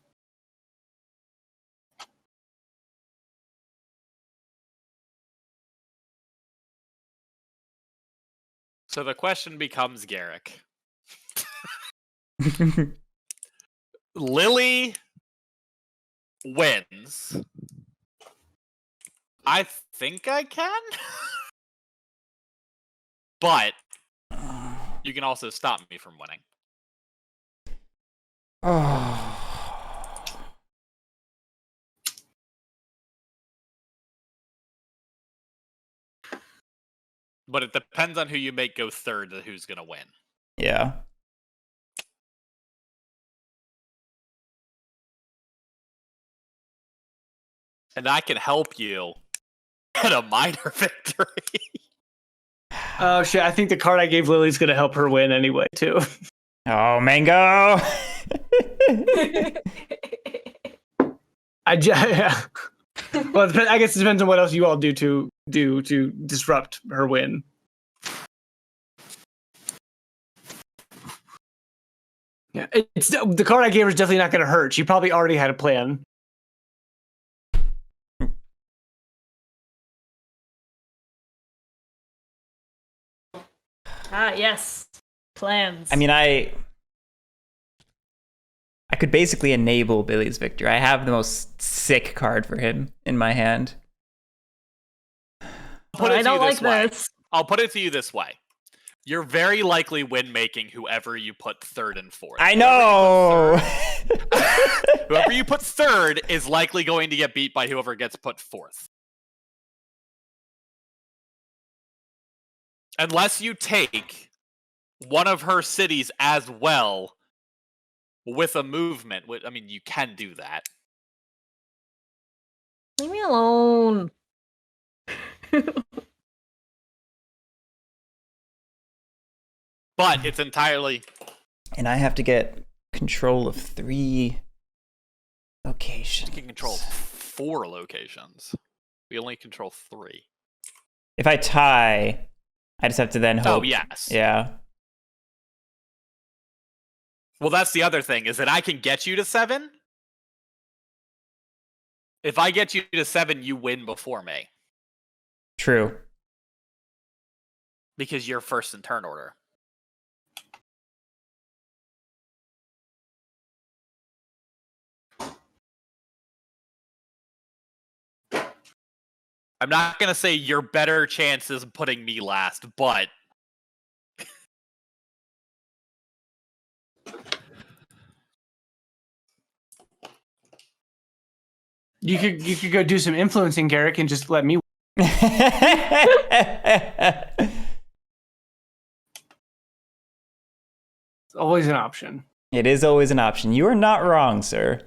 So the question becomes, Garrick. Lily wins. I think I can. But you can also stop me from winning. Oh. But it depends on who you make go third to who's going to win. Yeah. And I can help you get a minor victory. Oh shit! I think the card I gave Lily's gonna help her win anyway too. Oh, Mango. Yeah. Well, I guess it depends on what else you all do to disrupt her win. Yeah, it's the card I gave her is definitely not going to hurt. She probably already had a plan. Yes. Plans. I mean, I could basically enable Billy's victory. I have the most sick card for him in my hand. I don't like this. I'll put it to you this way. You're very likely win making whoever you put third and fourth. I know. Whoever you put third is likely going to get beat by whoever gets put fourth. Unless you take one of her cities as well with a movement. I mean, you can do that. Leave me alone. But it's entirely... And I have to get control of 3 locations. You can control 4 locations. We only control 3. If I tie, I just have to then hope. Oh, yes. Yeah. Well, that's the other thing, is that I can get you to 7. If I get you to 7, you win before me. True. Because you're first in turn order. I'm not gonna say your better chances of putting me last, but You could go do some influencing, Garrick, and just let me. It's always an option. It is always an option. You are not wrong, sir.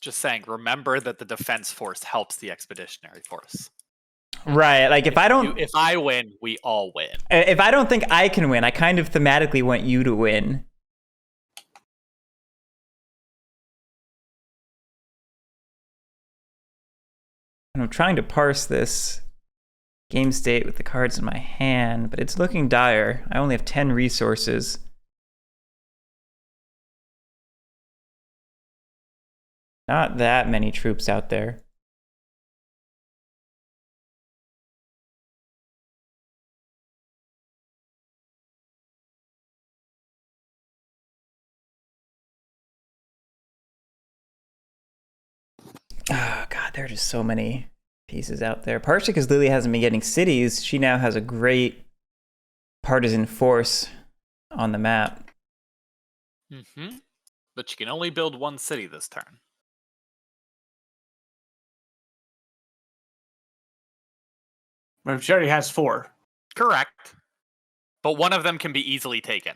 just saying, remember that the defense force helps the expeditionary force. Right. Like if I win, we all win. If I don't think I can win, I kind of thematically want you to win. And I'm trying to parse this game state with the cards in my hand, but it's looking dire. I only have 10 resources. Not that many troops out there. Oh, God, there are just so many pieces out there. Partially because Lily hasn't been getting cities. She now has a great partisan force on the map. Mm-hmm. But you can only build one city this turn. She already has 4. Correct. But one of them can be easily taken.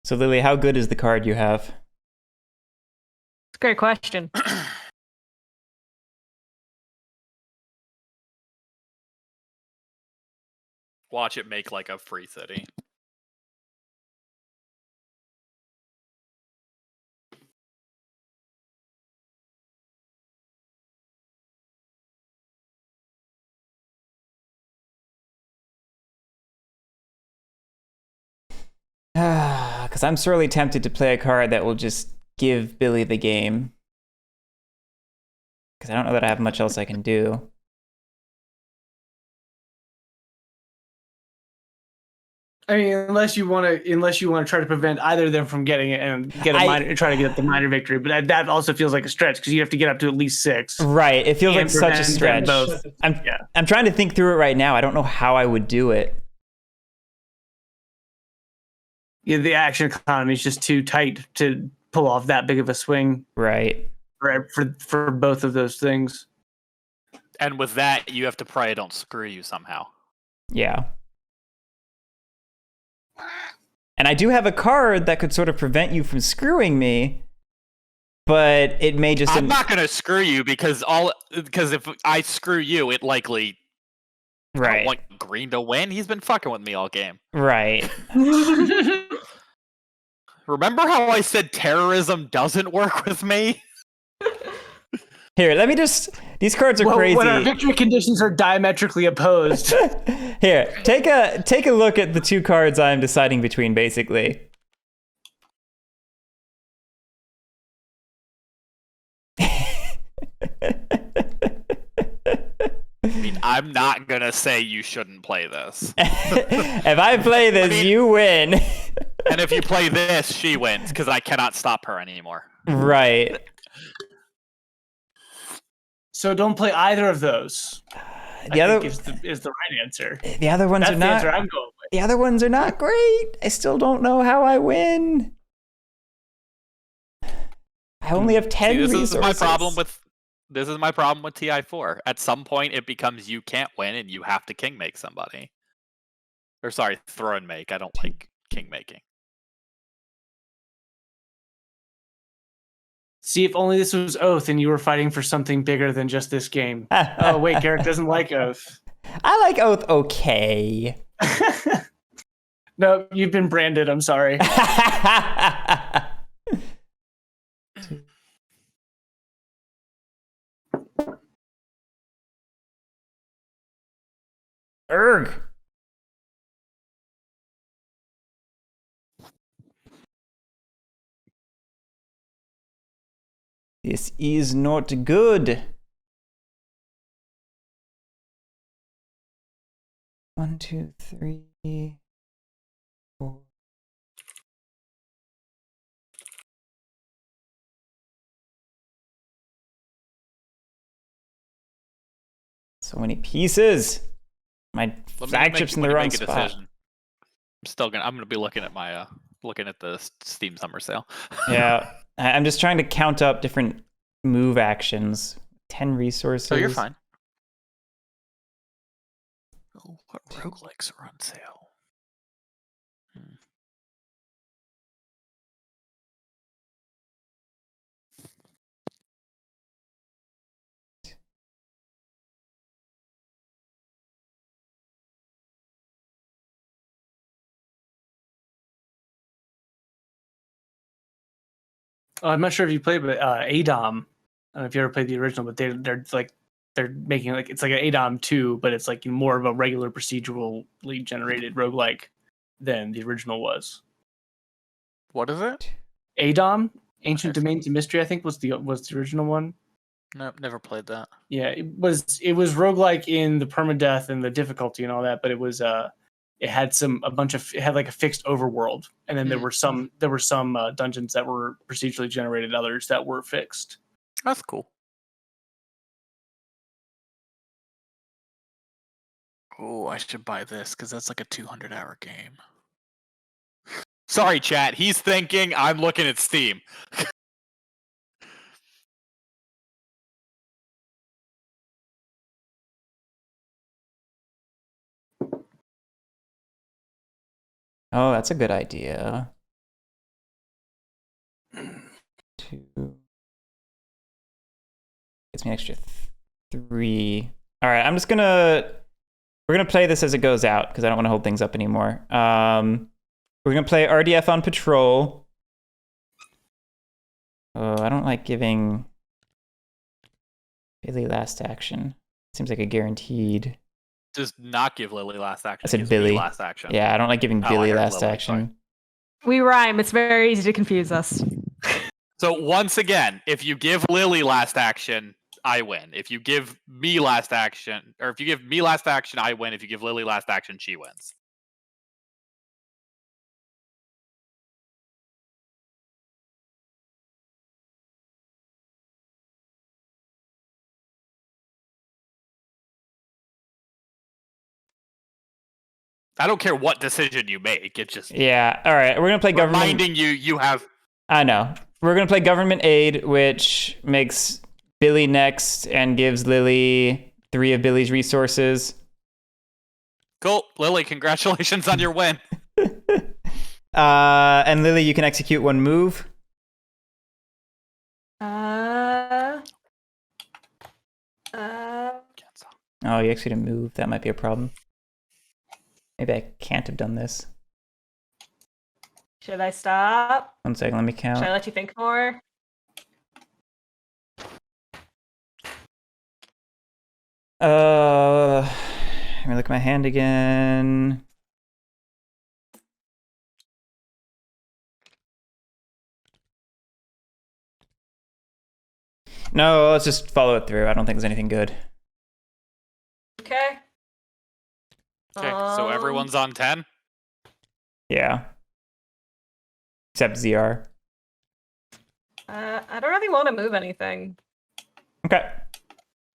So, Lily, how good is the card you have? It's a great question. Watch it make like a free city. Because I'm sorely tempted to play a card that will just give Billy the game. Because I don't know that I have much else I can do. I mean, unless you want to try to prevent either of them from getting it and try to get the minor victory, but that also feels like a stretch because you have to get up to at least 6. Right, it feels like such a stretch. I'm trying to think through it right now. I don't know how I would do it. Yeah, the action economy is just too tight to pull off that big of a swing. Right. For both of those things. And with that, you have to pray it don't screw you somehow. Yeah. And I do have a card that could sort of prevent you from screwing me, but it may just... I'm not going to screw you because if I screw you, it likely... Right. I want Green to win. He's been fucking with me all game. Right. Remember how I said terrorism doesn't work with me? Here, let me just... These cards are crazy. When our victory conditions are diametrically opposed. Here, take a look at the 2 cards I'm deciding between, basically. I mean, I'm not gonna say you shouldn't play this. If I play this, you win. And if you play this, she wins, because I cannot stop her anymore. Right. So don't play either of those. The other is the right answer. The other ones That's are the not. answer I'm going with. The other ones are not great. I still don't know how I win. I only have 10 resources. This is my problem with TI4. At some point, it becomes you can't win and you have to king make somebody. Or sorry, throw and make. I don't like king making. See, if only this was Oath and you were fighting for something bigger than just this game. Oh, wait, Garrick doesn't like Oath. I like Oath okay. No, you've been branded. I'm sorry. Erg. This is not good. 1, 2, 3, 4. So many pieces. My flagship's in the wrong spot. I'm gonna be looking at my looking at the Steam summer sale. Yeah, I'm just trying to count up different move actions. 10 resources. So you're fine. Oh, what roguelikes are on sale? I'm not sure if you played, but ADOM. I don't know if you ever played the original, but they're making like it's like an ADOM 2, but it's like more of a regular procedurally generated roguelike than the original was. What is it? ADOM, Ancient Domains of Mystery, I think was the original one. Nope, never played that. Yeah, it was roguelike in the permadeath and the difficulty and all that, but it had like a fixed overworld, and then there were some dungeons that were procedurally generated, others that were fixed. That's cool. Oh, I should buy this because that's like a 200-hour game. Sorry, chat. He's thinking. I'm looking at Steam. Oh, that's a good idea. 2. Gets me an extra 3. All right, we're gonna play this as it goes out because I don't want to hold things up anymore. We're gonna play RDF on patrol. Oh, I don't like giving Billy last action. Seems like a guaranteed. Just not give Lily last action. I said Billy. Last action. Yeah, I don't like giving Billy I heard last Lily, action. sorry. We rhyme. It's very easy to confuse us. So once again, if you give Lily last action, I win. If you give me last action, or if you give me last action, I win. If you give Lily last action, she wins. I don't care what decision you make. It's just Yeah. All right. We're gonna play government. reminding you have. I know. We're gonna play government aid, which makes Billy next and gives Lily 3 of Billy's resources. Cool, Lily. Congratulations on your win. And Lily, you can execute 1 move. Oh, you execute a move. That might be a problem. Maybe I can't have done this. Should I stop? 1 second, let me count. Should I let you think more? Let me look at my hand again. No, let's just follow it through. I don't think there's anything good. Okay. Okay, so everyone's on 10. Yeah. Except ZR. I don't really want to move anything. Okay.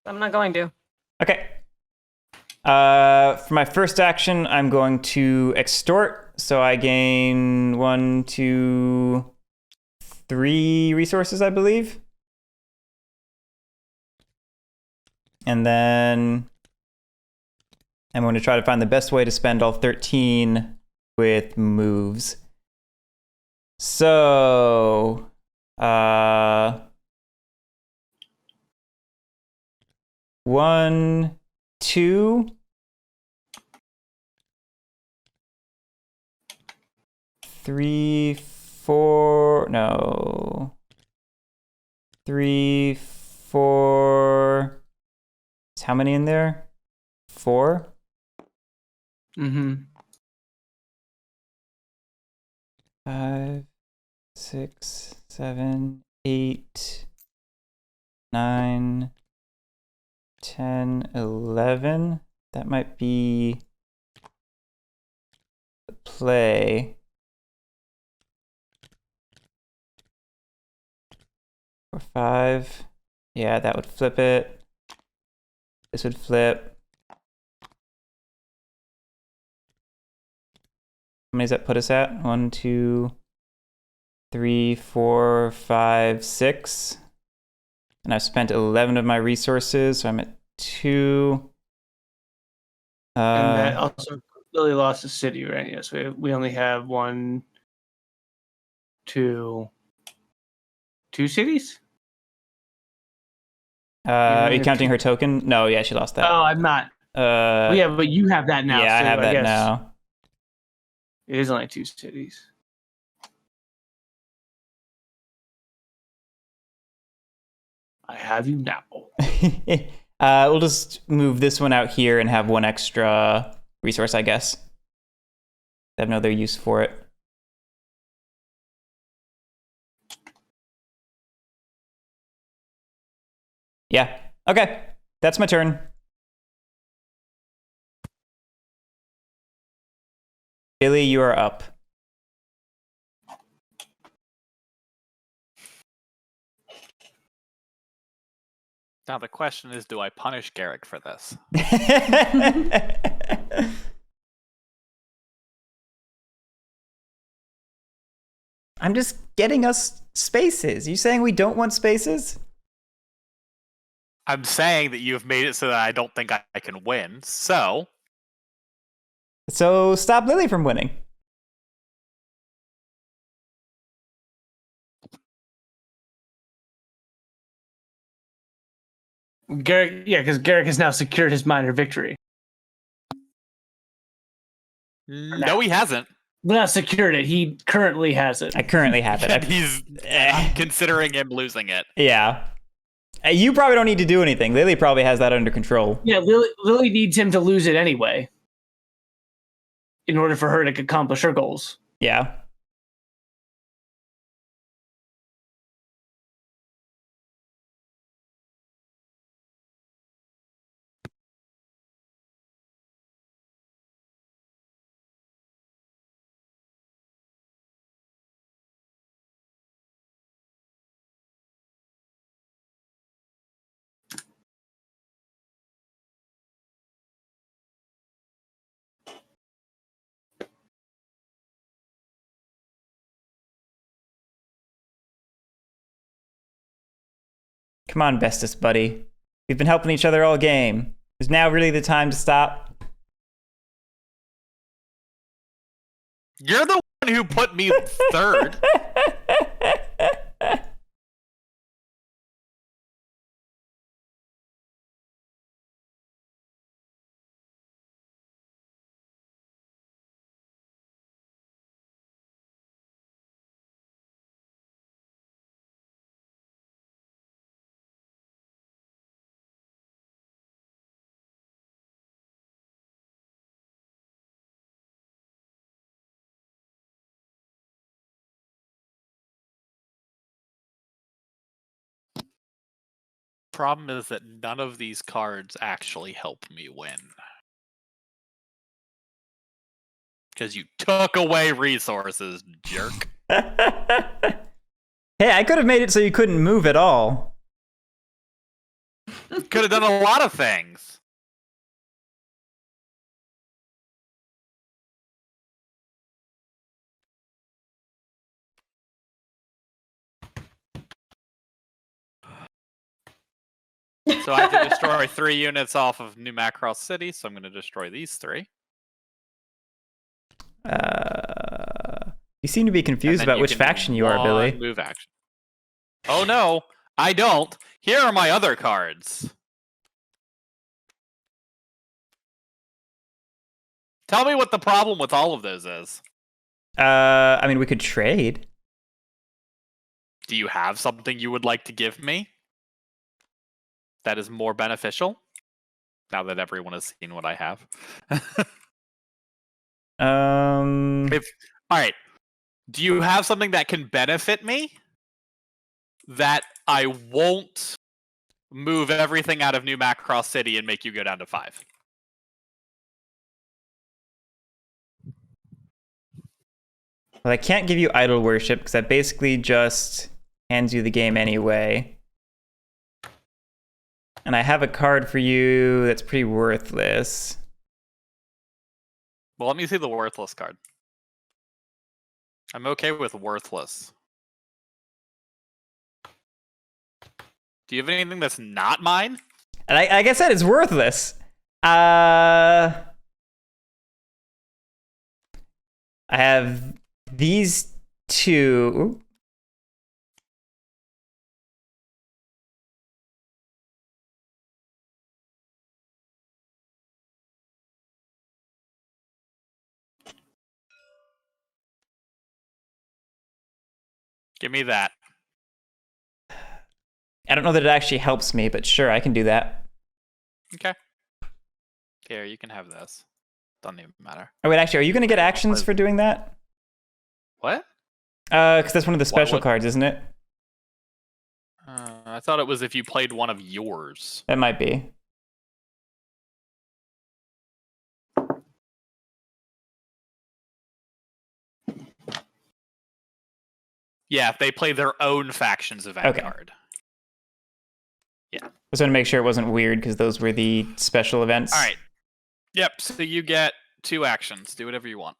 I'm not going to. Okay. For my first action, I'm going to extort. So I gain 1, 2, 3 resources, I believe. And then I'm going to try to find the best way to spend all 13 with moves. So, 1, 2, 3, 4. No. 3, 4. How many in there? 4? Mm-hmm. 5, 6, 7, 8, 9, 10, 11. That might be the play. 4, 5. Yeah, that would flip it. This would flip. How many does that put us at? 1, 2, 3, 4, 5, 6. And I've spent 11 of my resources, so I'm at 2. And that also Lily lost a city, right? Yes, we only have 1, 2 cities. Are you counting her token? No, yeah, she lost that. Oh, I'm not. Well, yeah, but you have that now. Yeah, so I have that guess now. It is only 2 cities. I have you now. We'll just move this one out here and have 1 extra resource, I guess. I have no other use for it. Yeah. Okay. That's my turn. Billy, you are up. Now the question is, do I punish Garrick for this? I'm just getting us spaces. You saying we don't want spaces? I'm saying that you've made it so that I don't think I can win. So stop Lily from winning. Garrick, yeah, because Garrick has now secured his minor victory. no, he hasn't. Not secured it. He currently has it. I currently have it. I'm considering him losing it. Yeah. You probably don't need to do anything. Lily probably has that under control. Yeah, Lily needs him to lose it anyway, in order for her to accomplish her goals. Yeah. Come on, bestest buddy. We've been helping each other all game. Is now really the time to stop? You're the one who put me third. Problem is that none of these cards actually help me win. Because you took away resources, jerk. Hey, I could have made it so you couldn't move at all. Could have done a lot of things. So I have to destroy 3 units off of New Macross City, so I'm going to destroy these 3. You seem to be confused about which faction you are, Billy. Move action. Oh no, I don't. Here are my other cards. Tell me what the problem with all of those is. I mean, we could trade. Do you have something you would like to give me that is more beneficial? Now that everyone has seen what I have. Um, All right. Do you have something that can benefit me? That I won't move everything out of New Macross City and make you go down to 5. well, I can't give you idol worship because that basically just hands you the game anyway. And I have a card for you that's pretty worthless. Well, let me see the worthless card. I'm okay with worthless. Do you have anything that's not mine? And like I said, it's worthless. I have these two. Ooh. Give me that. I don't know that it actually helps me, but sure, I can do that. Okay. Here, you can have this. Doesn't even matter. Oh, wait, actually, are you going to get actions for doing that? What? Because that's one of the special would- cards, isn't it? I thought it was if you played one of yours. That might be. Yeah, if they play their own factions of Vanguard. I just want to make sure it wasn't weird because those were the special events. All right. Yep, so you get 2 actions. Do whatever you want.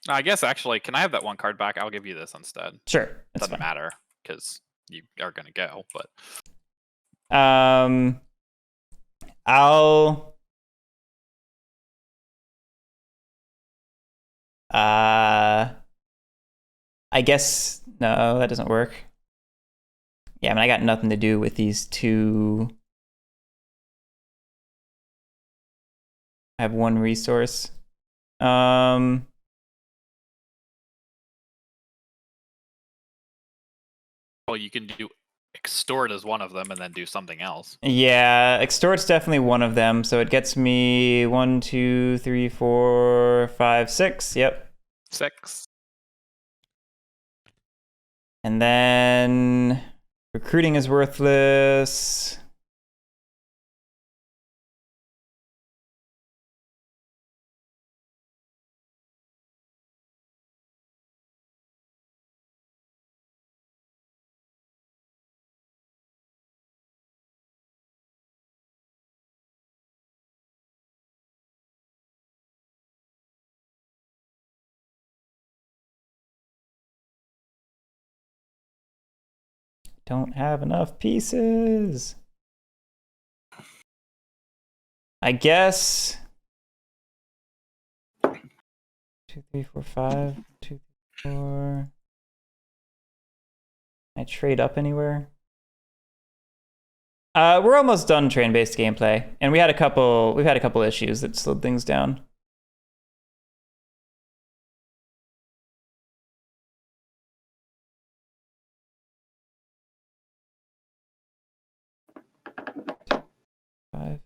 I guess, actually, can I have that 1 card back? I'll give you this instead. Sure. That's Doesn't fine. matter, because you are going to go, but... I'll... I guess... No, that doesn't work. Yeah, I mean, I got nothing to do with these 2... I have 1 resource. Well, you can do extort as one of them and then do something else. Yeah, extort's definitely one of them. So it gets me 1, 2, 3, 4, 5, 6. Yep. 6. And then recruiting is worthless. Don't have enough pieces. I guess 2, 3, 4, 5. 2, 3, 4. Can I trade up anywhere? We're almost done train-based gameplay, and we've had a couple issues that slowed things down. Five.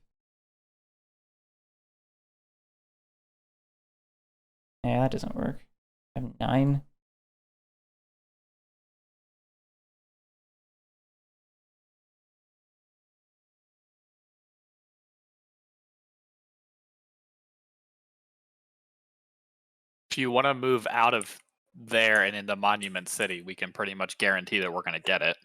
Yeah, that doesn't work. I have 9. If you want to move out of there and into Monument City, we can pretty much guarantee that we're going to get it.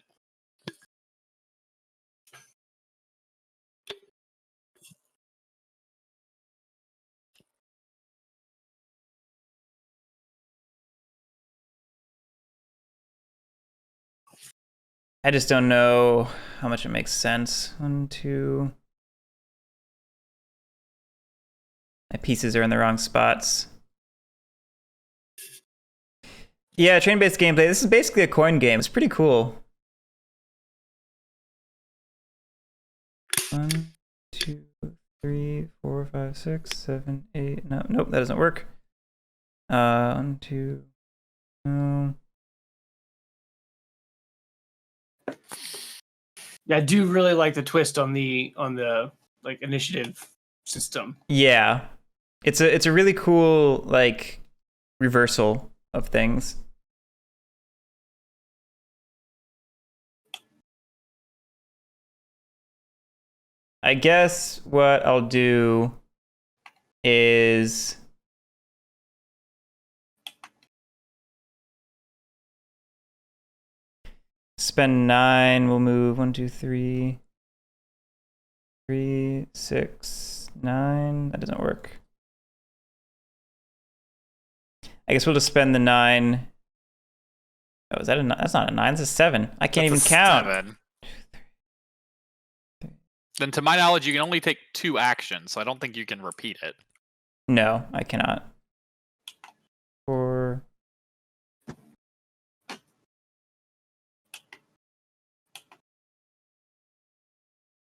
I just don't know how much it makes sense. 1, 2. My pieces are in the wrong spots. Yeah, train-based gameplay. This is basically a coin game. It's pretty cool. 1, 2, 3, 4, 5, 6, 7, 8. No, nope, that doesn't work. 1, 2. No. Yeah, I do really like the twist on the like initiative system. Yeah. It's a really cool like reversal of things. I guess what I'll do is spend 9. We'll move 1, 2, 3, 3, 6, 9. That doesn't work. I guess we'll just spend the 9. Oh, is that a 9? That's not a 9. That's a 7. I can't even count. 7. Then, to my knowledge, you can only take 2 actions, so I don't think you can repeat it. No, I cannot. 4.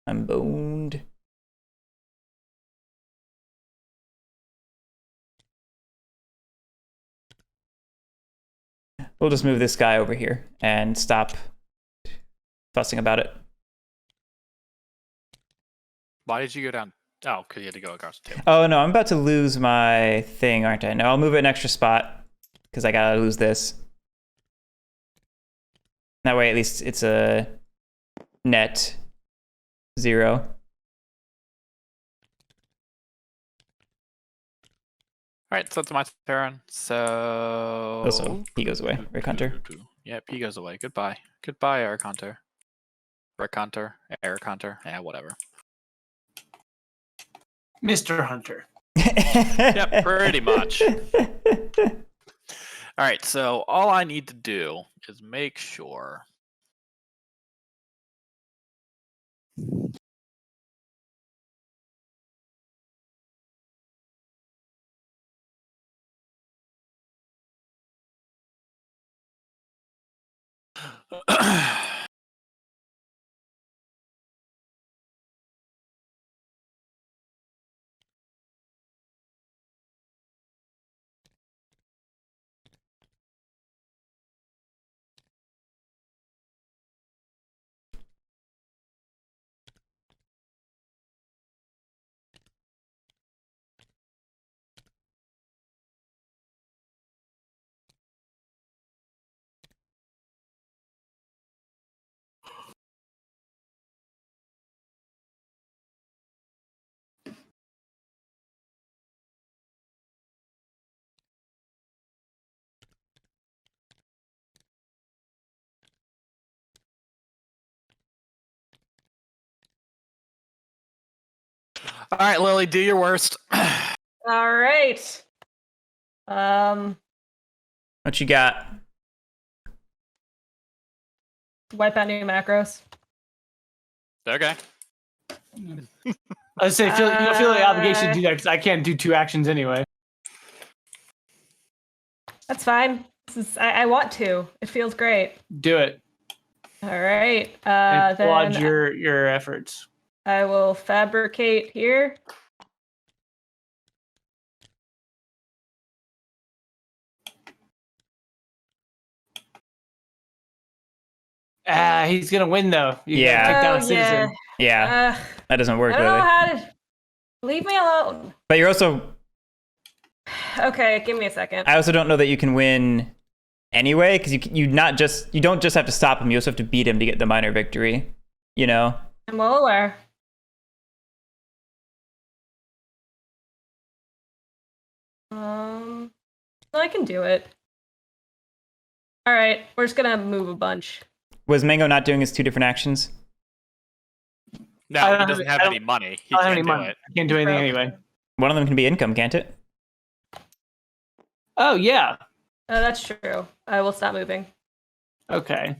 I'm boned. We'll just move this guy over here and stop fussing about it. Why did you go down? Oh, because you had to go across the table. Oh no, I'm about to lose my thing, aren't I? No, I'll move it an extra spot because I gotta lose this. That way, at least it's a net 0. Alright, so it's my turn. So... Also, he goes away. Rick Hunter. Yep, he goes away. Goodbye. Goodbye, Eric Hunter. Rick Hunter. Eric Hunter. Yeah, whatever. Mr. Hunter. Yep, pretty much. Alright, so all I need to do is make sure... All right, Lily, do your worst. All right. What you got? Wipe out new macros. Okay. I say, you don't feel the obligation to do that because I can't do 2 actions anyway. That's fine. I want to. It feels great. Do it. All right. And applaud Then your efforts. I will fabricate here. He's gonna win though. You gotta take down a citizen. Yeah, that doesn't work, I don't know Lily. how to. Leave me alone. But you're also... Okay, give me a second. I also don't know that you can win anyway, because you don't just have to stop him, you also have to beat him to get the minor victory, you know? I'm well aware. I can do it. All right, we're just gonna move a bunch. Was Mango not doing his 2 different actions? No, he doesn't have any money. He I don't have can't any do money. it. I can't do anything anyway. One of them can be income, can't it? Oh yeah. That's true. I will stop moving. Okay.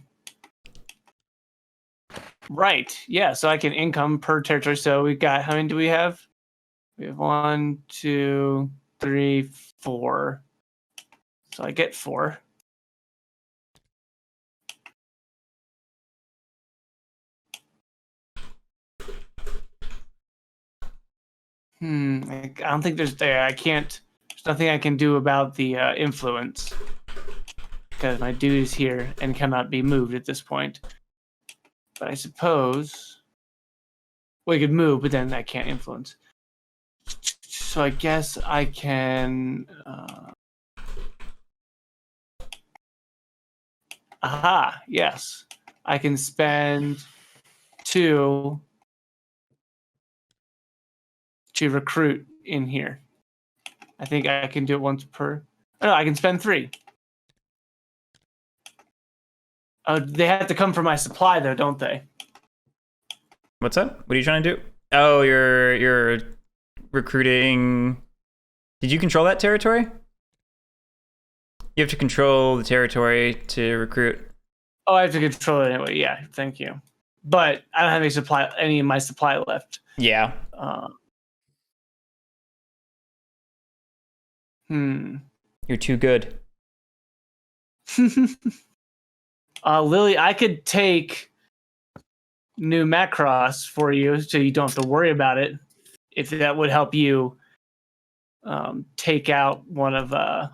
Right. Yeah. So I can income per territory. So we got, how many do we have? We have 1, 2, 3, 4. So I get 4. I don't think there's there. I can't. There's nothing I can do about the influence because my dude is here and cannot be moved at this point. But I suppose we could move, but then that can't influence. So I guess I can. Aha! Yes, I can spend 2 to recruit in here. I think I can do it once per. Oh, no, I can spend 3. Oh, they have to come from my supply, though, don't they? What's up? What are you trying to do? Oh, you're recruiting. Did you control that territory? You have to control the territory to recruit. Oh, I have to control it anyway. Yeah, thank you. But I don't have any of my supply left. Yeah. You're too good. Lily, I could take new Macross for you so you don't have to worry about it. If that would help you take out one of the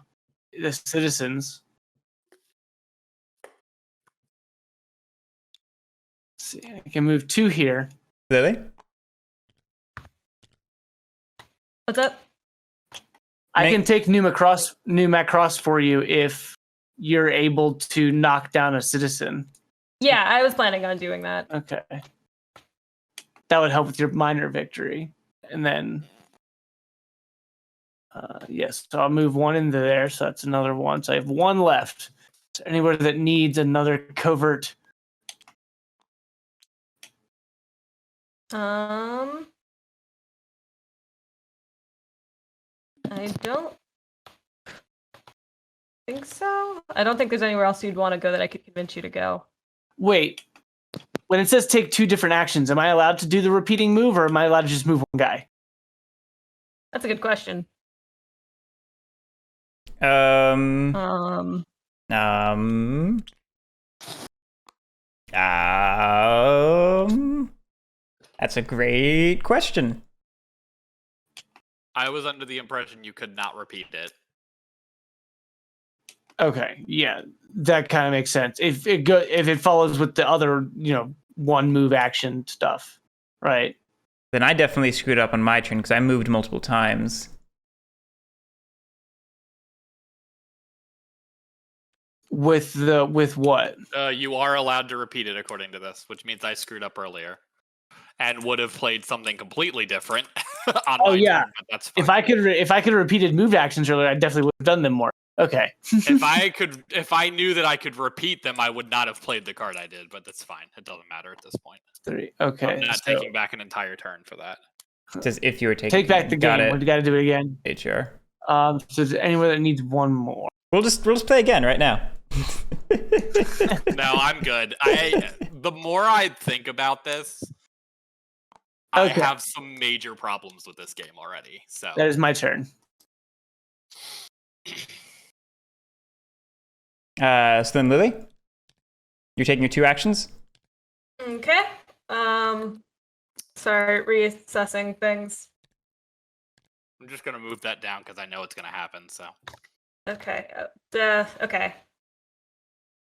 citizens. Let's see, I can move 2 here. Lily? What's up? I can take new Macross for you if you're able to knock down a citizen. Yeah, I was planning on doing that. Okay. That would help with your minor victory. And then, yes, so I'll move 1 into there. So that's another 1. So I have 1 left. Is there anybody that needs another covert? I don't think so. I don't think there's anywhere else you'd want to go that I could convince you to go. Wait. When it says take 2 different actions, am I allowed to do the repeating move or am I allowed to just move 1 guy? That's a good question. That's a great question. I was under the impression you could not repeat it. Okay, yeah, that kind of makes sense. If it follows with the other, 1 move action stuff, right? Then I definitely screwed up on my turn because I moved multiple times. With what? You are allowed to repeat it according to this, which means I screwed up earlier and would have played something completely different on my turn, but that's fine. If I could have repeated moved actions earlier, I definitely would have done them more. Okay. If I knew that I could repeat them, I would not have played the card I did, but that's fine. It doesn't matter at this point. 3. Okay. I'm not taking back an entire turn for that. It says if you were taking Take back the got game. it. We got to do it again. HR. So is there anyone that needs 1 more? We'll just play again right now. No, I'm good. The more I think about this, I have some major problems with this game already. So that is my turn. So then, Lily, you're taking your 2 actions. Okay. Sorry, reassessing things. I'm just gonna move that down because I know it's gonna happen. So. Okay. Okay.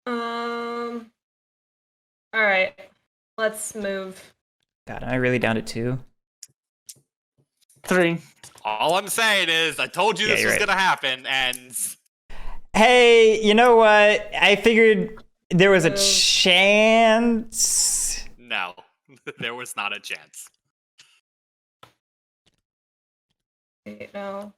All right. Let's move. God, am I really down to 2? 3. All I'm saying is, I told you this was gonna happen, and. Hey, you know what? I figured there was a chance. No, there was not a chance. Wait, no.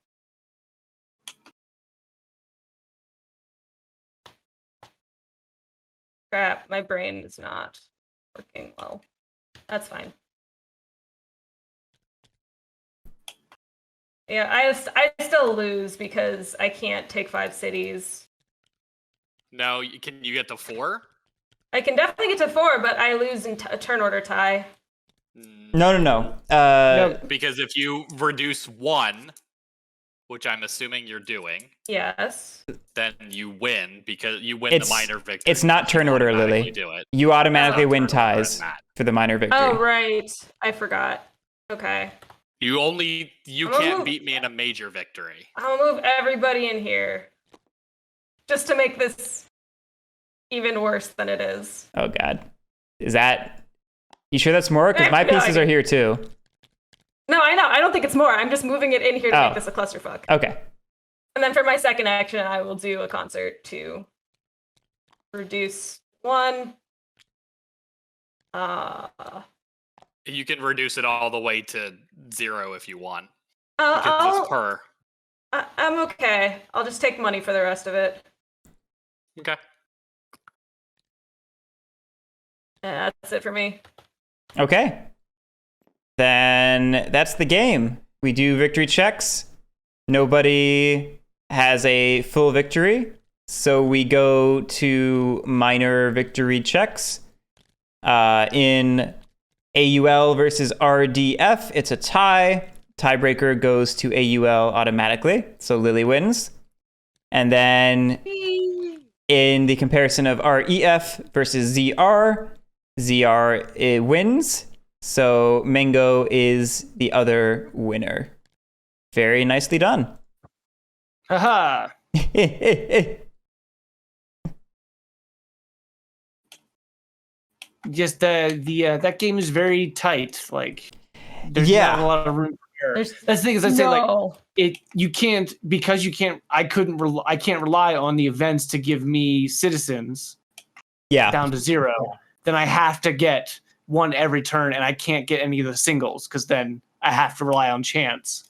Crap, my brain is not working well. That's fine. Yeah, I still lose because I can't take 5 cities. No, can you get to 4? I can definitely get to 4, but I lose in a turn order tie. No. No. Because if you reduce 1, which I'm assuming you're doing, Yes. then you win because you win the minor victory. It's not turn order, Lily. Do it. You automatically win turn order ties in that. for the minor victory. Oh, right. I forgot. Okay. You can't beat me in a major victory. I'll move everybody in here. Just to make this even worse than it is. Oh God, is that You sure that's more? Because my pieces are here too. No, I know. I don't think it's more. I'm just moving it in here to Oh. make this a clusterfuck. Okay. And then for my second action, I will do a concert to reduce 1. You can reduce it all the way to 0 if you want. Because it's per. I'm okay. I'll just take money for the rest of it. Okay. Yeah, that's it for me. Okay. Then that's the game. We do victory checks. Nobody has a full victory. So we go to minor victory checks. In AUL versus RDF, it's a tie. Tiebreaker goes to AUL automatically. So Lily wins. And then in the comparison of REF versus ZR, ZR wins. So Mango is the other winner. Very nicely done. Haha. Just that game is very tight. Like there's not a lot of room for error. That's the thing is I say like you can't I can't rely on the events to give me citizens down to 0. Then I have to get 1 every turn, and I can't get any of the singles because then I have to rely on chance.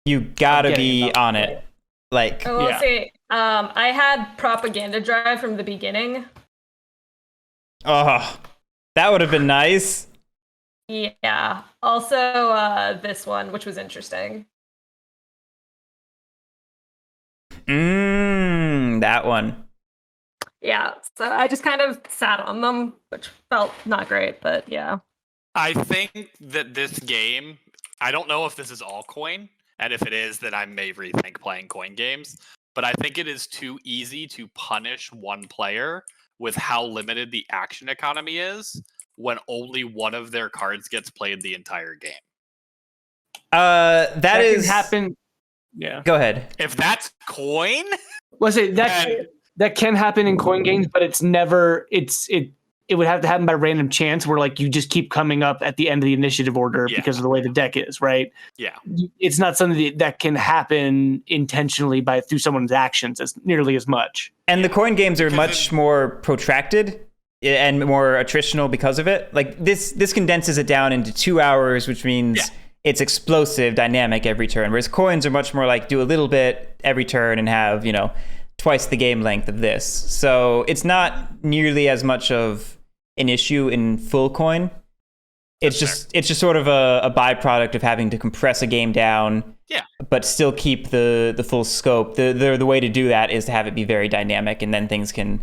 You gotta be on it. Like, I will say, I had propaganda drive from the beginning. Oh, that would have been nice. Yeah. Also, this one, which was interesting. That one. Yeah, so I just kind of sat on them, which felt not great, but yeah. I think that this game, I don't know if this is all coin, and if it is, then I may rethink playing coin games, but I think it is too easy to punish one player with how limited the action economy is when only one of their cards gets played the entire game. That can happen. Yeah. Go ahead. If that's coin, well, say that can happen in coin games, but it's never. It would have to happen by random chance, where like you just keep coming up at the end of the initiative order because of the way the deck is, right? Yeah. It's not something that can happen intentionally through someone's actions as nearly as much. And the coin games are much more protracted and more attritional because of it. Like this condenses it down into 2 hours, which means it's explosive, dynamic every turn. Whereas coins are much more like do a little bit every turn and have, twice the game length of this. So it's not nearly as much of an issue in full coin. It's just sort of a byproduct of having to compress a game down, but still keep the full scope. The way to do that is to have it be very dynamic, and then things can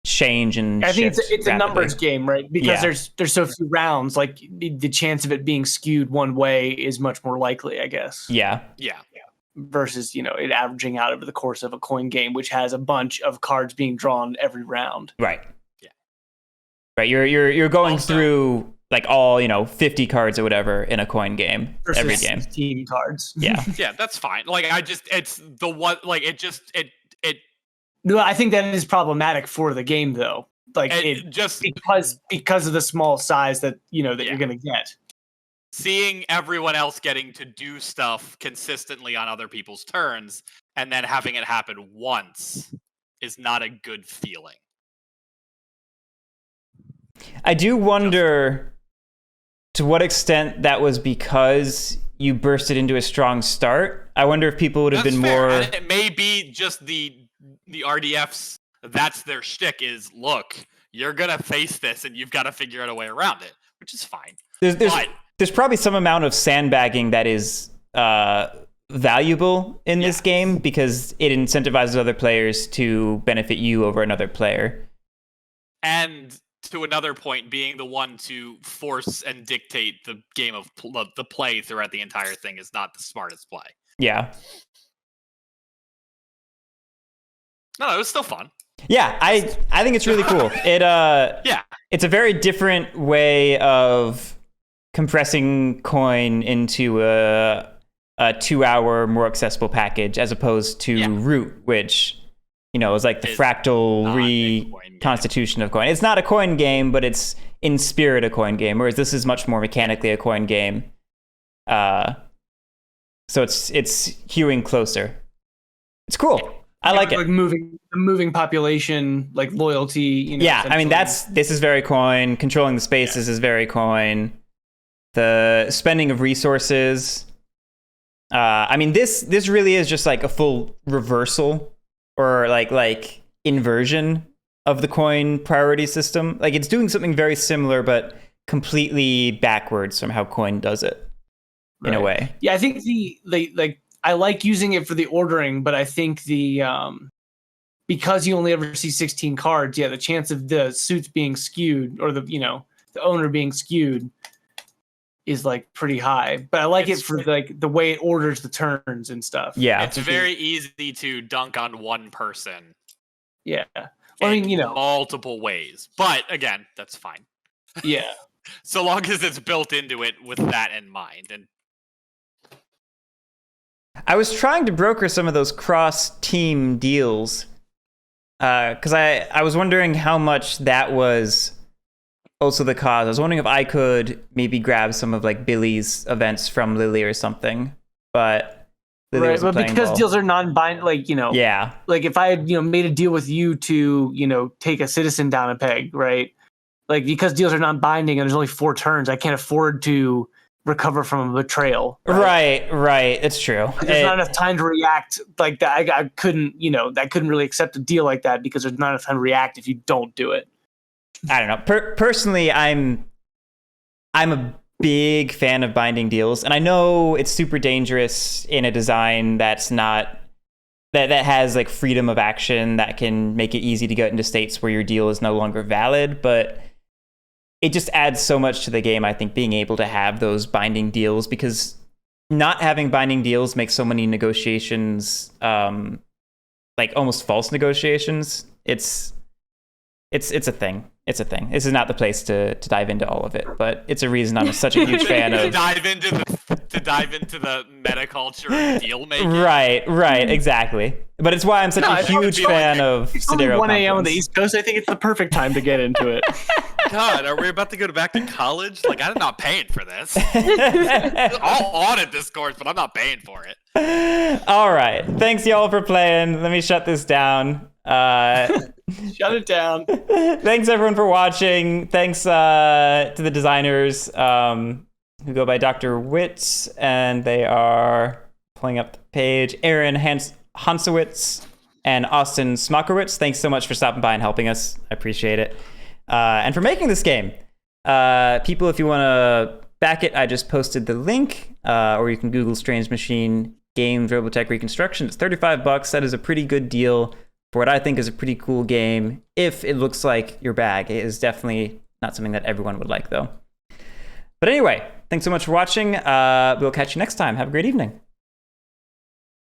change and I think shift it's a numbers game, right? Because there's so few rounds, like the chance of it being skewed one way is much more likely, I guess. Yeah. Versus, it averaging out over the course of a coin game, which has a bunch of cards being drawn every round. Right. Yeah. Right. You're going also through like all 50 cards or whatever in a coin game every game. 16 cards. Yeah. Yeah, that's fine. Like it's the one. Like it. No, I think that is problematic for the game, though. Like it just because of the small size that that you're gonna get. Seeing everyone else getting to do stuff consistently on other people's turns and then having it happen once is not a good feeling. I do wonder to what extent that was because you bursted into a strong start. I wonder if people would have been more. And it may be just the RDFs. That's their shtick. Is look, you're gonna face this, and you've got to figure out a way around it, which is fine. There's probably some amount of sandbagging that is valuable in this game because it incentivizes other players to benefit you over another player. And to another point, being the one to force and dictate the game of the play throughout the entire thing is not the smartest play. Yeah. No, it was still fun. Yeah, I think it's really cool. It's a very different way of compressing coin into a 2-hour more accessible package as opposed to Root, which is like the fractal reconstitution of coin. It's not a coin game, but it's in spirit a coin game, whereas this is much more mechanically a coin game. So it's hewing closer. It's cool. I like it. Like moving population, like loyalty. Yeah, I mean this is very coin. Controlling the spaces is very coin. The spending of resources. I mean this really is just like a full reversal or like inversion of the coin priority system. Like it's doing something very similar but completely backwards from how coin does it in a way. Yeah, I think I like using it for the ordering, but I think because you only ever see 16 cards, the chance of the suits being skewed or the owner being skewed is like pretty high. But I like it for like the way it orders the turns and stuff. Yeah. It's very easy to dunk on one person. Yeah. I mean, multiple ways. But again, that's fine. Yeah. So long as it's built into it with that in mind. And I was trying to broker some of those cross-team deals because I was wondering how much that was also the cause. I was wondering if I could maybe grab some of like Billy's events from Lily or something, but Lily wasn't playing because ball. deals are non-binding, yeah, like if I had made a deal with you to take a citizen down a peg, right? Like because deals are non-binding and there's only 4 turns, I can't afford to recover from a betrayal. Right. It's true. There's not enough time to react like that. I couldn't, I couldn't really accept a deal like that because there's not enough time to react if you don't do it. I don't know. Personally, I'm a big fan of binding deals, and I know it's super dangerous in a design that's not that has like freedom of action that can make it easy to get into states where your deal is no longer valid, but it just adds so much to the game, I think, being able to have those binding deals, because not having binding deals makes so many negotiations like almost false negotiations. It's a thing. It's a thing. This is not the place to dive into all of it, but it's a reason I'm such a huge fan of to dive into the meta culture of deal making. Right, exactly. But it's why I'm such a huge fan of Sidereal 1 a.m. on Conference. the East Coast. I think it's the perfect time to get into it. God, are we about to go back to college? Like, I'm not paying for this. I'll audit this course, but I'm not paying for it. All right. Thanks, y'all, for playing. Let me shut this down. Shut it down. Thanks, everyone, for watching. Thanks to the designers who go by Dr. Witz, and they are pulling up the page. Aaron Hansowitz and Austin Smockowitz. Thanks so much for stopping by and helping us. I appreciate it. And for making this game. People, if you want to back it, I just posted the link, or you can Google Strange Machine Games Robotech Reconstruction. It's $35. That is a pretty good deal for what I think is a pretty cool game. If it looks like your bag, it is definitely not something that everyone would like, though. But anyway, thanks so much for watching. We'll catch you next time. Have a great evening.